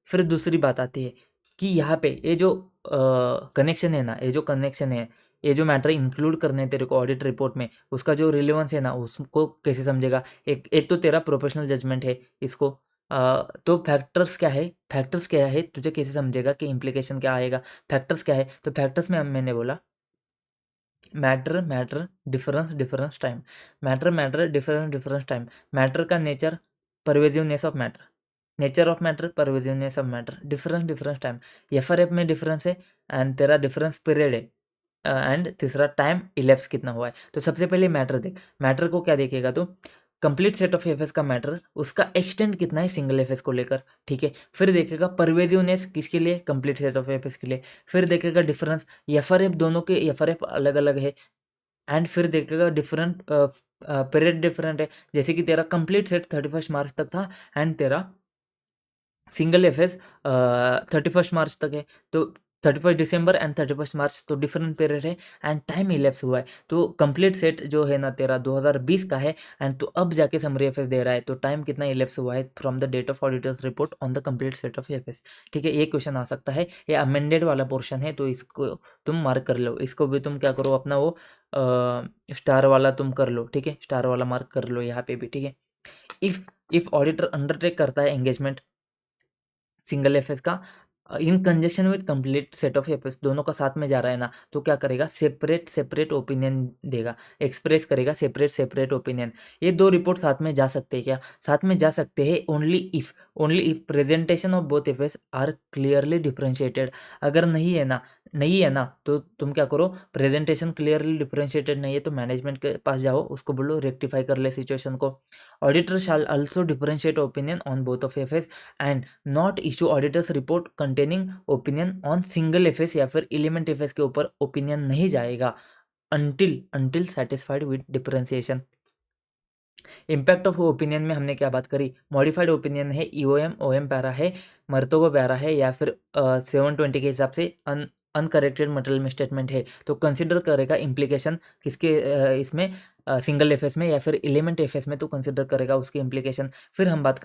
फिर दूसरी बात आती है कि यहाँ पे ये जो कनेक्शन है ना, ये जो मैटर इंक्लूड करने हैं तेरे को ऑडिट रिपोर्ट में, उसका जो रिलेवेंस है ना, उसको कैसे समझेगा। एक तो तेरा प्रोफेशनल जजमेंट है इसको, तो फैक्टर्स क्या है तुझे कैसे समझेगा कि इम्प्लीकेशन क्या आएगा। फैक्टर्स क्या है, तो फैक्टर्स में मैंने बोला matter difference time, matter difference time, matter का nature, pervasiveness of matter, nature of matter, pervasiveness of matter, difference time. FRF में डिफरेंस है, एंड तेरा डिफरेंस पीरियड है, एंड तीसरा टाइम इलेप्स कितना हुआ है। तो सबसे पहले मैटर देख, मैटर को क्या देखेगा तो कंप्लीट सेट ऑफ एफएस का मैटर, उसका एक्सटेंड कितना है सिंगल एफएस को लेकर, ठीक है। फिर देखेगा परवेजिवनेस किसके लिए, कंप्लीट सेट ऑफ एफएस के लिए। फिर देखेगा डिफरेंस, एफआरएफ दोनों के एफआरएफ अलग अलग है, एंड फिर देखेगा डिफरेंट पीरियड डिफरेंट है। जैसे कि तेरा कंप्लीट सेट 31 मार्च तक था, एंड तेरा सिंगल एफएस 31 मार्च तक है, तो 31 दिसंबर एंड 31 मार्च तो डिफरेंट पीरियड है एंड टाइम इलेप्स हुआ है, तो कंप्लीट सेट जो है ना तेरा 2020 का है एंड तो अब जाके समरी एफएस दे रहा है, तो टाइम कितना इलेप्स हुआ है from the date of auditor's report on the complete set of FS. ठीक है, ये क्वेश्चन आ सकता है, ये अमेंडेड वाला पोर्शन है, तो इसको तुम मार्क कर लो, इसको भी तुम क्या करो अपना वो स्टार वाला तुम कर लो। ठीक है, स्टार वाला मार्क कर लो यहाँ पे भी। ठीक है, इफ ऑडिटर अंडरटेक करता है एंगेजमेंट सिंगल एफएस का इन conjunction with complete set of FS, दोनों का साथ में जा रहा है ना, तो क्या करेगा, सेपरेट सेपरेट ओपिनियन देगा, एक्सप्रेस करेगा सेपरेट सेपरेट ओपिनियन। ये दो रिपोर्ट साथ में जा सकते हैं क्या, साथ में जा सकते हैं only if presentation of both FS are clearly differentiated. अगर नहीं है ना तो तुम क्या करो, प्रेजेंटेशन क्लियरली डिफरेंशिएटेड नहीं है तो मैनेजमेंट के पास जाओ, उसको बोलो रेक्टिफाई कर ले सिचुएशन को। Auditor shall also differentiate opinion on both of FS and not issue auditors report containing opinion on single FS या फिर एलिमेंट एफएस के ऊपर ओपिनियन नहीं जाएगा until satisfied with differentiation. Impact of opinion में हमने क्या बात करी, मॉडिफाइड ओपिनियन है, ईओएम ओएम पैरा है, मर्तोगो पैरा है, या फिर 720 के हिसाब से अनकरेक्टेड मटेरियल मिसस्टेटमेंट है, तो कंसिडर करेगा इम्प्लीकेशन किसके इसमें सिंगल एफएस में या फिर एलिमेंट एफएस में, तो कंसिडर करेगा उसकी इम्प्लीकेशन। फिर हम बात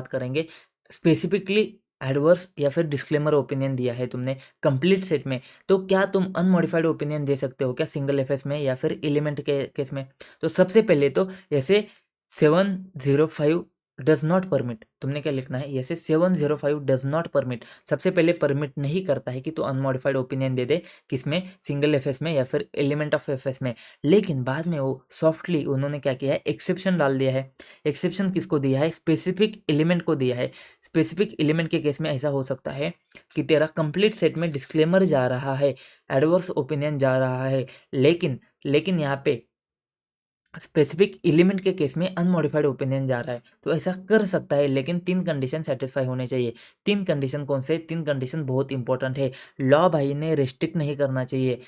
करेंगे स्पेसिफिकली एडवर्स या फिर डिस्क्लेमर ओपिनियन दिया है तुमने कंप्लीट सेट में, तो क्या तुम अनमॉडिफाइड ओपिनियन दे सकते हो क्या सिंगल एफएस में या फिर एलिमेंट के केस में। तो सबसे पहले तो ऐसे 705 डज नॉट परमिट, तुमने क्या लिखना है, ऐसे 705 डज नॉट परमिट, सबसे पहले परमिट नहीं करता है कि तू अनमॉडिफाइड ओपिनियन दे दे किसमें, सिंगल एफएस में या फिर एलिमेंट ऑफ एफएस में। लेकिन बाद में वो सॉफ्टली उन्होंने क्या किया है, एक्सेप्शन डाल दिया है। एक्सेप्शन किसको दिया है, स्पेसिफिक एलिमेंट को दिया है। स्पेसिफिक एलिमेंट के केस में ऐसा हो सकता है कि तेरा कंप्लीट सेट में डिस्क्लेमर जा रहा है, एडवर्स ओपिनियन जा रहा है, लेकिन यहाँ पे स्पेसिफिक एलिमेंट के केस में अनमॉडिफाइड ओपिनियन जा रहा है, तो ऐसा कर सकता है, लेकिन 3 कंडीशन सेटिस्फाई होने चाहिए। 3 कंडीशन कौन से, 3 कंडीशन बहुत इंपॉर्टेंट है। लॉ भाई ने रिस्ट्रिक्ट नहीं करना चाहिए,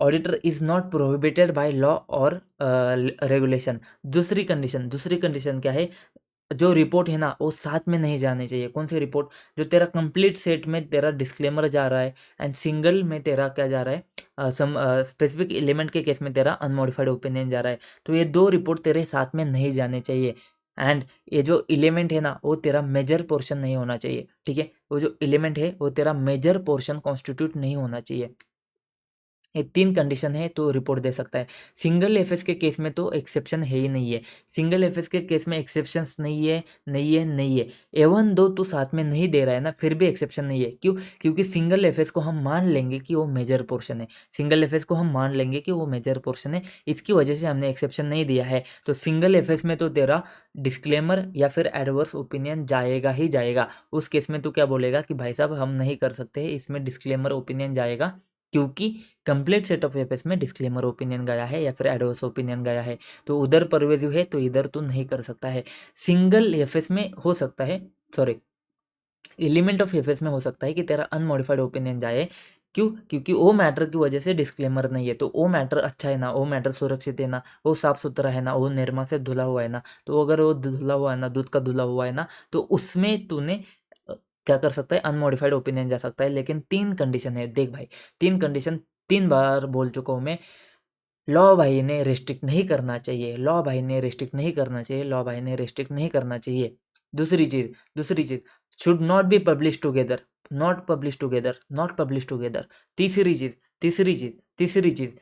auditor is not prohibited by law और रेगुलेशन। दूसरी कंडीशन क्या है, जो रिपोर्ट है ना वो साथ में नहीं जाने चाहिए। कौन सी रिपोर्ट, जो तेरा कंप्लीट सेट में तेरा डिस्क्लेमर जा रहा है एंड सिंगल में तेरा क्या जा रहा है, सम स्पेसिफिक एलिमेंट के केस में तेरा अनमॉडिफाइड ओपिनियन जा रहा है, तो ये दो रिपोर्ट तेरे साथ में नहीं जाने चाहिए। एंड ये जो एलिमेंट है ना वो तेरा मेजर पोर्शन नहीं होना चाहिए। ठीक है, वो जो एलिमेंट है वो तेरा मेजर पोर्शन कॉन्स्टिट्यूट नहीं होना चाहिए। ये 3 कंडीशन है तो रिपोर्ट दे सकता है। सिंगल एफएस के केस में तो एक्सेप्शन है ही नहीं है, सिंगल एफएस के केस में एक्सेप्शंस नहीं है। एवन दो तो साथ में नहीं दे रहा है ना, फिर भी एक्सेप्शन नहीं है। क्यों, क्योंकि सिंगल एफएस को हम मान लेंगे कि वो मेजर पोर्शन है, सिंगल एफएस को हम मान लेंगे कि वो मेजर पोर्शन है, इसकी वजह से हमने एक्सेप्शन नहीं दिया है। तो सिंगल एफएस में तो तेरा डिस्क्लेमर या फिर एडवर्स ओपिनियन जाएगा ही जाएगा। उस केस में तो क्या बोलेगा कि भाई साहब हम नहीं कर सकते, इसमें डिस्क्लेमर ओपिनियन जाएगा, क्योंकि कंप्लीट सेट ऑफ एफएस में डिस्क्लेमर ओपिनियन गया है या फिर एडवर्स ओपिनियन गया है, तो उधर परवेजिव है तो इधर तो नहीं कर सकता है। सिंगल एफएस में हो सकता है, सॉरी एलिमेंट ऑफ एफएस में हो सकता है कि तेरा अनमॉडिफाइड ओपिनियन जाए। क्यों, क्योंकि वो मैटर की वजह से डिस्क्लेमर नहीं है, तो वो मैटर अच्छा है ना, वो मैटर सुरक्षित है ना, वो साफ सुथरा है ना, वो निरमा से धुला हुआ है ना, तो अगर वो धुला हुआ है ना, दूध का धुला हुआ है ना, तो उसमें तूने क्या कर सकता है, अनमॉडिफाइड ओपिनियन जा सकता है। लेकिन 3 कंडीशन है, देख भाई 3 कंडीशन 3 बार बोल चुका हूँ मैं। लॉ भाई ने रिस्ट्रिक्ट नहीं करना चाहिए, लॉ भाई ने रिस्ट्रिक्ट नहीं करना चाहिए, लॉ भाई ने रिस्ट्रिक्ट नहीं करना चाहिए। दूसरी चीज should not be publish together, not publish together. तीसरी चीज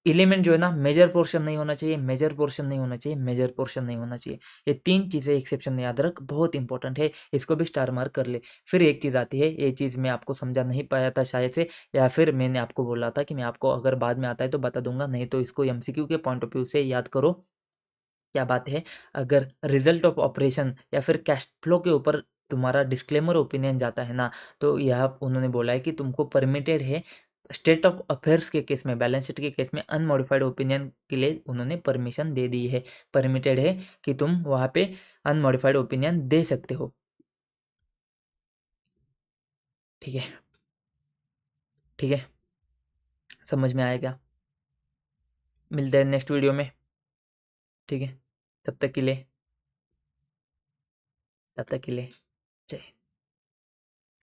एलिमेंट जो है ना मेजर पोर्शन नहीं होना चाहिए, मेजर पोर्शन नहीं होना चाहिए, मेजर पोर्शन नहीं होना चाहिए। ये 3 चीज़ें एक्सेप्शन याद रख, बहुत इंपॉर्टेंट है, इसको भी स्टार मार्क कर ले। फिर एक चीज़ आती है, ये चीज़ मैं आपको समझा नहीं पाया था शायद से, या फिर मैंने आपको बोला था कि मैं आपको अगर बाद में आता है तो बता दूंगा, नहीं तो इसको एमसीक्यू के पॉइंट ऑफ व्यू से याद करो। क्या बात है, अगर रिजल्ट ऑफ ऑपरेशन या फिर कैश फ्लो के ऊपर तुम्हारा डिस्क्लेमर ओपिनियन जाता है ना, तो यह उन्होंने बोला है कि तुमको परमिटेड है स्टेट ऑफ अफेयर्स के केस में, बैलेंस शीट के केस में अनमॉडिफाइड ओपिनियन के लिए उन्होंने परमिशन दे दी है, परमिटेड है कि तुम वहाँ पे अनमॉडिफाइड ओपिनियन दे सकते हो। ठीक है, ठीक है, समझ में आएगा। मिलते हैं नेक्स्ट वीडियो में। ठीक है, तब तक के लिए, तब तक के लिए